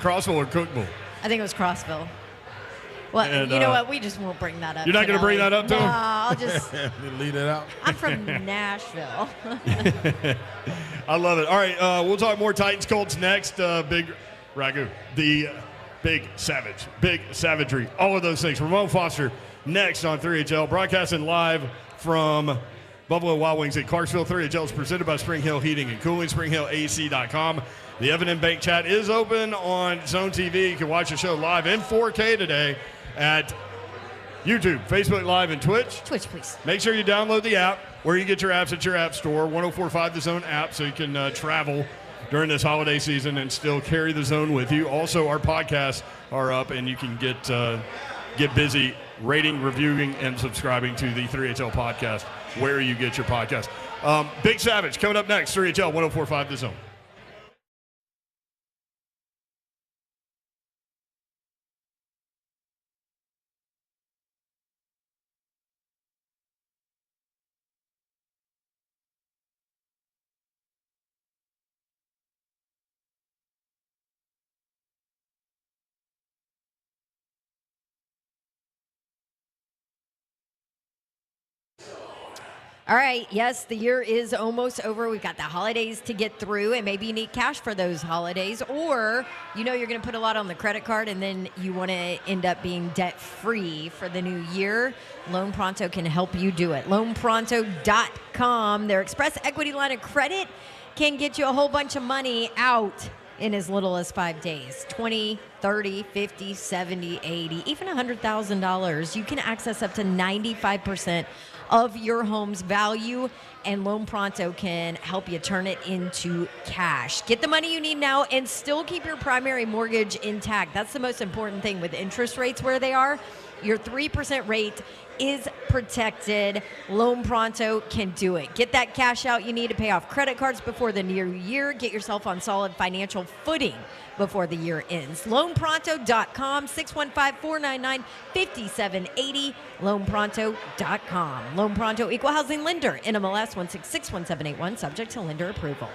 Crossville or Cookville. I think it was Crossville. Well, And, you know what? We just won't bring that up. You're not going to bring that up to No, him? I'll just. Leave that out. I'm from Nashville. I love it. All right, we'll talk more Titans Colts next. Big Ragu, the big savagery, all of those things. Ramon Foster next on 3HL, broadcasting live from Buffalo Wild Wings in Clarksville. 3HL is presented by Spring Hill Heating and Cooling, springhillac.com. The Evan and Bank chat is open on Zone TV. You can watch the show live in 4K today at YouTube, Facebook Live, and Twitch. Twitch, please. Make sure you download the app where you get your apps at your app store, 1045 The Zone app, so you can travel during this holiday season and still carry the Zone with you. Also, our podcasts are up, and you can get busy rating, reviewing, and subscribing to the 3HL podcast where you get your podcast. Big Savage coming up next, 3HL 1045 The Zone. All right, yes, the year is almost over. We've got the holidays to get through, and maybe you need cash for those holidays, or you know you're going to put a lot on the credit card, and then you want to end up being debt-free for the new year. Loan Pronto can help you do it. LoanPronto.com. Their Express Equity Line of Credit can get you a whole bunch of money out in as little as 5 days. 20, 30, 50, 70, 80, even $100,000. You can access up to 95% of your home's value, and Loan Pronto can help you turn it into cash. Get the money you need now and still keep your primary mortgage intact. That's the most important thing with interest rates where they are. Your 3% rate is protected. Loan Pronto can do it. Get that cash out you need to pay off credit cards before the new year. Get yourself on solid financial footing before the year ends. LoanPronto.com, 615-499-5780, LoanPronto.com. Loan Pronto Equal Housing Lender, NMLS 1661781, subject to lender approval.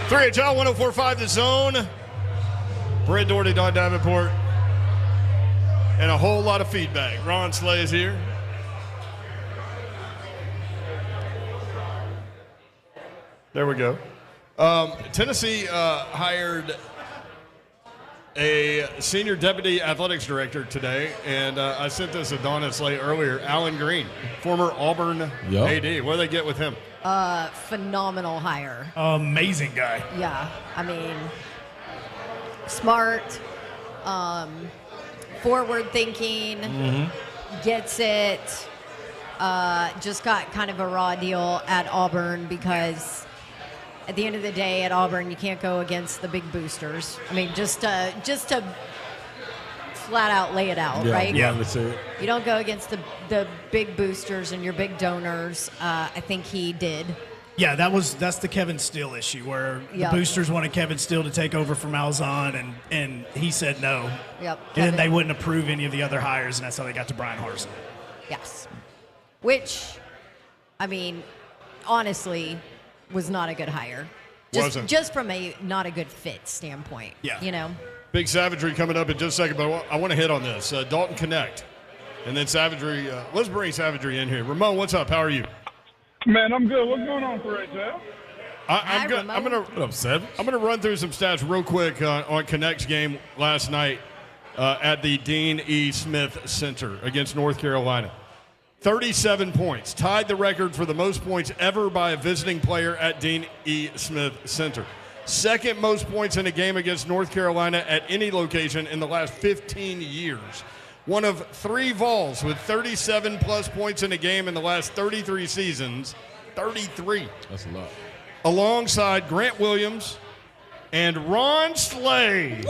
3HL 104.5 The Zone. Brett Doherty, Don Davenport, and a whole lot of feedback. Ron Slay is here. There we go. Tennessee hired a senior deputy athletics director today, and I sent this to Don and Slay earlier. Alan Green, former Auburn AD. What do they get with him? Phenomenal hire. Amazing guy. Yeah, I mean, smart, forward thinking, gets it. Just got kind of a raw deal at Auburn because at the end of the day at Auburn, you can't go against the big boosters. I mean, just to flat out lay it out, right? Yeah, let's say it. You don't go against the big boosters and your big donors. I think he did. Yeah, that's the Kevin Steele issue where the boosters wanted Kevin Steele to take over from Malzahn, and he said no. Yep. And then they wouldn't approve any of the other hires, and that's how they got to Brian Harsin. Yes. Which, I mean, honestly, was not a good hire. Just from a not a good fit standpoint. Yeah. You know? Big savagery coming up in just a second, but I want to hit on this. Dalton Connect, and then savagery. Let's bring savagery in here. Ramon, what's up? How are you? Man, I'm good. What's going on for Joe? I'm good. I'm gonna run through some stats real quick on Connect's game last night at the Dean E. Smith Center against North Carolina. 37 points, tied the record for the most points ever by a visiting player at Dean E. Smith Center. Second most points in a game against North Carolina at any location in the last 15 years. One of 3 Vols with 37-plus points in a game in the last 33 seasons. 33. That's a lot. Alongside Grant Williams and Ron Slay.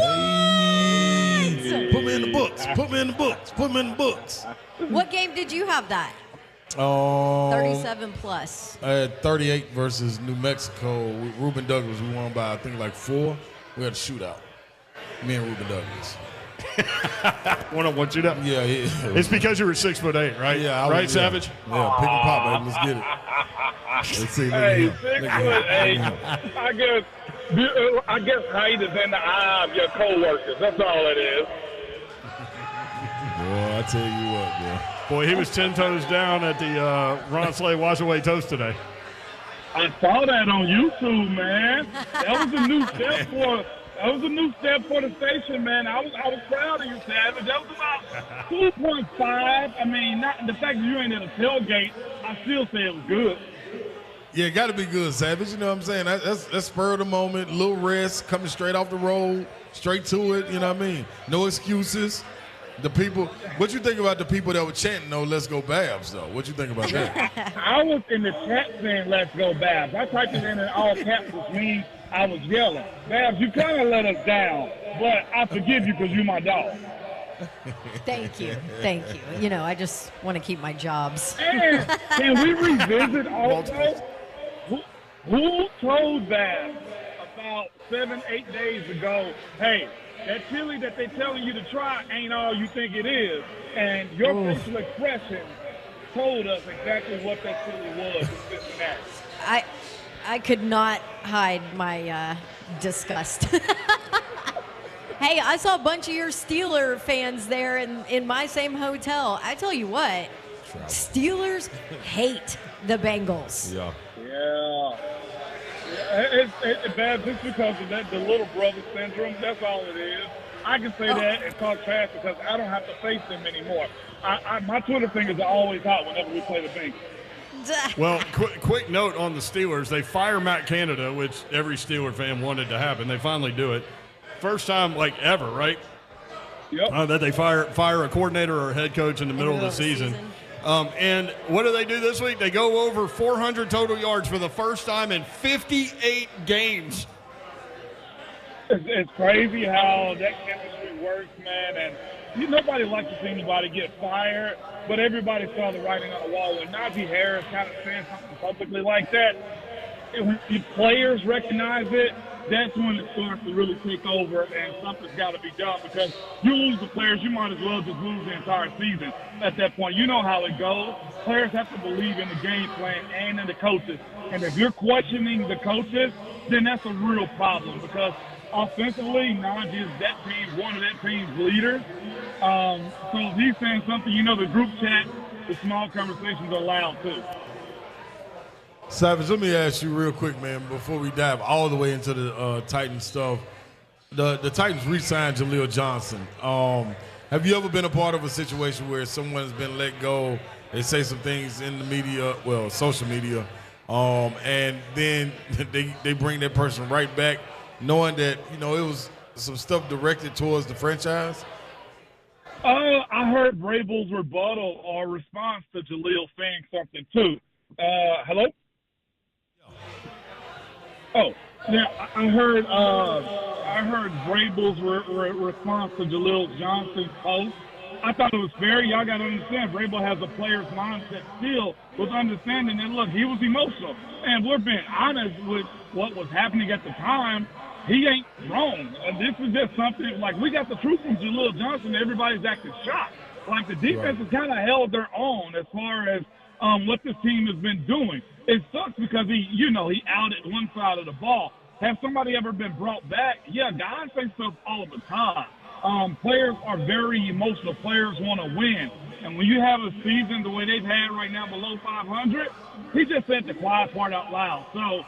Put me in the books. Put me in the books. Put me in the books. What game did you have that? 37 plus. I had 38 versus New Mexico. Ruben Douglas, we won by, I think, like 4. We had a shootout. Me and Ruben Douglas. One shootout? Yeah. It's because you were 6'8", right? Yeah. Right, Savage? Yeah, pick and pop, baby. Let's get it. Let's see. Hey, 6'8". I guess height is in the eye of your co-workers. That's all it is. Boy, I tell you what, boy. Boy, he was 10 toes down at the Ron Slay Wash Away Toast today. I saw that on YouTube, man. That was a new step for the station, man. I was proud of you, Savage. That was about 2.5. I mean, not the fact that you ain't at a tailgate, I still say it was good. Yeah, it got to be good, Savage. You know what I'm saying? That's spur of the moment, little rest, coming straight off the road, straight to it. You know what I mean? No excuses. The people, what you think about the people that were chanting, "No, let's go Babs," though? What you think about that? I was in the chat saying, "Let's go Babs." I typed it in all caps, which means I was yelling. Babs, you kind of let us down, but I forgive you because you're my dog. Thank you. You know, I just want to keep my jobs. And can we revisit also who told Babs about 7-8 days ago, hey, that chili that they're telling you to try ain't all you think it is. And your facial expression told us exactly what that chili was in Cincinnati. I could not hide my disgust. Hey, I saw a bunch of your Steeler fans there in my same hotel. I tell you what, Steelers hate the Bengals. Yeah. It's bad just because of that, the little brother syndrome. That's all it is. I can say that and talk fast because I don't have to face them anymore. My Twitter fingers are always hot whenever we play the Bengals. Well, quick note on the Steelers. They fire Matt Canada, which every Steeler fan wanted to happen. They finally do it. First time, like, ever, right? Yep. That they fire a coordinator or a head coach in the middle of the season. And what do they do this week? They go over 400 total yards for the first time in 58 games. It's crazy how that chemistry works, man. And nobody likes to see anybody get fired, but everybody saw the writing on the wall. When Najee Harris kind of saying something publicly like that, when the players recognize it, that's when it starts to really take over, and something's got to be done because you lose the players, you might as well just lose the entire season at that point. You know how it goes. Players have to believe in the game plan and in the coaches. And if you're questioning the coaches, then that's a real problem because offensively, Najee is one of that team's leaders. So if he's saying something, the group chat, the small conversations are loud too. Savage, let me ask you real quick, man, before we dive all the way into the Titans stuff. The Titans re-signed Jaleel Johnson. Have you ever been a part of a situation where someone's been let go, they say some things in the media, well, social media, and then they bring that person right back knowing that, it was some stuff directed towards the franchise? I heard Vrabel's rebuttal or response to Jaleel saying something too. Hello? Oh, yeah, I heard Vrabel's response to Jaleel Johnson's post. I thought it was fair. Y'all got to understand, Vrabel has a player's mindset still with understanding that, look, he was emotional. And we're being honest with what was happening at the time. He ain't wrong. This is just something, like, we got the truth from Jaleel Johnson. Everybody's acting shocked. Like, the defense has kind of held their own as far as what this team has been doing. It sucks because he outed one side of the ball. Has somebody ever been brought back? Yeah, guys say stuff all the time. Players are very emotional. Players want to win. And when you have a season the way they've had right now below 500, he just said the quiet part out loud. So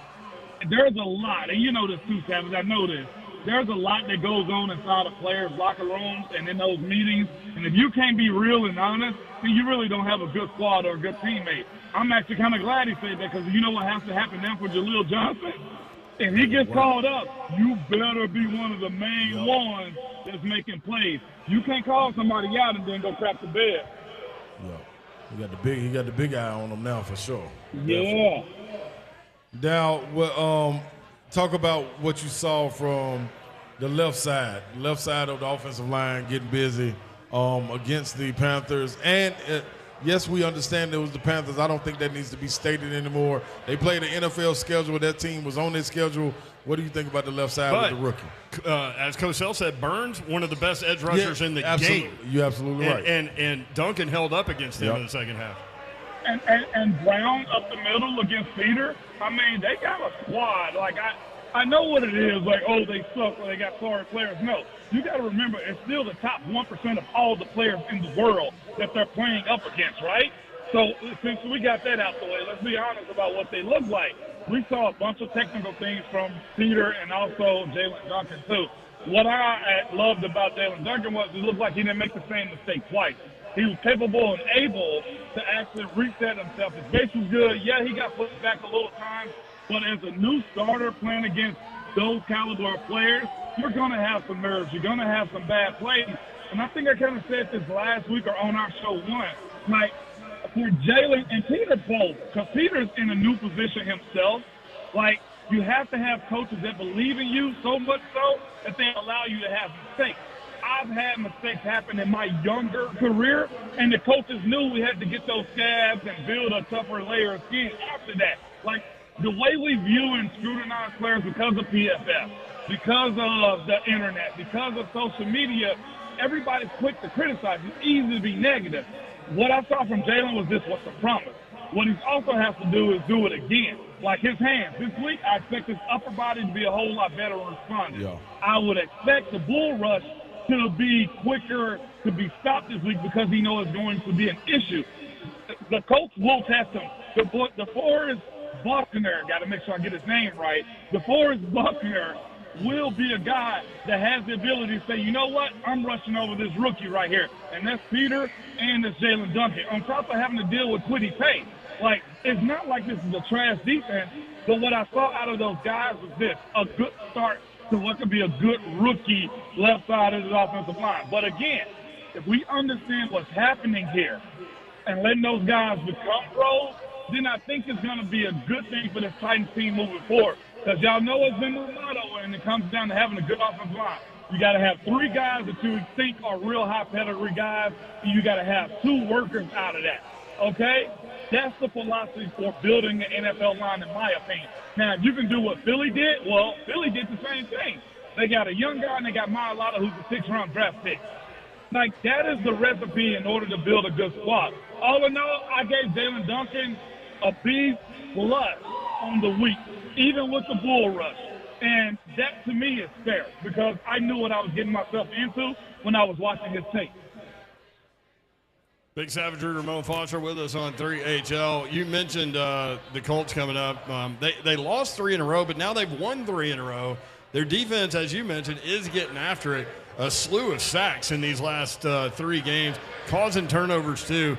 there's a lot, and you know this too, Savage, I know this. There's a lot that goes on inside of players' locker rooms and in those meetings. And if you can't be real and honest, then you really don't have a good squad or a good teammate. I'm actually kind of glad he said that because you know what has to happen now for Jaleel Johnson? If he gets called up, you better be one of the main ones that's making plays. You can't call somebody out and then go crap the bed. Yeah, he got the big eye on him now for sure. Yeah. Now, talk about what you saw from the left side of the offensive line getting busy against the Panthers. And yes, we understand it was the Panthers. I don't think that needs to be stated anymore. They played an NFL schedule. That team was on their schedule. What do you think about the left side with the rookie? As Cosell said, Burns, one of the best edge rushers in the game. You're absolutely right. And Duncan held up against him in the second half. And Brown up the middle against Peter. I mean, they got a squad. Like, I know what it is. Like, oh, they suck or they got sorry players. No, you got to remember, it's still the top 1% of all the players in the world that they're playing up against, right? So since we got that out the way, let's be honest about what they look like. We saw a bunch of technical things from Peter and also Jalen Duncan, too. What I loved about Jalen Duncan was he looked like he didn't make the same mistake twice. He was capable and able to actually reset himself. His base was good. Yeah, he got pushed back a little time. But as a new starter playing against those caliber of players, you're going to have some nerves. You're going to have some bad plays. And I think I kind of said this last week or on our show once. Like, for Jalen and Peter both, because Peter's in a new position himself, like, you have to have coaches that believe in you so much so that they allow you to have mistakes. I've had mistakes happen in my younger career, and the coaches knew we had to get those scabs and build a tougher layer of skin after that. Like, the way we view and scrutinize players because of PFF, because of the internet, because of social media, everybody's quick to criticize. It's easy to be negative. What I saw from Jalen was this was a promise. What he also has to do is do it again. Like his hands. This week, I expect his upper body to be a whole lot better responding. Yeah. I would expect the bull rush to be quicker to be stopped this week because he knows it's going to be an issue. The Colts will test him. DeForest Buckner, got to make sure I get his name right. DeForest Buckner will be a guy that has the ability to say, you know what, I'm rushing over this rookie right here. And that's Peter and that's Jalen Duncan. On top of having to deal with Kwity Paye. Like, it's not like this is a trash defense, but what I saw out of those guys was this, a good start to what could be a good rookie left side of the offensive line. But again, if we understand what's happening here and letting those guys become pros, then I think it's going to be a good thing for this Titans team moving forward. Because y'all know it's been the motto when it comes down to having a good offensive line. You got to have 3 guys that you think are real high pedigree guys, and you got to have 2 workers out of that. Okay? That's the philosophy for building an NFL line, in my opinion. Now, if you can do what Philly did, well, Philly did the same thing. They got a young guy, and they got Mailata, who's a 6th-round draft pick. Like, that is the recipe in order to build a good squad. All in all, I gave Jalen Duncan a B+ on the week, even with the bull rush. And that, to me, is fair because I knew what I was getting myself into when I was watching his tape. Big Savagery, Ramon Foster with us on 3HL. You mentioned the Colts coming up. They lost 3 in a row, but now they've won 3 in a row. Their defense, as you mentioned, is getting after it. A slew of sacks in these last 3 games, causing turnovers too.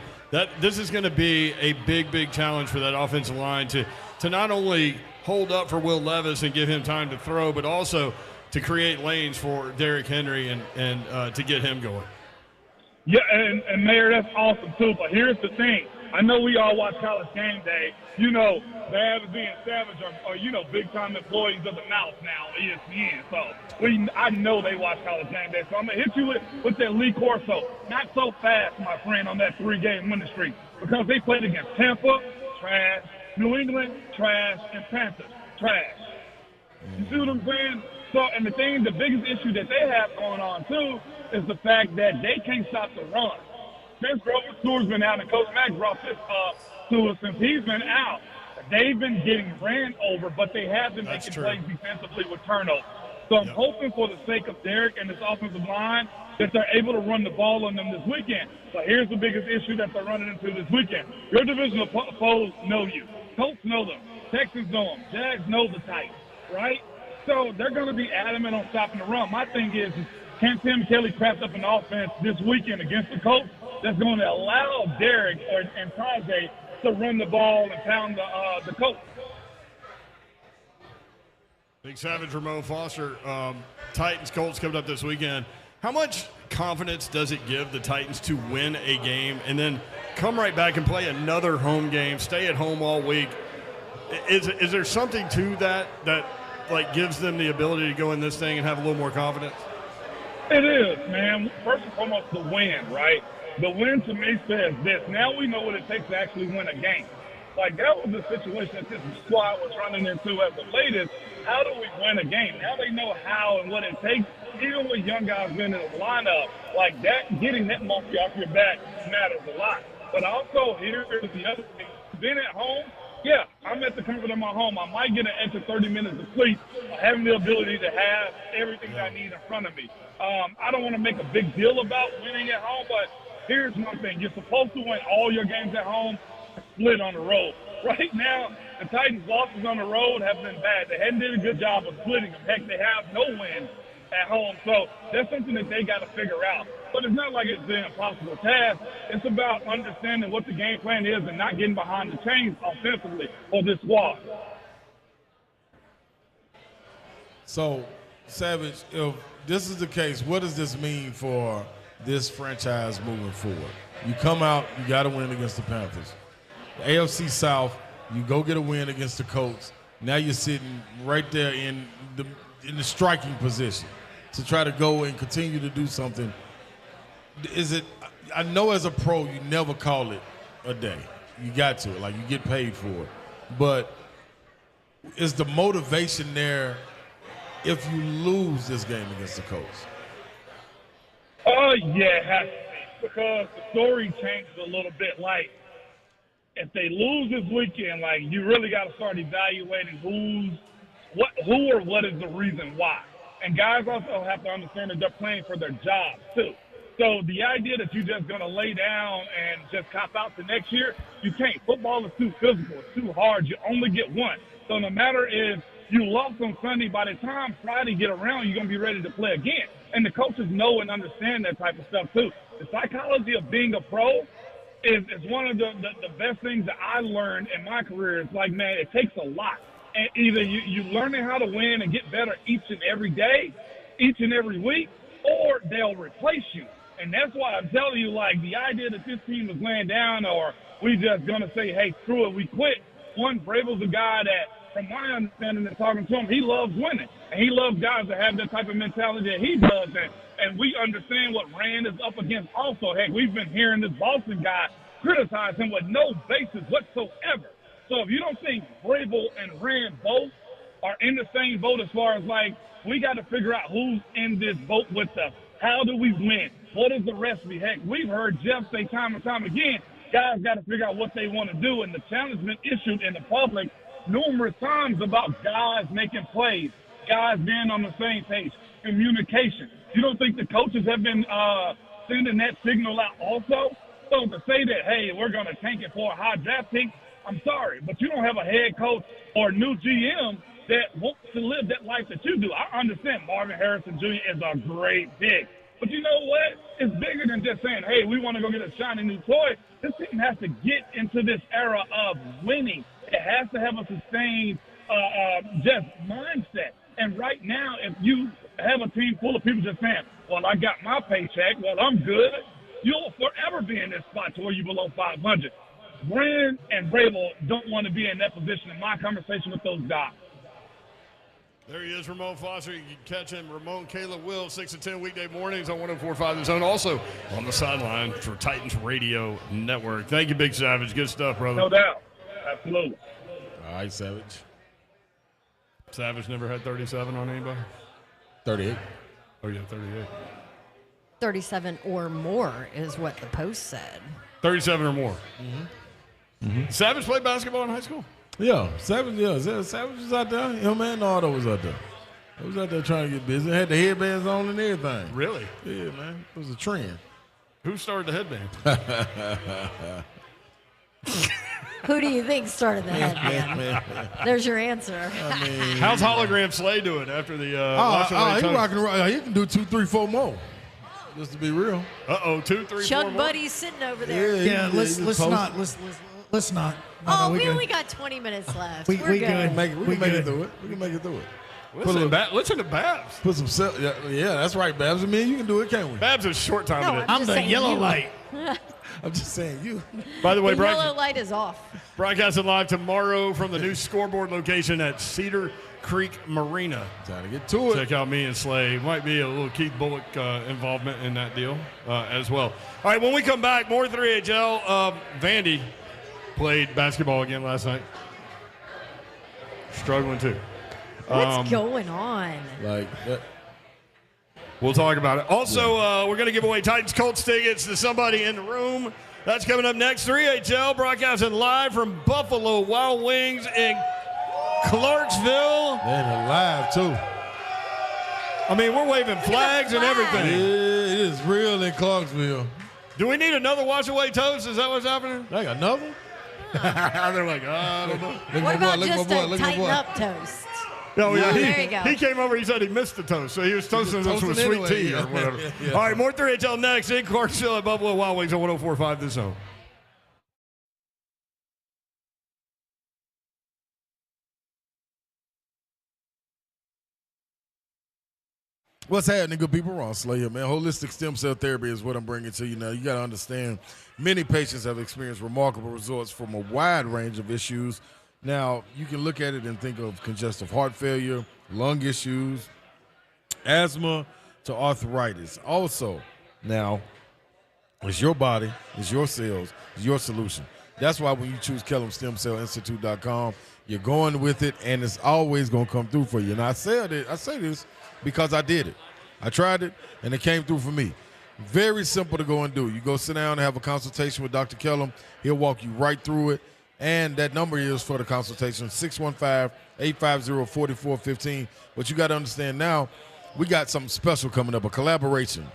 This is going to be a big challenge for that offensive line to not only hold up for Will Levis and give him time to throw, but also to create lanes for Derrick Henry and to get him going. Yeah, and Mayor, that's awesome too. But here's the thing. I know we all watch College Game Day. You know, Babs and Savage are big-time employees of the Mouse now, ESPN. So I know they watch College Game Day. So I'm going to hit you with that Lee Corso. Not so fast, my friend, on that 3-game winning streak. Because they played against Tampa, trash, New England, trash, and Panthers, trash. You see what I'm saying? So, and the biggest issue that they have going on, too, is the fact that they can't stop the run. Since Grover Stewart's been out and Coach Mack brought this up to us since he's been out, they've been getting ran over, but they have been making plays defensively with turnovers. So I'm hoping for the sake of Derrick and this offensive line that they're able to run the ball on them this weekend. But here's the biggest issue that they're running into this weekend. Your divisional foes know you. Colts know them. Texans know them. Jags know the Titans, right? So they're going to be adamant on stopping the run. My thing is can Tim Kelly craft up an offense this weekend against the Colts that's going to allow Derrick and Tajay to run the ball and pound the Colts? Big Savage, Ramon Foster. Titans, Colts coming up this weekend. How much confidence does it give the Titans to win a game and then come right back and play another home game, stay at home all week? Is there something to that like gives them the ability to go in this thing and have a little more confidence? It is, man. First and foremost, the win, right? The win to me says this. Now we know what it takes to actually win a game. Like, that was the situation that this squad was running into as the latest. How do we win a game? Now they know how and what it takes. Even with young guys being in the lineup, like that, getting that monkey off your back matters a lot. But also, here's the other thing. Being at home, yeah, I'm at the comfort of my home. I might get an extra 30 minutes of sleep, having the ability to have everything I need in front of me. I don't want to make a big deal about winning at home, but here's one thing. You're supposed to win all your games at home, split on the road. Right now, the Titans' losses on the road have been bad. They hadn't did a good job of splitting them. Heck, they have no wins at home. So that's something that they got to figure out. But it's not like it's an impossible task. It's about understanding what the game plan is and not getting behind the chains offensively for this squad. So, Savage, if this is the case, what does this mean for this franchise moving forward? You come out, you got to win against the Panthers. The AFC South, you go get a win against the Colts. Now you're sitting right there in the striking position to try to go and continue to do something. Is it? I know as a pro, you never call it a day. You got to, like, you get paid for it. But is the motivation there if you lose this game against the Colts? Yeah, it has to be, because the story changes a little bit. Like, if they lose this weekend, like, you really got to start evaluating who or what is the reason why. And guys also have to understand that they're playing for their job too. So the idea that you're just going to lay down and just cop out to next year, you can't. Football is too physical. It's too hard. You only get one. So no matter if you lost on Sunday, by the time Friday get around, you're going to be ready to play again. And the coaches know and understand that type of stuff too. The psychology of being a pro is one of the best things that I learned in my career. It's like, man, it takes a lot. And either you learning how to win and get better each and every day, each and every week, or they'll replace you. And that's why I'm telling you, like, the idea that this team is laying down or we just going to say, hey, screw it, we quit. One, Vrabel's a guy that, from my understanding and talking to him, he loves winning. And he loves guys that have that type of mentality that he does. And we understand what Rand is up against also. Heck, we've been hearing this Boston guy criticize him with no basis whatsoever. So if you don't think Vrabel and Rand both are in the same boat as far as, like, we got to figure out who's in this boat with us. How do we win? What is the recipe? Heck, we've heard Jeff say time and time again, guys got to figure out what they want to do. And the challenge has been issued in the public numerous times about guys making plays. guys being on the same page, communication. You don't think the coaches have been sending that signal out also? So to say that, hey, we're going to tank it for a high draft pick, I'm sorry, but you don't have a head coach or new GM that wants to live that life that you do. I understand Marvin Harrison Jr. is a great pick. But you know what? It's bigger than just saying, hey, we want to go get a shiny new toy. This team has to get into this era of winning. It has to have a sustained just mindset. And right now, if you have a team full of people just saying, well, I got my paycheck, well, I'm good, you'll forever be in this spot to where you below 500. Brand and Vrabel don't want to be in that position in my conversation with those guys. There he is, Ramon Foster. You can catch him, Ramon, Kayla, Will, 6 to 10 weekday mornings on 104.5 The Zone. Also on the sideline for Titans Radio Network. Thank you, Big Savage. Good stuff, brother. No doubt. Absolutely. All right, Savage. Savage never had 37 on anybody? 38. Oh, yeah, 38. 37 or more is what the post said. 37 or more. Savage played basketball in high school? Yeah, Savage was out there. Him and Nardo was out there. They was out there trying to get busy. Had the headbands on and everything. Really? Yeah, man. It was a trend. Who started the headband? Who do you think started the headband? There's your answer. I mean, How's Hologram Slay doing after the he Washington rocking around. He can do 2, 3, 4 more. Just to be real. 2, 3, 4 Chuck more. Buddy's sitting over there. Yeah, let's not. No, We we only got 20 minutes left. We We're good. good. We can make it through it. We can make it through it. Listen to Babs. Put some yeah, that's right, Babs. I mean, you can do it, can't we? Babs is short time No, in it. I'm just the saying yellow you. light. I'm just saying you. By the way, The yellow light is off. broadcasting live tomorrow from the new scoreboard location at Cedar Creek Marina. Trying to get to it. Check out me and Slay. Might be a little Keith Bullock involvement in that deal as well. All right, when we come back, more 3HL. Vandy played basketball again last night. Struggling too. What's going on? Like that. We'll talk about it. Also, we're going to give away Titans Colts tickets to somebody in the room. That's coming up next. 3HL broadcasting live from Buffalo Wild Wings in Clarksville. Man, alive too. I mean, we're waving flags and Yeah, everything. it is real in Clarksville. Do we need another wash away toast? Is that what's happening? Like another? They're like, I don't know. What about just a tighten up toast? No, yeah, There you go. he came over. He said he missed the toast, so he was toasting us with sweet anyway, tea yeah. or whatever. Yeah. All right, more 3HL next in Clarksville at Buffalo Wild Wings on 104.5 The Zone. What's happening, good people? Ron Slay here, man. Holistic stem cell therapy is what I'm bringing to you now. You got to understand, many patients have experienced remarkable results from a wide range of issues. Now, you can look at it and think of congestive heart failure, lung issues, asthma, to arthritis. Also, now, it's your body, it's your cells, it's your solution. That's why when you choose KellamStemCellInstitute.com, you're going with it, and it's always going to come through for you. And I say this because I did it. I tried it, and it came through for me. Very simple to go and do. You go sit down and have a consultation with Dr. Kellam. He'll walk you right through it. And that number is for the consultation, 615-850-4415. But you got to understand now, we got something special coming up, a collaboration.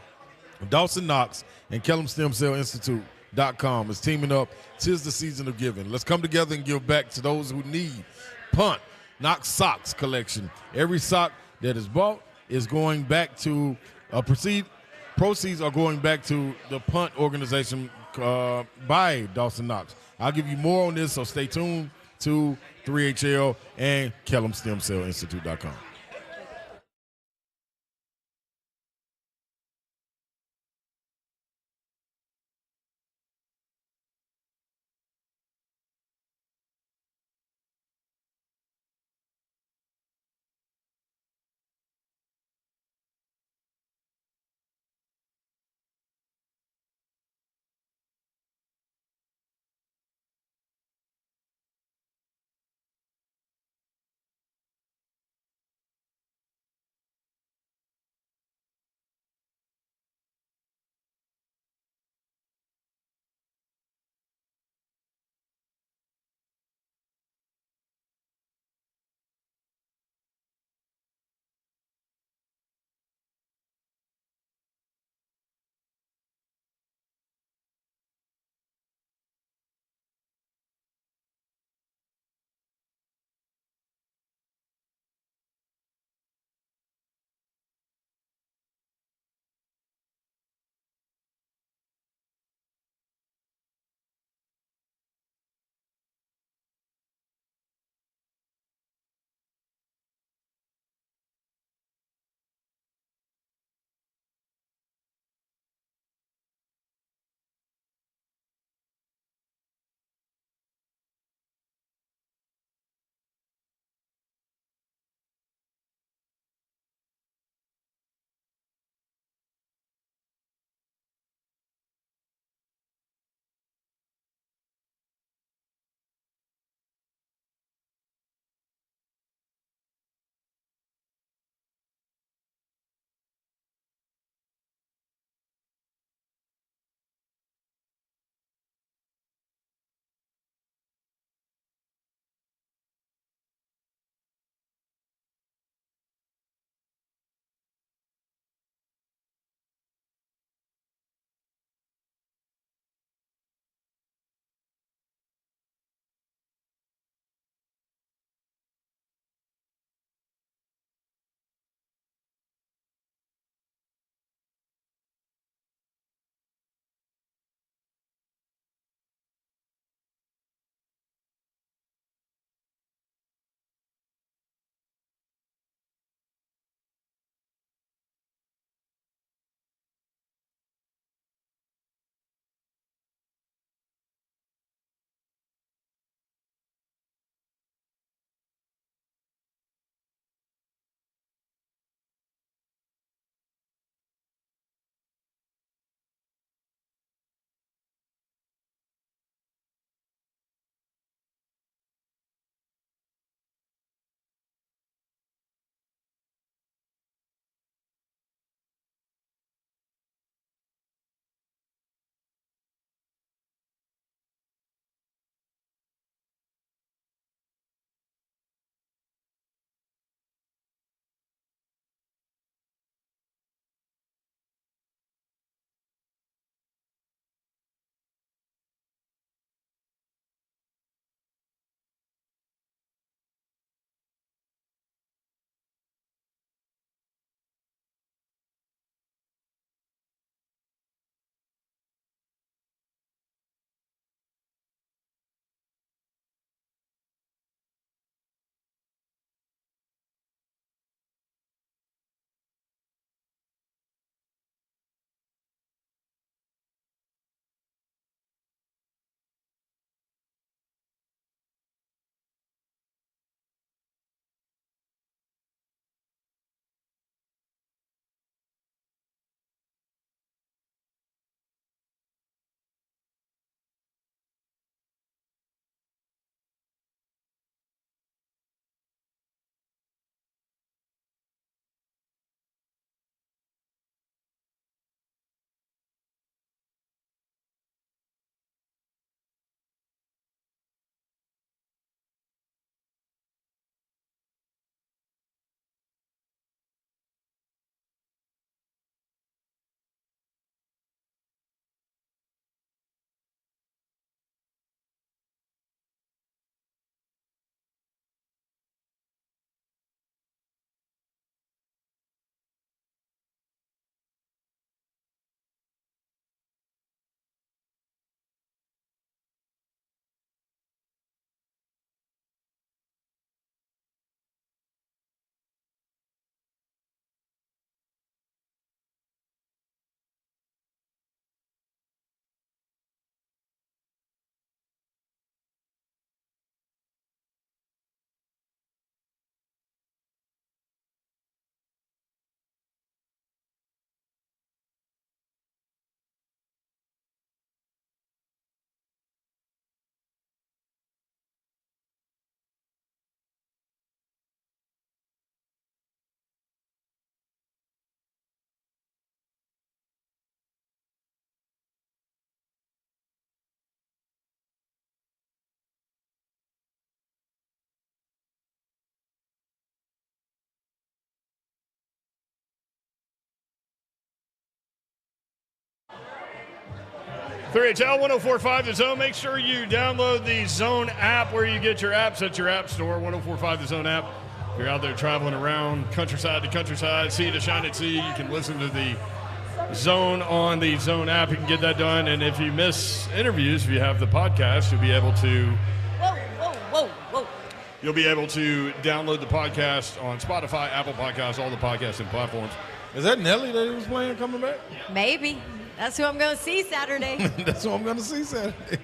Dawson Knox and KellamStemCellInstitute.com is teaming up. 'Tis the season of giving. Let's come together and give back to those who need. Punt, Knox Socks collection. Every sock that is bought is going back to proceeds are going back to the punt organization by Dawson Knox. I'll give you more on this, so stay tuned to 3HL and KellamStemCellInstitute.com. 3HL 1045 The Zone. Make sure you download the Zone app where you get your apps at your app store. 1045 The Zone app. If you're out there traveling around countryside to countryside, sea to shining sea, you can listen to the Zone on the Zone app. You can get that done. And if you miss interviews, if you have the podcast, you'll be able to. Whoa. You'll be able to download the podcast on Spotify, Apple Podcasts, all the podcasting platforms. Is that Nelly that he was playing coming back? Maybe. That's who I'm going to see Saturday. That's who I'm going to see Saturday.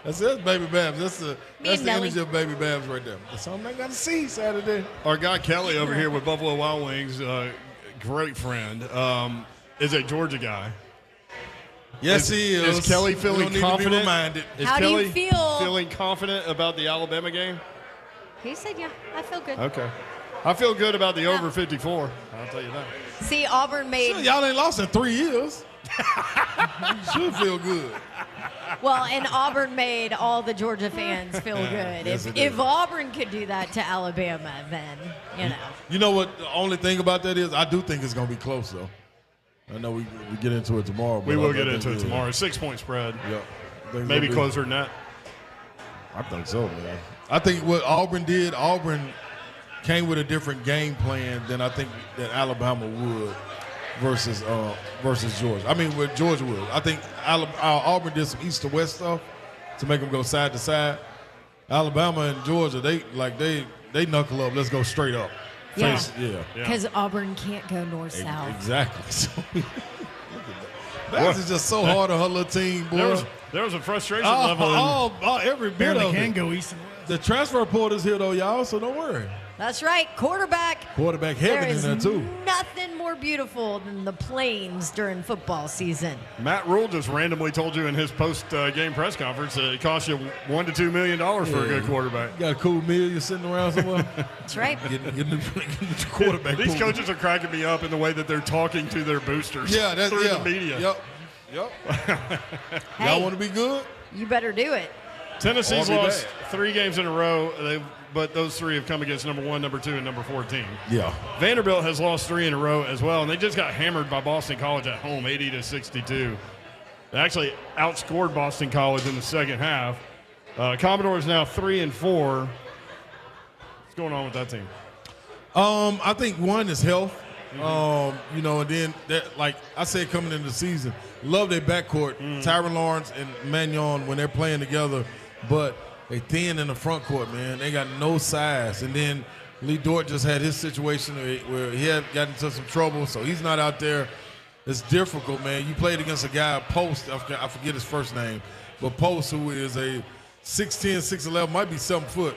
That's Baby Babs. That's the energy of Baby Babs right there. That's who I'm not going to see Saturday. Our guy Kelly over here with Buffalo Wild Wings, great friend, is a Georgia guy. Yes, he is. Is Kelly feeling confident? How do you feel? Feeling confident about the Alabama game? He said, yeah, I feel good. Okay. I feel good about the over 54. I'll tell you that. See, Auburn made. Sure, y'all ain't lost in 3 years. Should feel good. Well, and Auburn made all the Georgia fans feel good. Yes, if Auburn could do that to Alabama, then, you know. You know what? The only thing about that is I do think it's going to be close, though. I know we get into it tomorrow. We will get into it tomorrow. 6-point spread. Yeah. Maybe closer than that. I think so, man. I think what Auburn did, Auburn came with a different game plan than I think that Alabama would versus Georgia. I mean, what Georgia would. I think Auburn did some east to west stuff to make them go side to side. Alabama and Georgia, they knuckle up. Let's go straight up. Yeah. Yeah. Because Auburn can't go north-south. Exactly. So, look at that. Babs is just so hard on her little team, boy. There was a frustration level. Every bit Barely of can it. go east and west. The transfer portal's here, though, y'all, so don't worry. That's right. Quarterback Heaven in there, too. Nothing more beautiful than the plains during football season. Matt Rule just randomly told you in his post-game press conference that it costs you $1 to $2 million for a good quarterback. You got a cool meal you're sitting around somewhere? That's right. Getting the quarterback. These coaches are cracking me up in the way that they're talking to their boosters through the media. Yep. Hey, y'all want to be good? You better do it. Tennessee's lost 3 games in a row, but those 3 have come against number 1, number 2, and number 14. Yeah. Vanderbilt has lost 3 in a row as well, and they just got hammered by Boston College at home, 80-62. They actually outscored Boston College in the second half. Commodores now 3-4. What's going on with that team? I think one is health. And then like I said, coming into the season, love their backcourt. Tyron Lawrence and Magnon when they're playing together, but they thin in the front court, man. They got no size. And then Lee Dort just had his situation where he had gotten into some trouble, so he's not out there. It's difficult, man. You played against a guy, Post, I forget his first name, but Post, who is a 6'10", 6'11", might be 7 foot.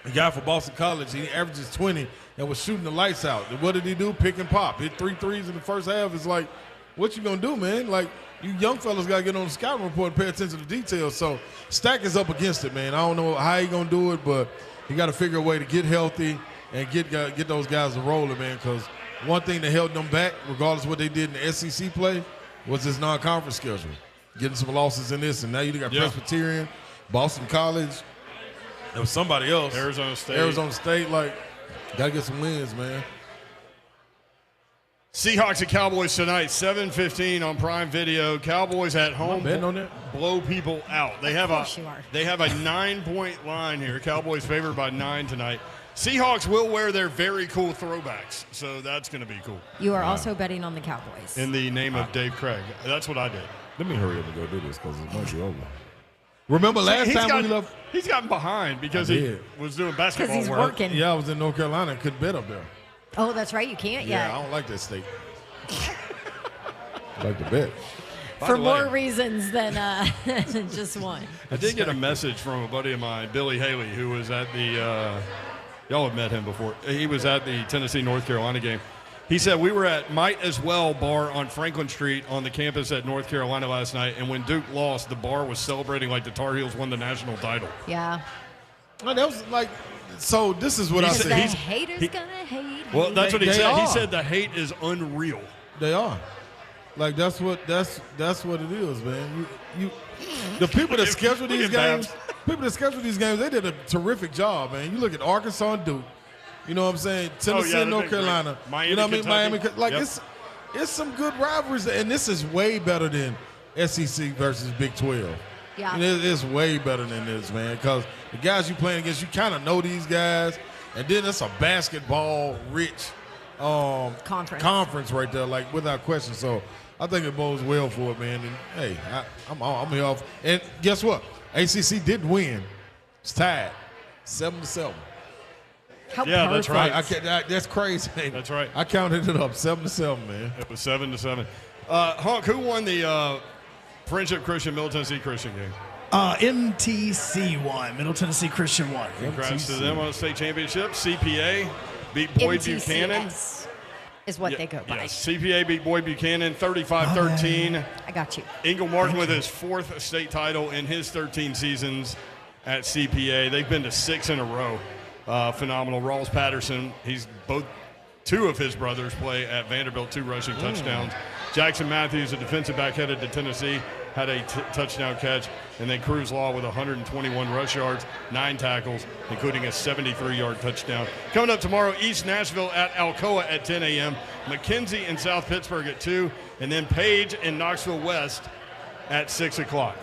A guy for Boston College, he averages 20 and was shooting the lights out. And what did he do? Pick and pop. Hit 3 threes in the first half. It's like, what you going to do, man? Like, you young fellas got to get on the scouting report and pay attention to details. So Stack is up against it, man. I don't know how he going to do it, but he got to figure a way to get healthy and get those guys to rolling, man, because one thing that held them back, regardless of what they did in the SEC play, was this non-conference schedule. Getting some losses in this, and now you got Presbyterian, Boston College. There was somebody else. Arizona State. Like, got to get some wins, man. Seahawks and Cowboys tonight, 7:15 on Prime Video. Cowboys at home on that? blow people out. They have a you are. 9-point line here. Cowboys favored by 9 tonight. Seahawks will wear their very cool throwbacks, so that's going to be cool. You are also betting on the Cowboys. In the name of Dave Craig. That's what I did. Let me hurry up and go do this because it might be over. Remember last time we left? He's gotten behind because he was doing basketball Because he's work. working. Yeah, I was in North Carolina and couldn't bet up there. Oh, that's right. You can't yet. I don't like that state. I like to bet. For more reasons than just one. I did get a message from a buddy of mine, Billy Haley, who was at the y'all have met him before. He was at the Tennessee-North Carolina game. He said, we were at Might As Well bar on Franklin Street on the campus at North Carolina last night, and when Duke lost, the bar was celebrating like the Tar Heels won the national title. Yeah. Well, that was like, so this is what I said. The haters gonna hate. Well, that's what he said. Are. He said the hate is unreal. They are. Like, that's what it is, man. The people that schedule these games, they did a terrific job, man. You look at Arkansas and Duke. You know what I'm saying? Tennessee and North Carolina. Miami, you know what I mean? Kentucky. Miami. Like, it's some good rivalries, and this is way better than SEC versus Big 12. Yeah. And it's way better than this, man, because the guys you playing against, you kind of know these guys, and then it's a basketball-rich conference right there, like, without question. So I think it bodes well for it, man. And, hey, I'm here off. And guess what? ACC did win. It's tied 7-7. How that's right. That's crazy. That's right. I counted it up 7-7, man. It was 7-7. Hunk, who won the Friendship Christian Middle Tennessee Christian game? MTC won. Middle Tennessee Christian won. Congrats to them on the state championship. CPA beat Boyd Buchanan. Is what they go by. Yes, CPA beat Boyd Buchanan 35-13. I got you. Ingle Martin with his 4th state title in his 13 seasons at CPA. They've been to 6 in a row. Phenomenal. Rawls Patterson, two of his brothers play at Vanderbilt, 2 rushing touchdowns. Jackson Matthews, a defensive back headed to Tennessee, had a touchdown catch. And then Cruz Law with 121 rush yards, 9 tackles, including a 73-yard touchdown. Coming up tomorrow, East Nashville at Alcoa at 10 a.m., McKenzie in South Pittsburgh at 2, and then Page in Knoxville West at 6 o'clock.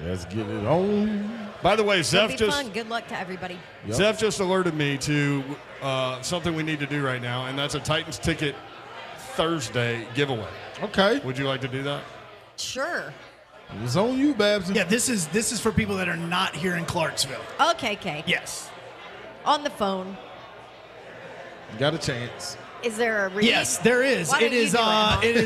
Let's get it on. By the way, Zeph fun. Good luck to everybody. Yep. Zeph just alerted me to something we need to do right now, and that's a Titans Ticket Thursday giveaway. Okay. Would you like to do that? Sure. It's on you, Babs. Yeah, this is for people that are not here in Clarksville. Okay. Yes. On the phone. You got a chance. Is there a read? Yes, there is. Why It is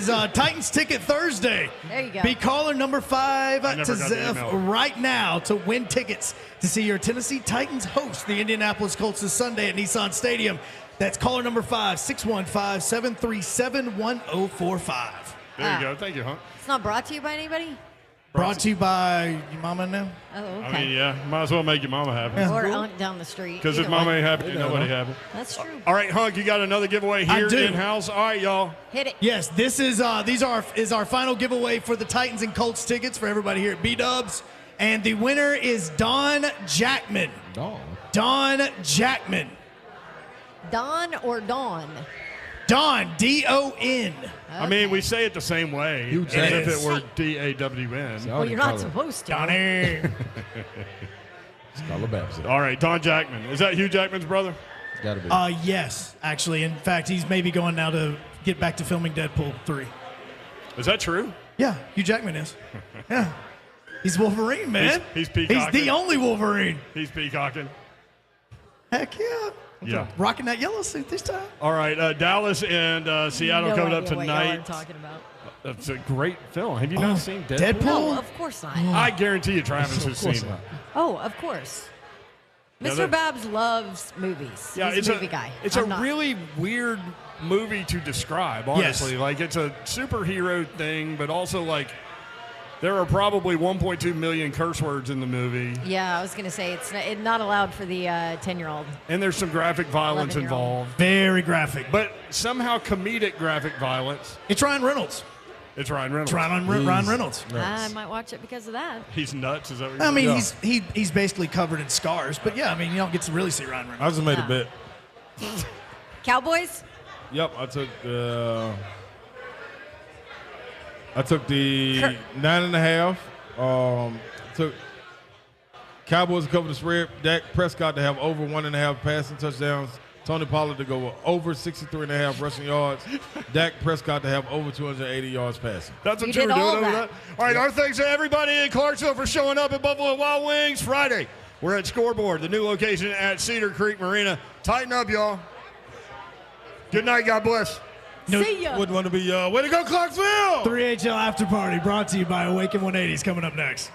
Titans Ticket Thursday. There you go. Be caller number 5 I never to got the Zeph email. right now to win tickets to see your Tennessee Titans host the Indianapolis Colts this Sunday at Nissan Stadium. That's caller number 5, 615-737-1045. There you go. Thank you, Hunt. It's not brought to you by anybody? Brought to you by your mama now. Oh, okay. I mean, yeah, might as well make your mama happy. Or aunt down the street. Because if Either mama one. ain't happy, nobody happy. That's true. All right, Hunk, you got another giveaway here in-house. All right, y'all. Hit it. Yes, this is our final giveaway for the Titans and Colts tickets for everybody here at B-Dubs. And the winner is Don Jackman. Don Jackman. Don or Dawn? Don, D-O-N. I mean, we say it the same way, Hugh as if Jackman. it were D-A-W-N. Well, you're not supposed to. Donnie. It's called a Babs. All right, Don Jackman. Is that Hugh Jackman's brother? It's got to be. Yes, actually. In fact, he's maybe going now to get back to filming Deadpool 3. Is that true? Yeah, Hugh Jackman is. Yeah. He's Wolverine, man. He's peacocking. He's the only Wolverine. He's peacocking. Heck yeah. Yeah. Rocking that yellow suit this time. All right, Dallas and Seattle No coming up idea what y'all tonight. are talking about. That's a great film. Have you not seen Deadpool? No, of course not. I guarantee you Travis has seen it. Oh, of course. Yeah, Mr. that- Babs loves movies. Yeah, He's it's a movie guy. It's I'm a not. really weird movie to describe, honestly. Yes. Like, it's a superhero thing, but also, like, there are probably 1.2 million curse words in the movie. Yeah, I was going to say it's not allowed for the 10-year-old. And there's some graphic violence 11-year-old. involved. Very graphic. But somehow comedic graphic violence. It's Ryan Reynolds. It's Ryan Reynolds. It's Ryan Reynolds. I might watch it because of that. He's nuts. Is that what you're I mean, saying? he's basically covered in scars, but yeah, I mean, you don't get to really see Ryan I Reynolds. just made a Yeah. bet. Cowboys? Yep, I took the 9.5. Took Cowboys to cover the spread. Dak Prescott to have over 1.5 passing touchdowns. Tony Pollard to go over 63.5 rushing yards. Dak Prescott to have over 280 yards passing. That's what You you were did doing all over that. there. All right, our thanks to everybody in Clarksville for showing up at Buffalo Wild Wings Friday. We're at Scoreboard, the new location at Cedar Creek Marina. Tighten up, y'all. Good night. God bless. See ya. Wouldn't want to be, way to go, Clarksville! 3HL After Party brought to you by Awaken 180s coming up next.